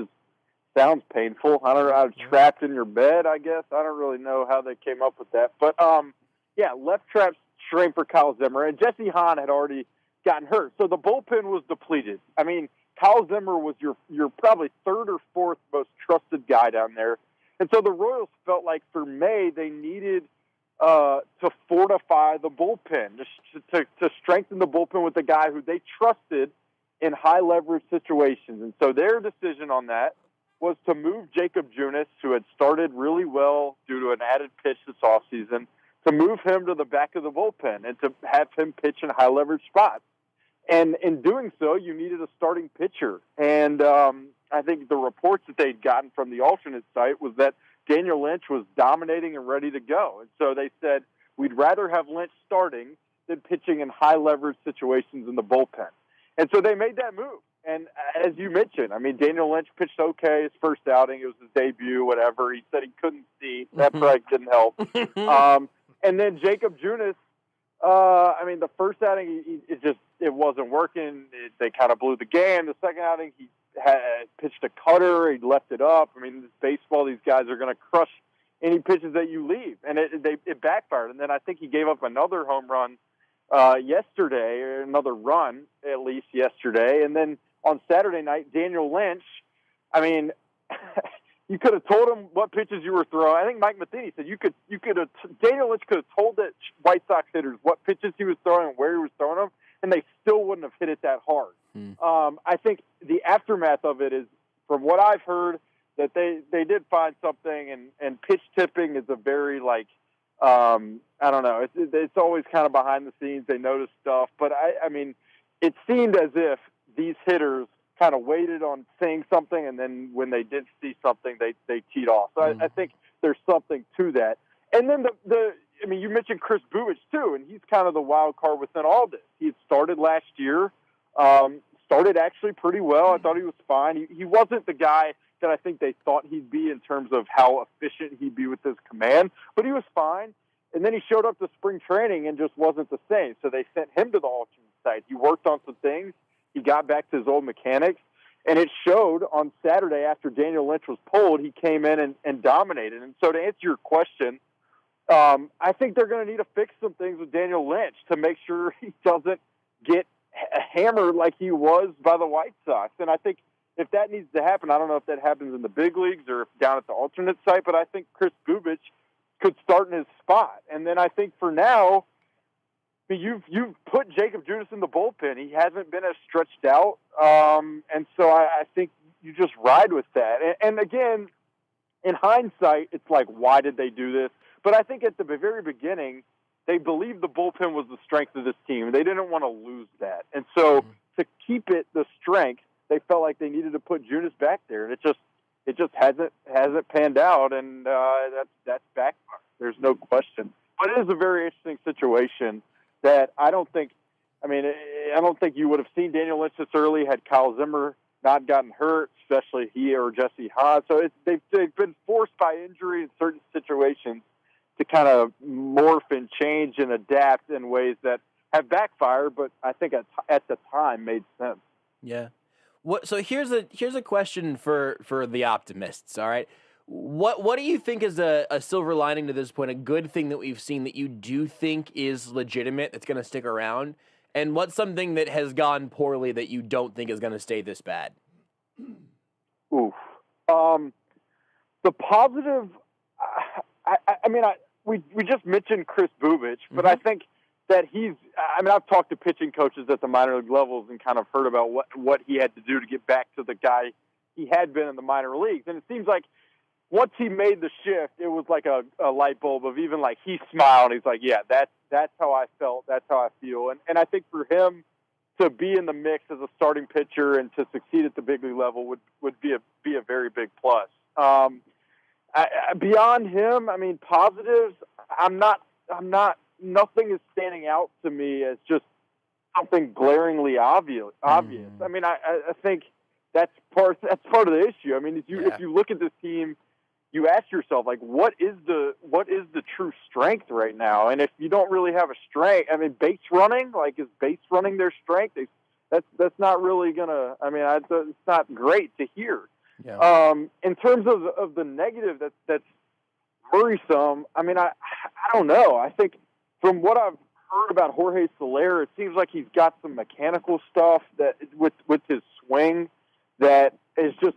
sounds painful. I don't know, trapped in your bed, I guess. I don't really know how they came up with that. But, left trap strain for Kyle Zimmer, and Jesse Hahn had already gotten hurt. So the bullpen was depleted. I mean, Kyle Zimmer was your probably third or fourth most trusted guy down there. And so the Royals felt like for May they needed to fortify the bullpen, to strengthen the bullpen with a guy who they trusted in high-leverage situations. And so their decision on that was to move Jacob Junis, who had started really well due to an added pitch this offseason, to move him to the back of the bullpen and to have him pitch in high-leverage spots. And in doing so, you needed a starting pitcher. And I think the reports that they'd gotten from the alternate site was that Daniel Lynch was dominating and ready to go. And so they said, we'd rather have Lynch starting than pitching in high-leverage situations in the bullpen. And so they made that move. And as you mentioned, I mean, Daniel Lynch pitched okay his first outing. It was his debut, whatever. He said he couldn't see. That probably didn't help. And then Jacob Junis, the first outing, it wasn't working. They kind of blew the game. The second outing, he pitched a cutter. He left it up. I mean, baseball, these guys are going to crush any pitches that you leave. And it backfired. And then I think he gave up another home run yesterday, or another run at least yesterday. And then on Saturday night, Daniel Lynch, I mean, you could have told him what pitches you were throwing. I think Mike Matheny said Daniel Lynch could have told the White Sox hitters what pitches he was throwing and where he was throwing them, and they still wouldn't have hit it that hard. I think the aftermath of it is, from what I've heard, that they did find something, and pitch tipping is a very, I don't know, it's always kind of behind the scenes. They notice stuff. But, I mean, it seemed as if these hitters kind of waited on seeing something, and then when they did see something, they teed off. So I think there's something to that. And then you mentioned Chris Bubich too, and he's kind of the wild card within all this. He had started last year, started actually pretty well. I thought he was fine. He wasn't the guy that I think they thought he'd be in terms of how efficient he'd be with his command, but he was fine. And then he showed up to spring training and just wasn't the same. So they sent him to the alternate site. He worked on some things. He got back to his old mechanics, and it showed on Saturday after Daniel Lynch was pulled. He came in and dominated. And so to answer your question, I think they're going to need to fix some things with Daniel Lynch to make sure he doesn't get hammered like he was by the White Sox. And I think if that needs to happen, I don't know if that happens in the big leagues or down at the alternate site, but I think Chris Bubich could start in his spot. And then I think for now, you've put Jacob Junis in the bullpen. He hasn't been as stretched out. And so I think you just ride with that. And again, in hindsight, it's like, why did they do this? But I think at the very beginning, they believed the bullpen was the strength of this team. They didn't want to lose that. And so to keep it the strength, they felt like they needed to put Junis back there. And it just hasn't panned out, and that's backfired. There's no question. But it is a very interesting situation that I don't think you would have seen Daniel Lynch this early had Kyle Zimmer not gotten hurt, especially he or Jesse Hahn. So they've been forced by injury in certain situations to kind of morph and change and adapt in ways that have backfired, but I think at the time made sense. Yeah. So here's a question for the optimists. All right. What do you think is a silver lining to this point, a good thing that we've seen that you do think is legitimate, that's going to stick around? And what's something that has gone poorly that you don't think is going to stay this bad? Oof. The positive, we just mentioned Chris Bubich, but I think that I've talked to pitching coaches at the minor league levels and kind of heard about what he had to do to get back to the guy he had been in the minor leagues. And it seems like once he made the shift, it was like a light bulb of even like he smiled. He's like, yeah, that's how I felt. That's how I feel. And I think for him to be in the mix as a starting pitcher and to succeed at the big league level would be a very big plus. Beyond him, positives, nothing is standing out to me as just something glaringly obvious. I think that's part of the issue. If you look at this team, you ask yourself, like, what is the true strength right now? And if you don't really have a strength, base running, like, is base running their strength? That's not really gonna. It's not great to hear. Yeah. In terms of the negative, that's worrisome. I don't know. I think from what I've heard about Jorge Soler, it seems like he's got some mechanical stuff that with his swing that is just.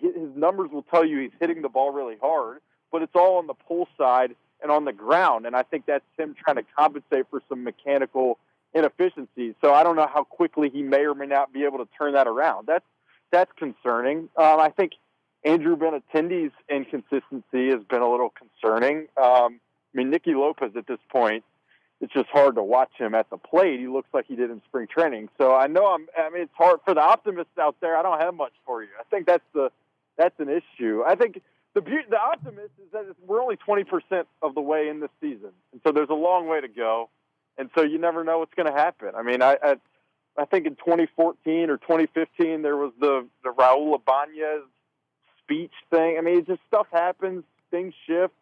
His numbers will tell you he's hitting the ball really hard, but it's all on the pull side and on the ground, and I think that's him trying to compensate for some mechanical inefficiencies. So I don't know how quickly he may or may not be able to turn that around. That's concerning. I think Andrew Benintendi's inconsistency has been a little concerning. Nicky Lopez at this point, it's just hard to watch him at the plate. He looks like he did in spring training. So I know it's hard for the optimists out there. I don't have much for you. I think that's an issue. I think the optimist is that we're only 20% of the way in this season, and so there's a long way to go. And so you never know what's going to happen. I think in 2014 or 2015 there was the Raul Ibanez speech thing. It's just stuff happens, things shift.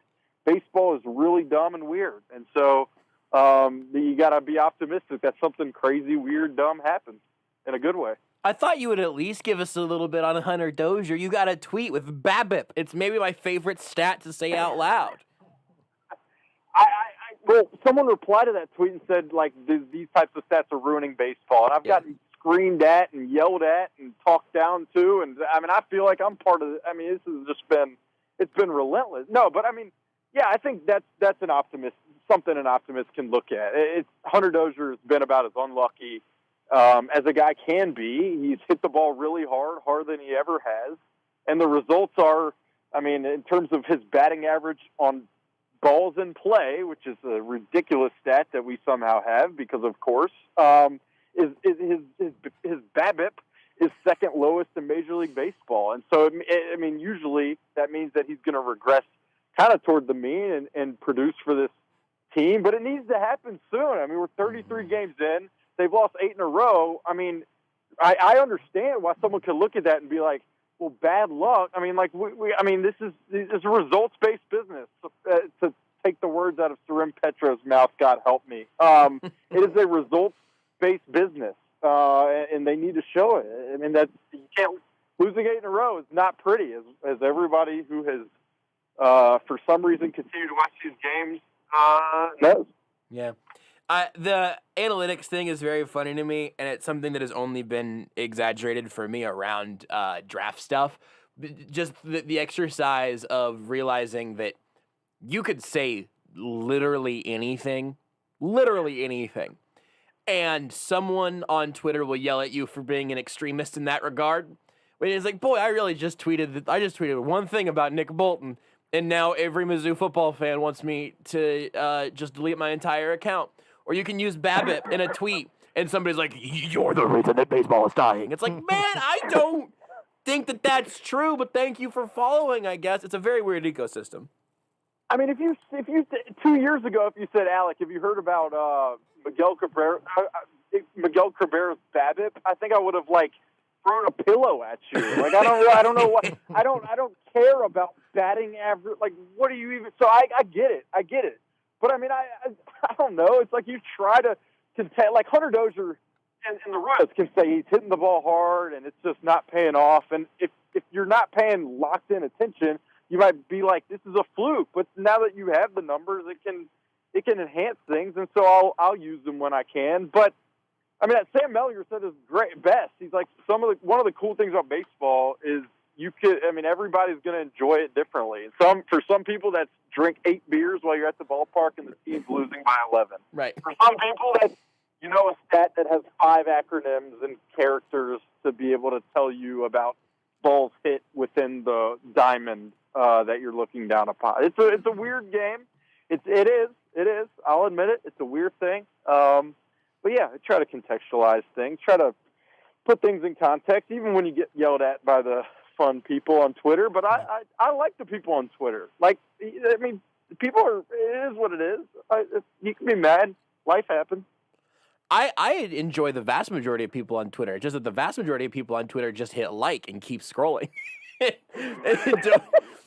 Baseball is really dumb and weird, and so. You got to be optimistic that something crazy, weird, dumb happens in a good way. I thought you would at least give us a little bit on Hunter Dozier. You got a tweet with BABIP. It's maybe my favorite stat to say out loud. Well, someone replied to that tweet and said, like, these types of stats are ruining baseball. And I've gotten screamed at and yelled at and talked down to. And, I feel like I'm part of it. This has just it's been relentless. No, but, I think that's an optimist. Something an optimist can look at. Hunter Dozier has been about as unlucky as a guy can be. He's hit the ball really hard, harder than he ever has. And the results are, in terms of his batting average on balls in play, which is a ridiculous stat that we somehow have because, of course, his BABIP is second lowest in Major League Baseball. And so, usually that means that he's going to regress kind of toward the mean and produce for this team, but it needs to happen soon. We're 33 games in. They've lost 8 in a row. I understand why someone could look at that and be like, well, bad luck. This is a results-based business. To take the words out of Sarim Petro's mouth, God help me. It is a results-based business, and they need to show it. You can't losing 8 in a row is not pretty, as everybody who has, for some reason, continued to watch these games knows. Yeah. The analytics thing is very funny to me, and it's something that has only been exaggerated for me around draft stuff. Just the exercise of realizing that you could say literally anything, and someone on Twitter will yell at you for being an extremist in that regard. When it's like, boy, I just tweeted one thing about Nick Bolton, and now every Mizzou football fan wants me to just delete my entire account. Or you can use BABIP in a tweet, and somebody's like, you're the reason that baseball is dying. It's like, man, I don't think that that's true, but thank you for following, I guess. It's a very weird ecosystem. If you 2 years ago, if you said, Alec, have you heard about Miguel Cabrera's BABIP? I think I would have thrown a pillow at you. I don't know what I don't care about batting average. Like, what do you even? So I get it. But I mean, I don't know. It's like you try to contest. Like Hunter Dozier and the Royals can say he's hitting the ball hard and it's just not paying off. And if you're not paying locked in attention, you might be like, this is a fluke. But now that you have the numbers, it can enhance things. And so I'll use them when I can. But I mean, Sam Mellinger said is best. He's like, one of the cool things about baseball is everybody's going to enjoy it differently. For some people, that's drink 8 beers while you're at the ballpark and the team's losing by 11. Right. For some people, that's, a stat that has 5 acronyms and characters to be able to tell you about balls hit within the diamond that you're looking down upon. It's a weird game. It is. I'll admit it. It's a weird thing. But yeah, I try to contextualize things, try to put things in context, even when you get yelled at by the fun people on Twitter. But I like the people on Twitter. Like, I mean, it is what it is. You can be mad. Life happens. I enjoy the vast majority of people on Twitter. Just that the vast majority of people on Twitter just hit like and keep scrolling.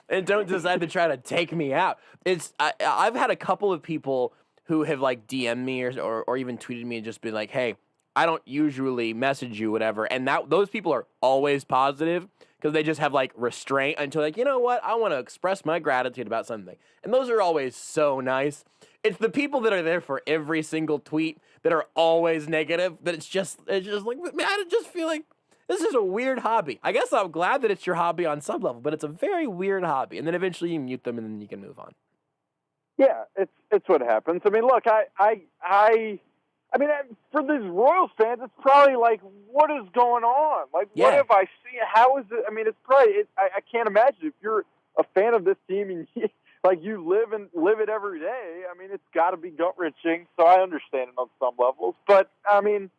and don't decide to try to take me out. I've had a couple of people who have like DM'd me or even tweeted me and just been like, hey, I don't usually message you, whatever. And those people are always positive because they just have like restraint until like, you know what? I want to express my gratitude about something. And those are always so nice. It's the people that are there for every single tweet that are always negative that it's just like, man, I just feel like this is a weird hobby. I guess I'm glad that it's your hobby on some level, but it's a very weird hobby. And then eventually you mute them and then you can move on. Yeah, it's what happens. I mean, look, I mean, for these Royals fans, it's probably like, what is going on? Like, what have I seen? How is it? I mean, it's probably, I can't imagine if you're a fan of this team and you live it every day. I mean, it's got to be gut wrenching. So I understand it on some levels. But I mean,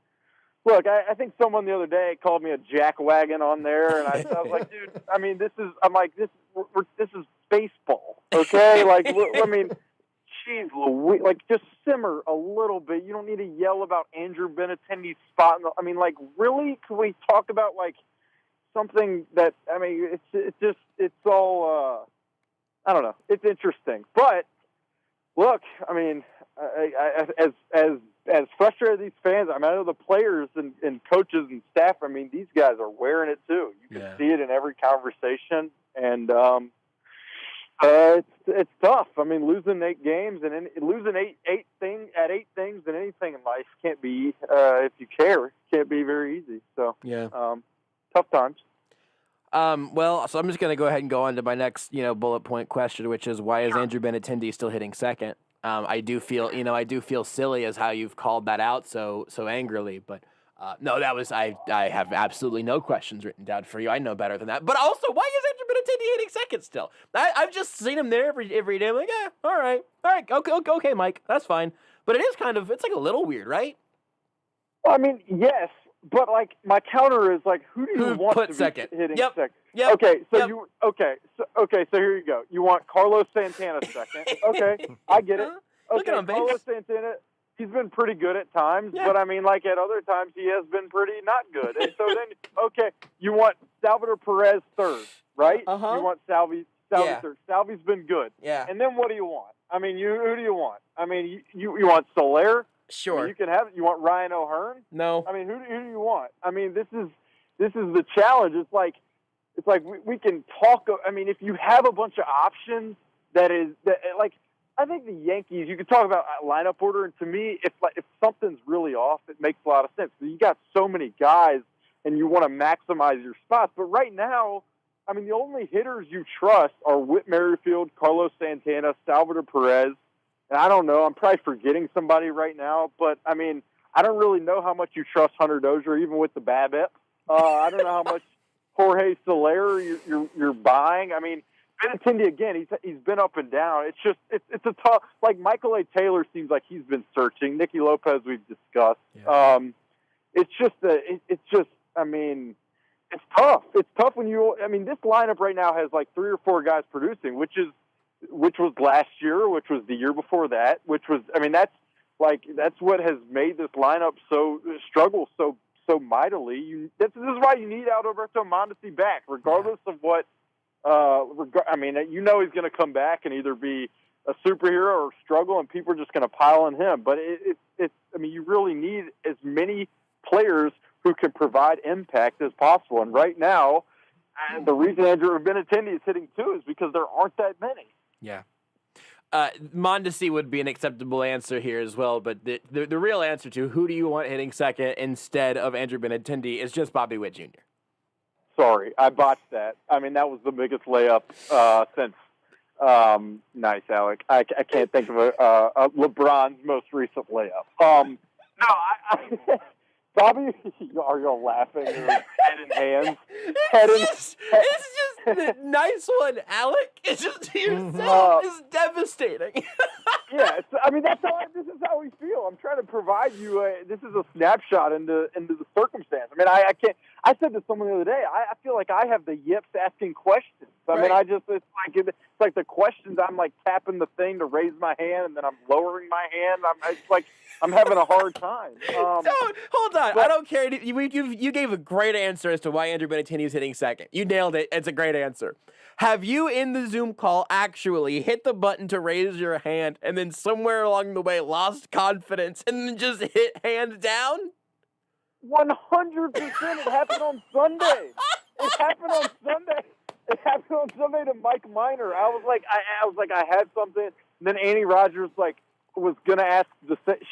look, I think someone the other day called me a jackwagon on there, and I was like, dude, I mean, this is baseball, okay? Like, I mean, geez Louise, like, just simmer a little bit. You don't need to yell about Andrew Benintendi's spot. I mean, like, really? Can we talk about, like, something that, I mean, it's all, I don't know. It's interesting. But, look, I mean, as frustrated as these fans, I mean, I know the players and coaches and staff, I mean, these guys are wearing it too. You can see it in every conversation. And it's tough. I mean, losing 8 games and losing eight things in anything in life can't be, if you care, can't be very easy. So, tough times. Well, so I'm just going to go ahead and go on to my next, bullet point question, which is why is Andrew Benintendi still hitting second? I do feel silly as how you've called that out so angrily, but no, that was I have absolutely no questions written down for you. I know better than that. But also, why is Andrew Benintendi hitting second still? I've just seen him there every day. I'm like, all right, okay, Mike, that's fine. But it's like a little weird, right? Well, I mean, yes. But like my counter is like, who do you want to be second? Hitting yep. second? Yep. Okay, so yep. So here you go. You want Carlos Santana second? Okay, I get it. Look at him, baby. Carlos Santana, he's been pretty good at times, but I mean, like at other times, he has been pretty not good. And so then, you want Salvador Perez third, right? Uh-huh. You want Salvi third. Salvi's been good. Yeah. And then what do you want? I mean, who do you want? I mean, you want Soler? Sure. I mean, you can have it. You want Ryan O'Hearn? No. I mean, who do you want? I mean, this is the challenge. It's like we can talk. I mean, if you have a bunch of options, I think the Yankees. You can talk about lineup order, and to me, if something's really off, it makes a lot of sense. You got so many guys, and you want to maximize your spots. But right now, I mean, the only hitters you trust are Whit Merrifield, Carlos Santana, Salvador Perez. And I don't know, I'm probably forgetting somebody right now, but I mean, I don't really know how much you trust Hunter Dozier, even with the BABIP. I don't know how much Jorge Soler you're buying. I mean, Benintendi again, he's been up and down. It's a tough. Like Michael A. Taylor seems like he's been searching. Nicky Lopez we've discussed. Yeah. I mean, it's tough. It's tough when this lineup right now has like 3 or 4 guys producing, which was last year, which was the year before that, that's what has made this lineup struggle so mightily. This is why you need Alberto Mondesi back, regardless of what I mean, you know he's going to come back and either be a superhero or struggle, and people are just going to pile on him. But I mean, you really need as many players who can provide impact as possible. And right now, the reason Andrew Benintendi is hitting 2 is because there aren't that many. Yeah. Mondesi would be an acceptable answer here as well, but the real answer to who do you want hitting second instead of Andrew Benintendi is just Bobby Witt Jr. Sorry, I botched that. I mean, that was the biggest layup since nice, Alec. I can't think of a LeBron's most recent layup. No, Bobby, are you laughing? Head in hands. It's just the nice one, Alec. It's just yourself is devastating. Yeah, I mean this is how we feel. I'm trying to provide you this is a snapshot into the circumstance. I mean, I can't. I said to someone the other day, I feel like I have the yips asking questions. I mean, it's like the questions. I'm like tapping the thing to raise my hand, and then I'm lowering my hand. It's like I'm having a hard time. Hold on. I don't care. You gave a great answer as to why Andrew Benintendi is hitting second. You nailed it. It's a great answer. Have you in the Zoom call actually hit the button to raise your hand and then somewhere along the way lost confidence and then just hit hand down? 100%. It happened on Sunday. It happened on Sunday to Mike Miner. I was like, I had something. And then Annie Rogers was gonna ask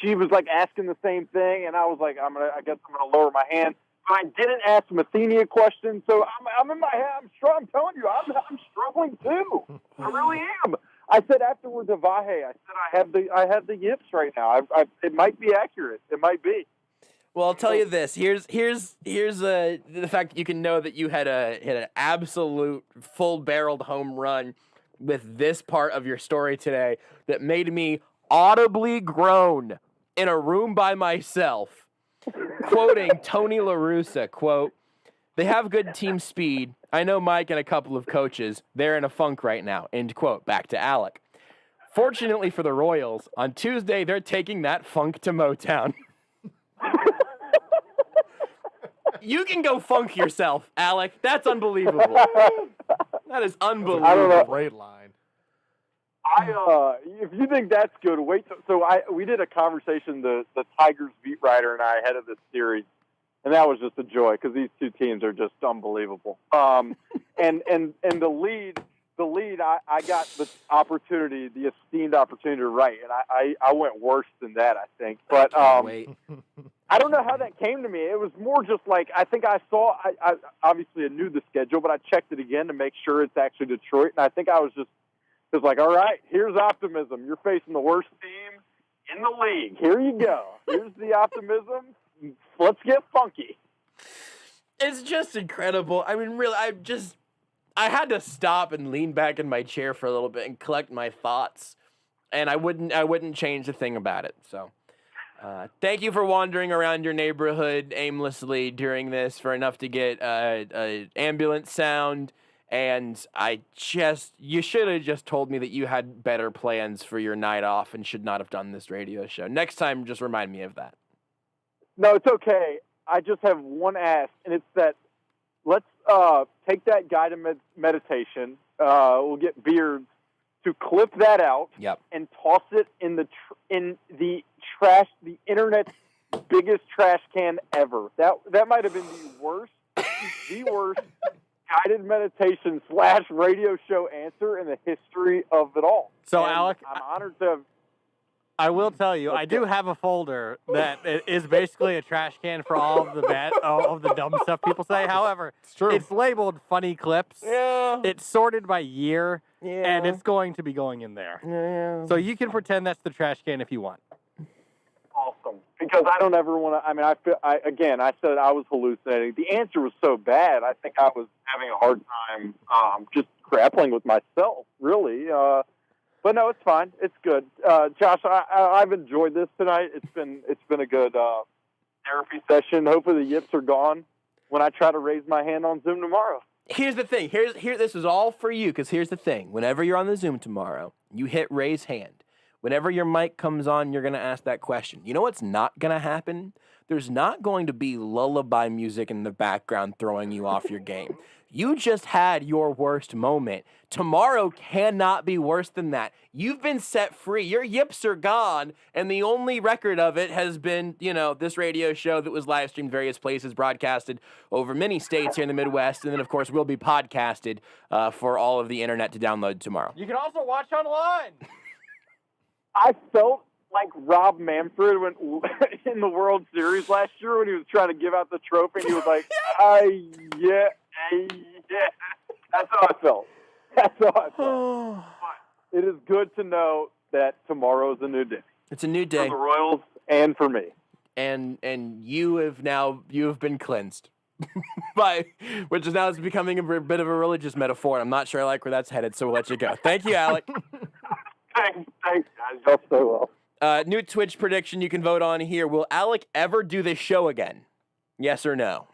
she was asking the same thing, and I was like, I guess I'm gonna lower my hand. But I didn't ask Matheny a question, so I'm in my head. I'm telling you, I'm struggling too. I really am. I said afterwards to Vahe, I have the yips right now. It might be accurate. It might be. Well, I'll tell you this. Here's the fact that you can know that you hit an absolute full-barreled home run with this part of your story today that made me audibly groan in a room by myself, quoting Tony La Russa, quote, "They have good team speed. I know Mike and a couple of coaches. They're in a funk right now," end quote. Back to Alec. Fortunately for the Royals, on Tuesday, they're taking that funk to Motown. You can go funk yourself, Alec. That's unbelievable. That is unbelievable. I don't know. Great line. If you think that's good, wait. We did a conversation, the Tigers beat writer and I, ahead of this series, and that was just a joy because these two teams are just unbelievable. And the lead, I got the opportunity, the esteemed opportunity to write, and I went worse than that, I think. But I don't know how that came to me. It was more just like I think I saw. I obviously knew the schedule, but I checked it again to make sure it's actually Detroit, and I think I was just. It was like, all right, here's optimism. You're facing the worst team in the league. Here you go. Here's the optimism. Let's get funky. It's just incredible. I mean, really, I had to stop and lean back in my chair for a little bit and collect my thoughts, and I wouldn't change a thing about it. So, thank you for wandering around your neighborhood aimlessly during this for enough to get an ambulance sound. And you should have just told me that you had better plans for your night off and should not have done this radio show. Next time, just remind me of that. No, it's okay. I just have one ask, and it's that let's take that guided meditation. We'll get Beards to clip that out and toss it in the trash, the internet's biggest trash can ever. That might have been the worst guided meditation / radio show answer in the history of it all. So, and Alec, I'm honored to have... I will tell you, I do have a folder that is basically a trash can for all of the dumb stuff people say. However, it's labeled funny clips. Yeah. It's sorted by year, and Yeah. it's going to be going in there. Yeah. So you can pretend that's the trash can if you want. Awesome. Because I don't ever want to... I mean, I said I was hallucinating. The answer was so bad, I think I was having a hard time just grappling with myself, really. But no, it's fine. It's good. Josh, I've enjoyed this tonight. It's been a good therapy session. Hopefully the yips are gone when I try to raise my hand on Zoom tomorrow. Here's the thing. This is all for you, because here's the thing. Whenever you're on the Zoom tomorrow, you hit raise hand. Whenever your mic comes on, you're going to ask that question. You know what's not going to happen? There's not going to be lullaby music in the background throwing you off your game. You just had your worst moment. Tomorrow cannot be worse than that. You've been set free. Your yips are gone, and the only record of it has been, this radio show that was live streamed various places, broadcasted over many states here in the Midwest, and then, of course, will be podcasted for all of the internet to download tomorrow. You can also watch online. I felt like Rob Manfred when in the World Series last year when he was trying to give out the trophy. And he was like, yeah. That's how I felt. But it is good to know that tomorrow's a new day. It's a new day. For the Royals and for me. And you have been cleansed. Which is now is becoming a bit of a religious metaphor. I'm not sure I like where that's headed, so we'll let you go. Thank you, Alec. Thanks, guys. Y'all so well. New Twitch prediction you can vote on here. Will Alec ever do this show again? Yes or no?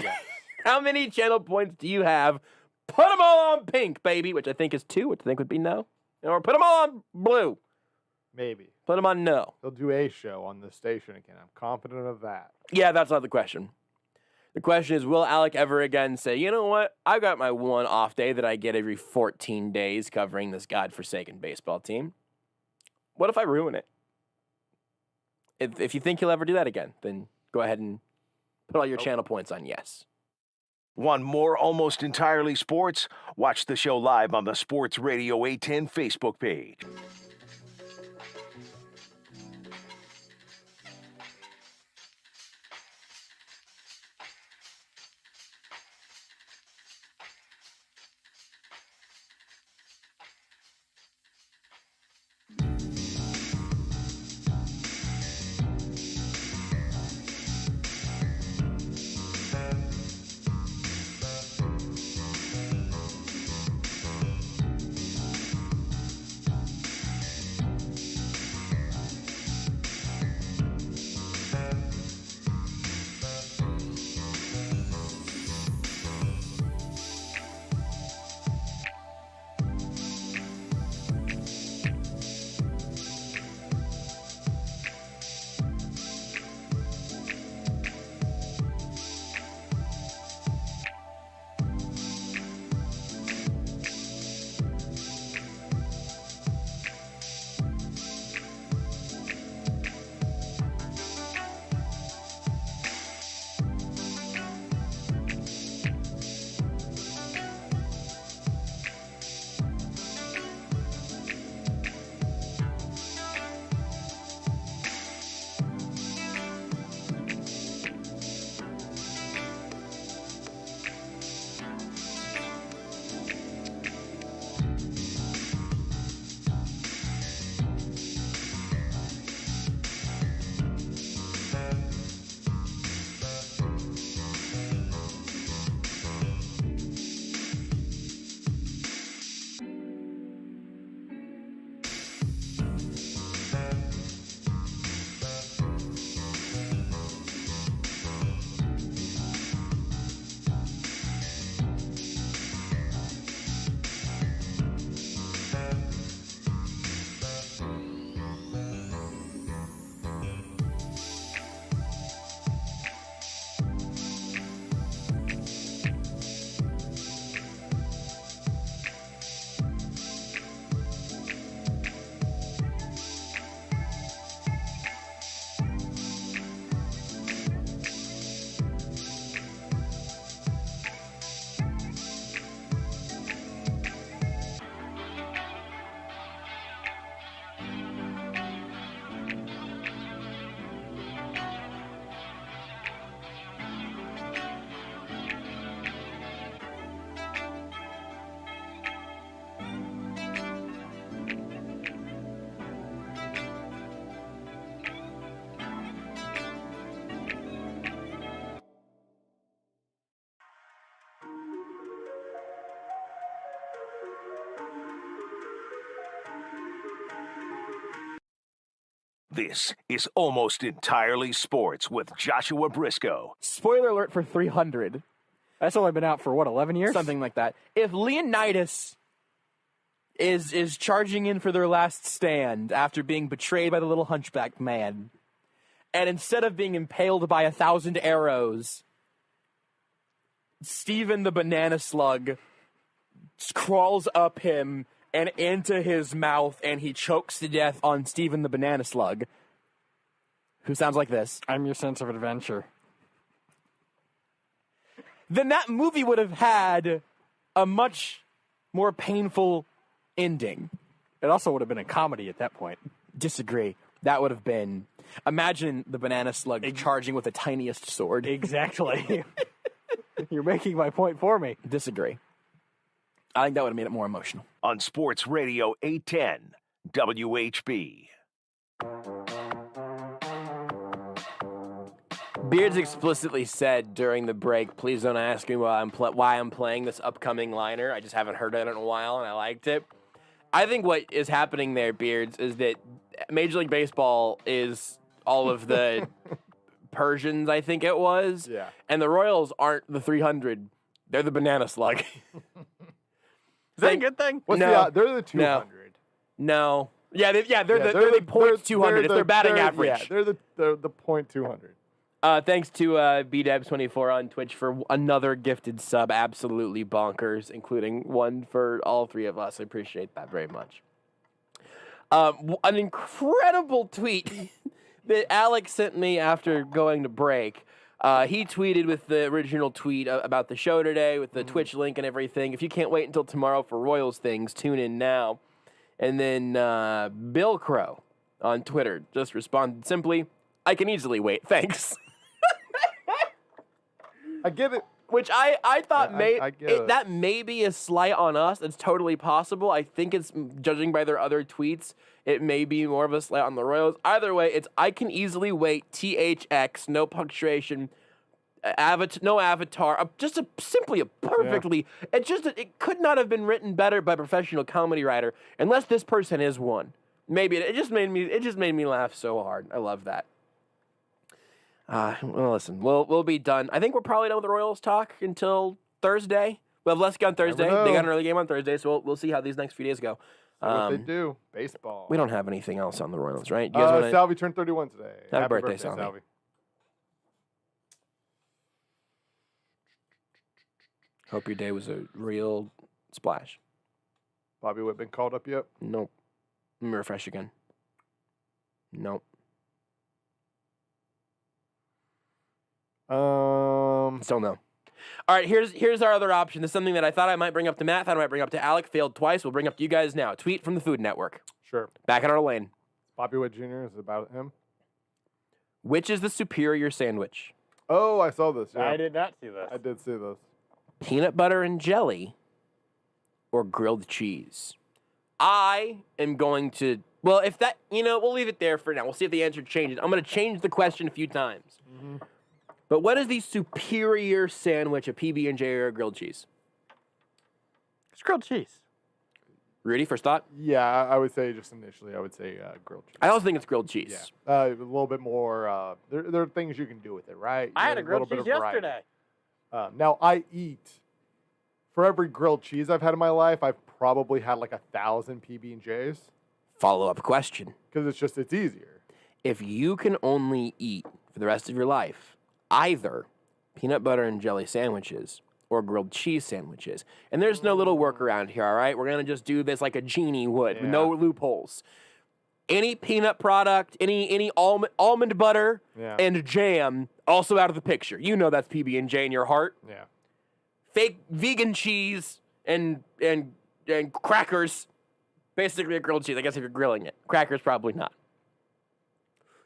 Yes. How many channel points do you have? Put them all on pink, baby, which I think is 2, which I think would be no. Or put them all on blue. Maybe. Put them on no. He'll do a show on this station again. I'm confident of that. Yeah, that's not the question. The question is, will Alec ever again say, you know what? I got my one off day that I get every 14 days covering this godforsaken baseball team. What if I ruin it? If you think he'll ever do that again, then go ahead and put all your channel points on yes. Want more Almost Entirely Sports? Watch the show live on the Sports Radio 810 Facebook page. This is Almost Entirely Sports with Joshua Brisco. Spoiler alert for 300. That's only been out for, 11 years? Something like that. If Leonidas is charging in for their last stand after being betrayed by the little hunchback man. And instead of being impaled by 1,000 arrows, Steven the banana slug crawls up him and into his mouth, and he chokes to death on Steven the banana slug, who sounds like this. I'm your sense of adventure. Then that movie would have had a much more painful ending. It also would have been a comedy at that point. Disagree. That would have been... Imagine the banana slug charging with the tiniest sword. Exactly. You're making my point for me. Disagree. I think that would have made it more emotional. On Sports Radio 810 WHB. Beards explicitly said during the break, please don't ask me why I'm playing this upcoming liner. I just haven't heard it in a while, and I liked it. I think what is happening there, Beards, is that Major League Baseball is all of the Persians, I think it was. Yeah. And the Royals aren't the 300. They're the banana slug. Is that a good thing? They're the 200. No. Yeah, they're the point 200. It's their batting average. Yeah, they're the point 200. Thanks to BDebs24 on Twitch for another gifted sub. Absolutely bonkers, including one for all three of us. I appreciate that very much. An incredible tweet that Alec sent me after going to break. He tweeted with the original tweet about the show today with the Twitch link and everything. If you can't wait until tomorrow for Royals things, tune in now. And then Bill Crow on Twitter just responded simply, I can easily wait, thanks. I get it. Which I thought that may be a slight on us. It's totally possible. I think it's, judging by their other tweets, it may be more of a slight on the Royals. Either way, it's I can easily wait, THX, no punctuation, no avatar, simply a perfectly, it could not have been written better by a professional comedy writer, unless this person is one. Maybe it just made me laugh so hard. I love that. Well, listen, we'll be done. I think we're probably done with the Royals talk until Thursday. We'll have Lesky on Thursday. They got an early game on Thursday, so we'll see how these next few days go. What they do. Baseball. We don't have anything else on the Royals, right? You guys Salvi turned 31 today. Happy birthday, Salvi. Hope your day was a real splash. Bobby Witt been called up yet? Nope. Let me refresh again. Nope. Still no. All right, here's our other option. This is something that I thought I might bring up to Matt, thought I might bring up to Alec, failed twice. We'll bring up to you guys now. Tweet from the Food Network. Sure. Back in our lane. Bobby Witt Jr. is about him. Which is the superior sandwich? Oh, I saw this. Yeah. I did not see this. I did see this. Peanut butter and jelly or grilled cheese? I am going to, well, if that, we'll leave it there for now. We'll see if the answer changes. I'm going to change the question a few times. Mm-hmm. But what is the superior sandwich, a PB&J or a grilled cheese? It's grilled cheese. Rudy, first thought? Yeah, I would say just initially, grilled cheese. I also think it's grilled cheese. Yeah, a little bit more. There are things you can do with it, right? I had a grilled cheese yesterday. Now, I eat, for every grilled cheese I've had in my life, I've probably had like 1,000 PB&Js. Follow-up question. Because it's easier. If you can only eat for the rest of your life either peanut butter and jelly sandwiches or grilled cheese sandwiches, and there's no little workaround here, all right? We're going to just do this like a genie would, with no loopholes. Any peanut product, any almond butter and jam, also out of the picture. You know that's PB&J in your heart. Yeah. Fake vegan cheese and crackers, basically a grilled cheese. I guess if you're grilling it. Crackers, probably not.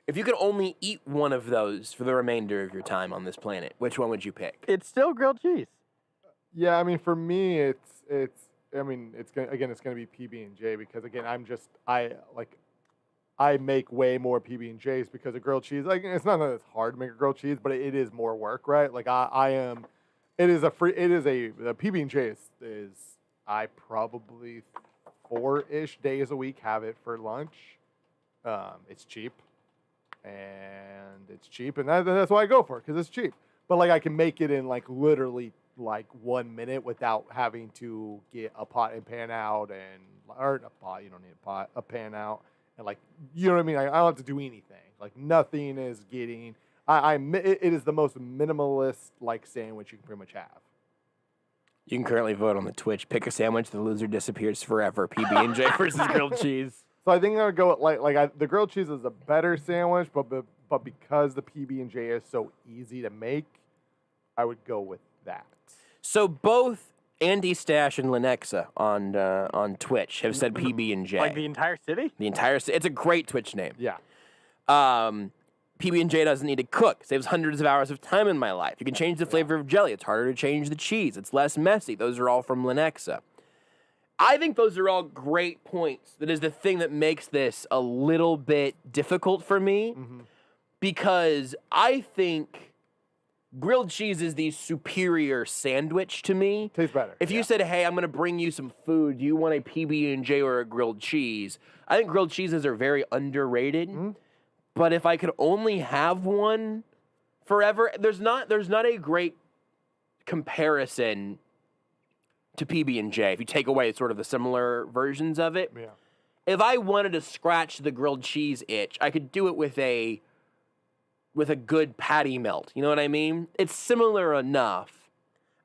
If you could only eat one of those for the remainder of your time on this planet, which one would you pick? It's still grilled cheese. Yeah, I mean, for me, it's gonna be PB&J because again, I make way more PB&Js because of grilled cheese. Like, it's not that it's hard to make a grilled cheese, but it is more work, right? Like the PB&J is I probably 4-ish days a week have it for lunch. It's cheap. And that's why I go for it, because it's cheap. But like I can make it in like literally like 1 minute without having to get a pot and pan out or a pot, you don't need a pot, a pan out. And like, you know what I mean? I don't have to do anything. Like nothing is getting, it is the most minimalist like sandwich you can pretty much have. You can currently vote on the Twitch. Pick a sandwich, the loser disappears forever. PB&J versus grilled cheese. So I think I would go with the grilled cheese is a better sandwich, but because the PB&J is so easy to make, I would go with that. So both Andy Stash and Lenexa on Twitch have said PB&J. Like the entire city? The entire city. It's a great Twitch name. Yeah. PB&J doesn't need to cook. Saves hundreds of hours of time in my life. You can change the flavor of jelly. It's harder to change the cheese. It's less messy. Those are all from Lenexa. I think those are all great points. That is the thing that makes this a little bit difficult for me because I think grilled cheese is the superior sandwich to me. Tastes better. If you said, hey, I'm going to bring you some food, do you want a PB&J or a grilled cheese? I think grilled cheeses are very underrated. But if I could only have one forever, there's not a great comparison to PB&J if you take away sort of the similar versions of it. Yeah. If I wanted to scratch the grilled cheese itch, I could do it with a good patty melt. You know what I mean? It's similar enough.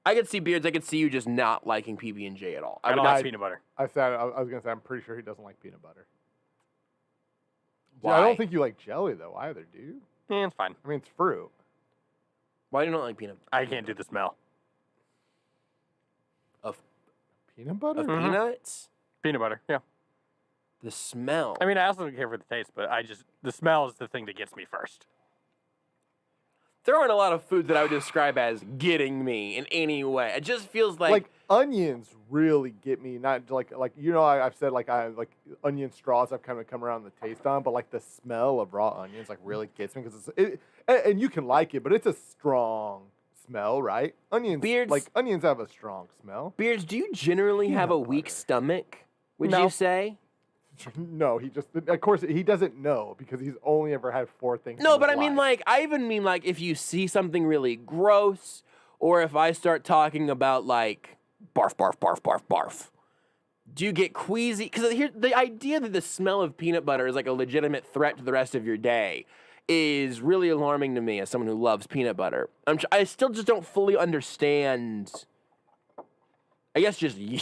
I could see Beards. I could see you just not liking PB&J at all. I don't like peanut butter. I was going to say, I'm pretty sure he doesn't like peanut butter. Why? I don't think you like jelly, though, either, do you? Yeah, it's fine. I mean, it's fruit. Why do you not like peanut butter? I can't do the smell. Of peanut butter? Of peanuts? Peanut butter, yeah. The smell. I mean, I also don't care for the taste, but the smell is the thing that gets me first. There aren't a lot of foods that I would describe as getting me in any way. It just feels like onions really get me. Not like I've said I like onion straws. I've kind of come around the taste on, but like the smell of raw onions like really gets me because and you can like it, but it's a strong smell, right? Onions have a strong smell. Beards, do you generally have a weak stomach? Would you say? No, of course, he doesn't know because he's only ever had 4 things. No, but I mean, I even mean, if you see something really gross, or if I start talking about, barf, barf, barf, barf, barf, do you get queasy? Because the idea that the smell of peanut butter is, a legitimate threat to the rest of your day is really alarming to me as someone who loves peanut butter. I still just don't fully understand. I guess just you.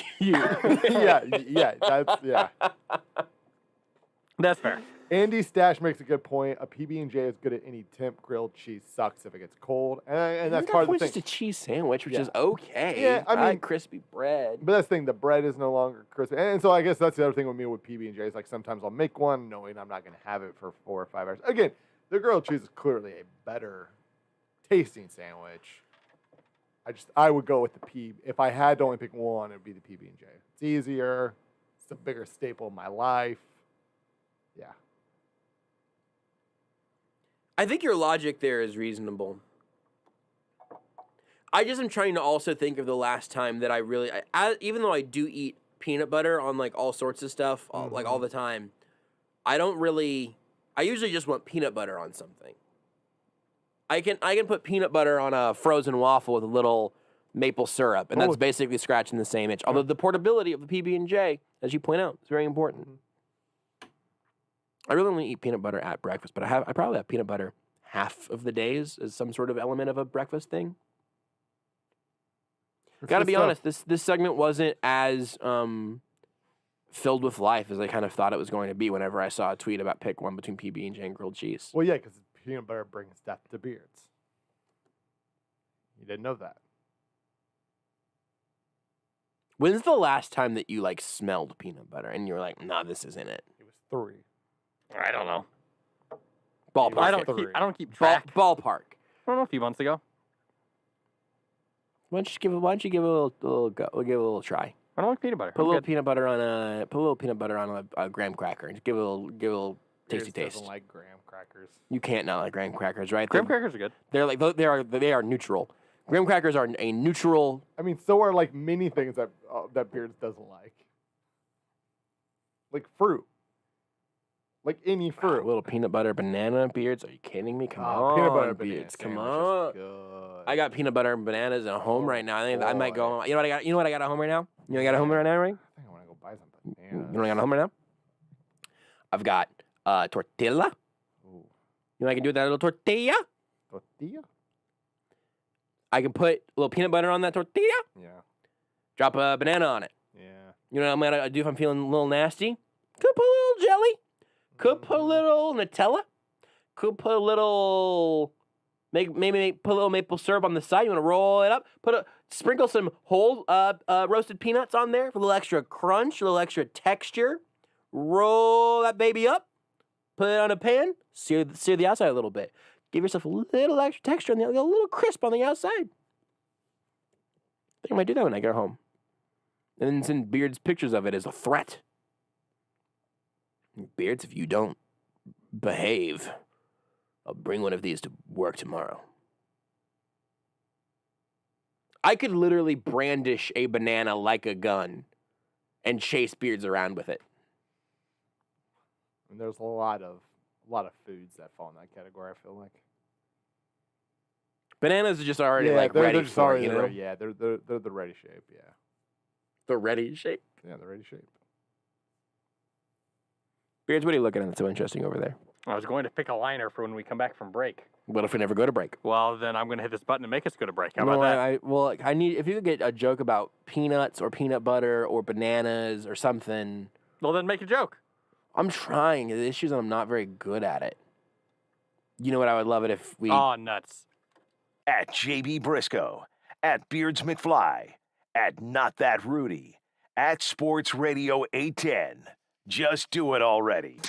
That's fair. Andy Stash makes a good point. A PB&J is good at any temp. Grilled cheese sucks if it gets cold, and that's part of the thing. It's just a cheese sandwich, which is okay. Yeah, I mean, crispy bread. But that's the thing. The bread is no longer crispy, and so I guess that's the other thing with me with PB&J is sometimes I'll make one knowing I'm not going to have it for 4 or 5 hours. Again, the grilled cheese is clearly a better tasting sandwich. I would go with the P. If I had to only pick one, it would be the PB&J. It's easier. It's a bigger staple of my life. Yeah. I think your logic there is reasonable. I just am trying to also think of the last time that even though I do eat peanut butter on all sorts of stuff, all the time, I usually just want peanut butter on something. I can put peanut butter on a frozen waffle with a little maple syrup, and that's basically scratching the same itch. Although the portability of the PB&J, as you point out, is very important. I really only eat peanut butter at breakfast, but I probably have peanut butter half of the days as some sort of element of a breakfast thing. Got to be honest, this segment wasn't as filled with life as I kind of thought it was going to be whenever I saw a tweet about pick one between PB&J and grilled cheese. Well, yeah, because peanut butter brings death to beards. You didn't know that. When's the last time that you smelled peanut butter and you were like, nah, this isn't it? It was 3. I don't know. Ballpark. I don't keep track. Ballpark. I don't know, a few months ago. Why don't you give it a little go? We'll give it a little try. I don't like peanut butter. Put a little peanut butter on a graham cracker and give it a little tasty taste. Doesn't like graham crackers. You can't not like graham crackers, right? Graham crackers are good. They're they are neutral. Graham crackers are a neutral. I mean, so are many things that Beards doesn't like. Like fruit. Like any fruit. A little peanut butter banana beards. Are you kidding me? Come on, Peanut butter beards. Come sandwich on. is good. I got peanut butter and bananas at home right now. I think I might go. boy. You know what I got? You know what I got at home right now? You know what I got at home right now, right? I think I want to go buy some You bananas. know what I got at home right now? I've got tortilla. Ooh. You know what I can do with that little tortilla? Tortilla? I can put a little peanut butter on that tortilla. Yeah. Drop a banana on it. Yeah. You know what I'm gonna do if I'm feeling a little nasty? Could put a little jelly. Could put a little Nutella. Could put a little, maybe put a little maple syrup on the side. You want to roll it up. Sprinkle some whole roasted peanuts on there for a little extra crunch, a little extra texture. Roll that baby up. Put it on a pan. Sear the outside a little bit. Give yourself a little extra texture on the, a little crisp on the outside. I think I might do that when I get home. And then send Beards pictures of it as a threat. Beards, if you don't behave, I'll bring one of these to work tomorrow. I could literally brandish a banana like a gun and chase Beards around with it. And there's a lot of foods that fall in that category, I feel like. Bananas are just already they're ready just for already you know? ready. Yeah, they're the ready shape, yeah. The ready shape. Yeah, the ready shape. Beards, what are you looking at that's so interesting over there? I was going to pick a liner for when we come back from break. What if we never go to break? Well, then I'm going to hit this button to make us go to break. How No, about that? I need, if you could get a joke about peanuts or peanut butter or bananas or something. Well, then make a joke. I'm trying. The issue is I'm not very good at it. You know what? I would love it if we. Oh, nuts. At JB Brisco, at Beards McFly, at Not That Rudy, at Sports Radio 810. Just do it already.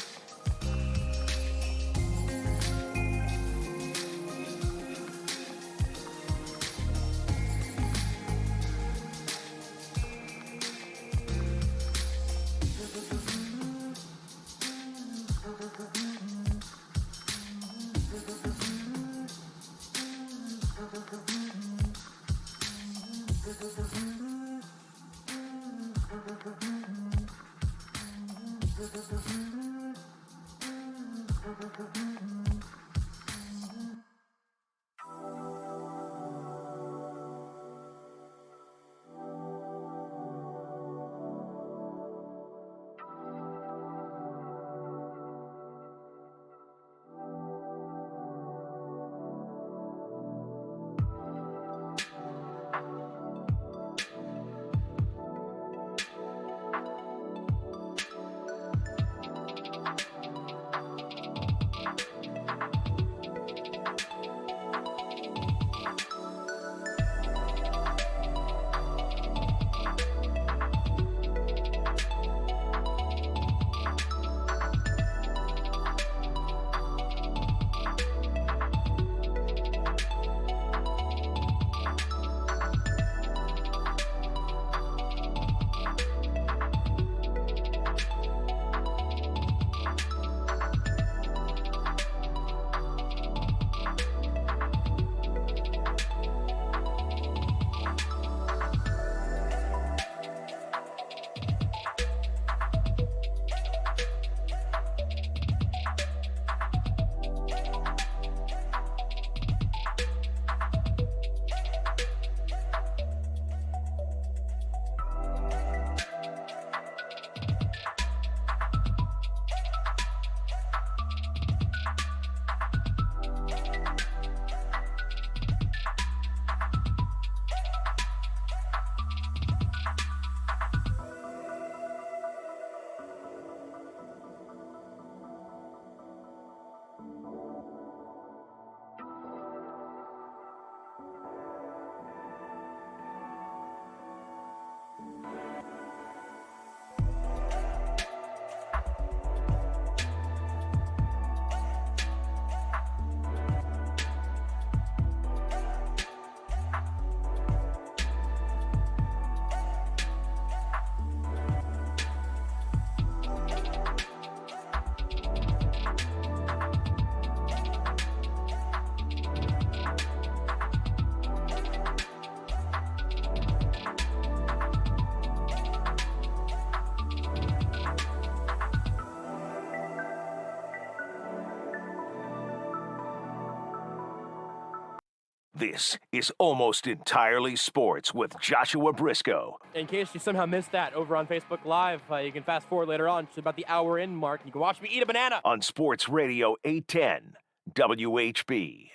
This is Almost Entirely Sports with Joshua Brisco. In case you somehow missed that over on Facebook Live, you can fast forward later on to about the hour in mark. You can watch me eat a banana. On Sports Radio 810 WHB.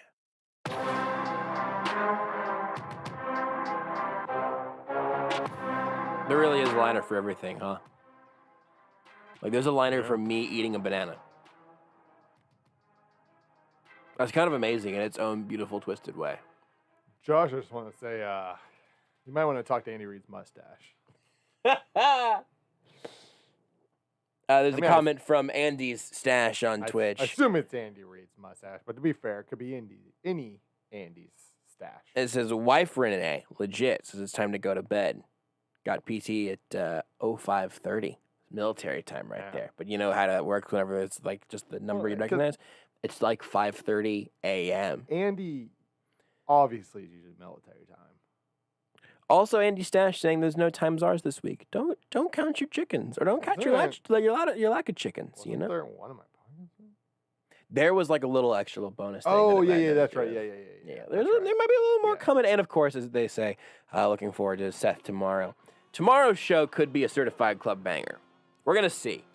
There really is a liner for everything, huh? Like, there's a liner for me eating a banana. That's kind of amazing in its own beautiful, twisted way. Josh, I just want to say, you might want to talk to Andy Reid's mustache. There's a comment from Andy's stash on Twitch. I assume it's Andy Reid's mustache, but to be fair, it could be any Andy's stash. It says, wife Renee, legit, says it's time to go to bed. Got PT at 05:30. Military time right there. But you know how that works whenever it's like just the number you recognize? It's like 5:30 a.m. Andy obviously is usually military time. Also, Andy Stash saying there's no time czars this week. Don't count your chickens, or don't count your lack of chickens. You know. There in one of my pockets? There was like a little extra little bonus thing. Oh yeah, that's right. Yeah. There might be a little more coming, and of course, as they say, looking forward to Seth tomorrow. Tomorrow's show could be a certified club banger. We're gonna see.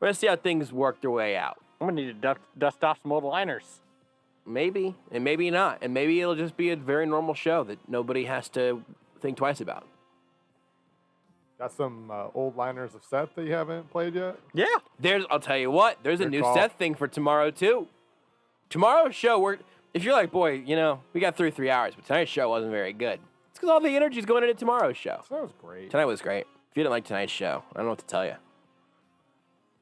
We're gonna see how things work their way out. I'm gonna need to dust off some old liners. Maybe, and maybe not. And maybe it'll just be a very normal show that nobody has to think twice about. Got some old liners of Seth that you haven't played yet? Yeah. I'll tell you what, there's a new Seth thing for tomorrow, too. Tomorrow's show, if you're like, boy, we got through 3 hours, but tonight's show wasn't very good. It's because all the energy's going into tomorrow's show. That was great. Tonight was great. If you didn't like tonight's show, I don't know what to tell you.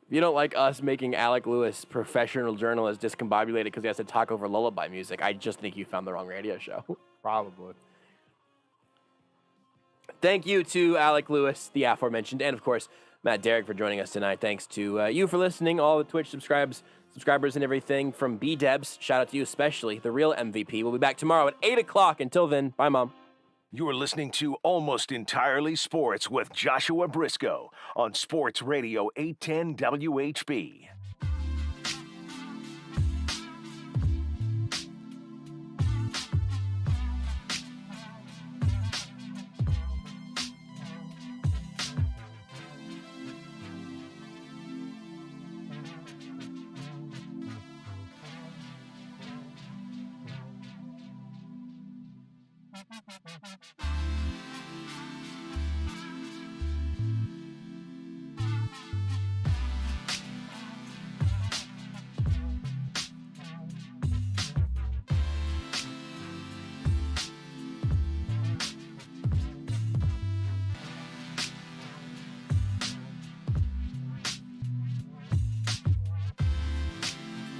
If you don't like us making Alec Lewis, professional journalist, discombobulated because he has to talk over lullaby music, I just think you found the wrong radio show. Probably. Thank you to Alec Lewis, the aforementioned, and of course, Matt Derrick for joining us tonight. Thanks to you for listening, all the Twitch subscribers and everything from B-Debs. Shout out to you especially, the real MVP. We'll be back tomorrow at 8 o'clock. Until then, bye, Mom. You're listening to Almost Entirely Sports with Joshua Brisco on Sports Radio 810 WHB.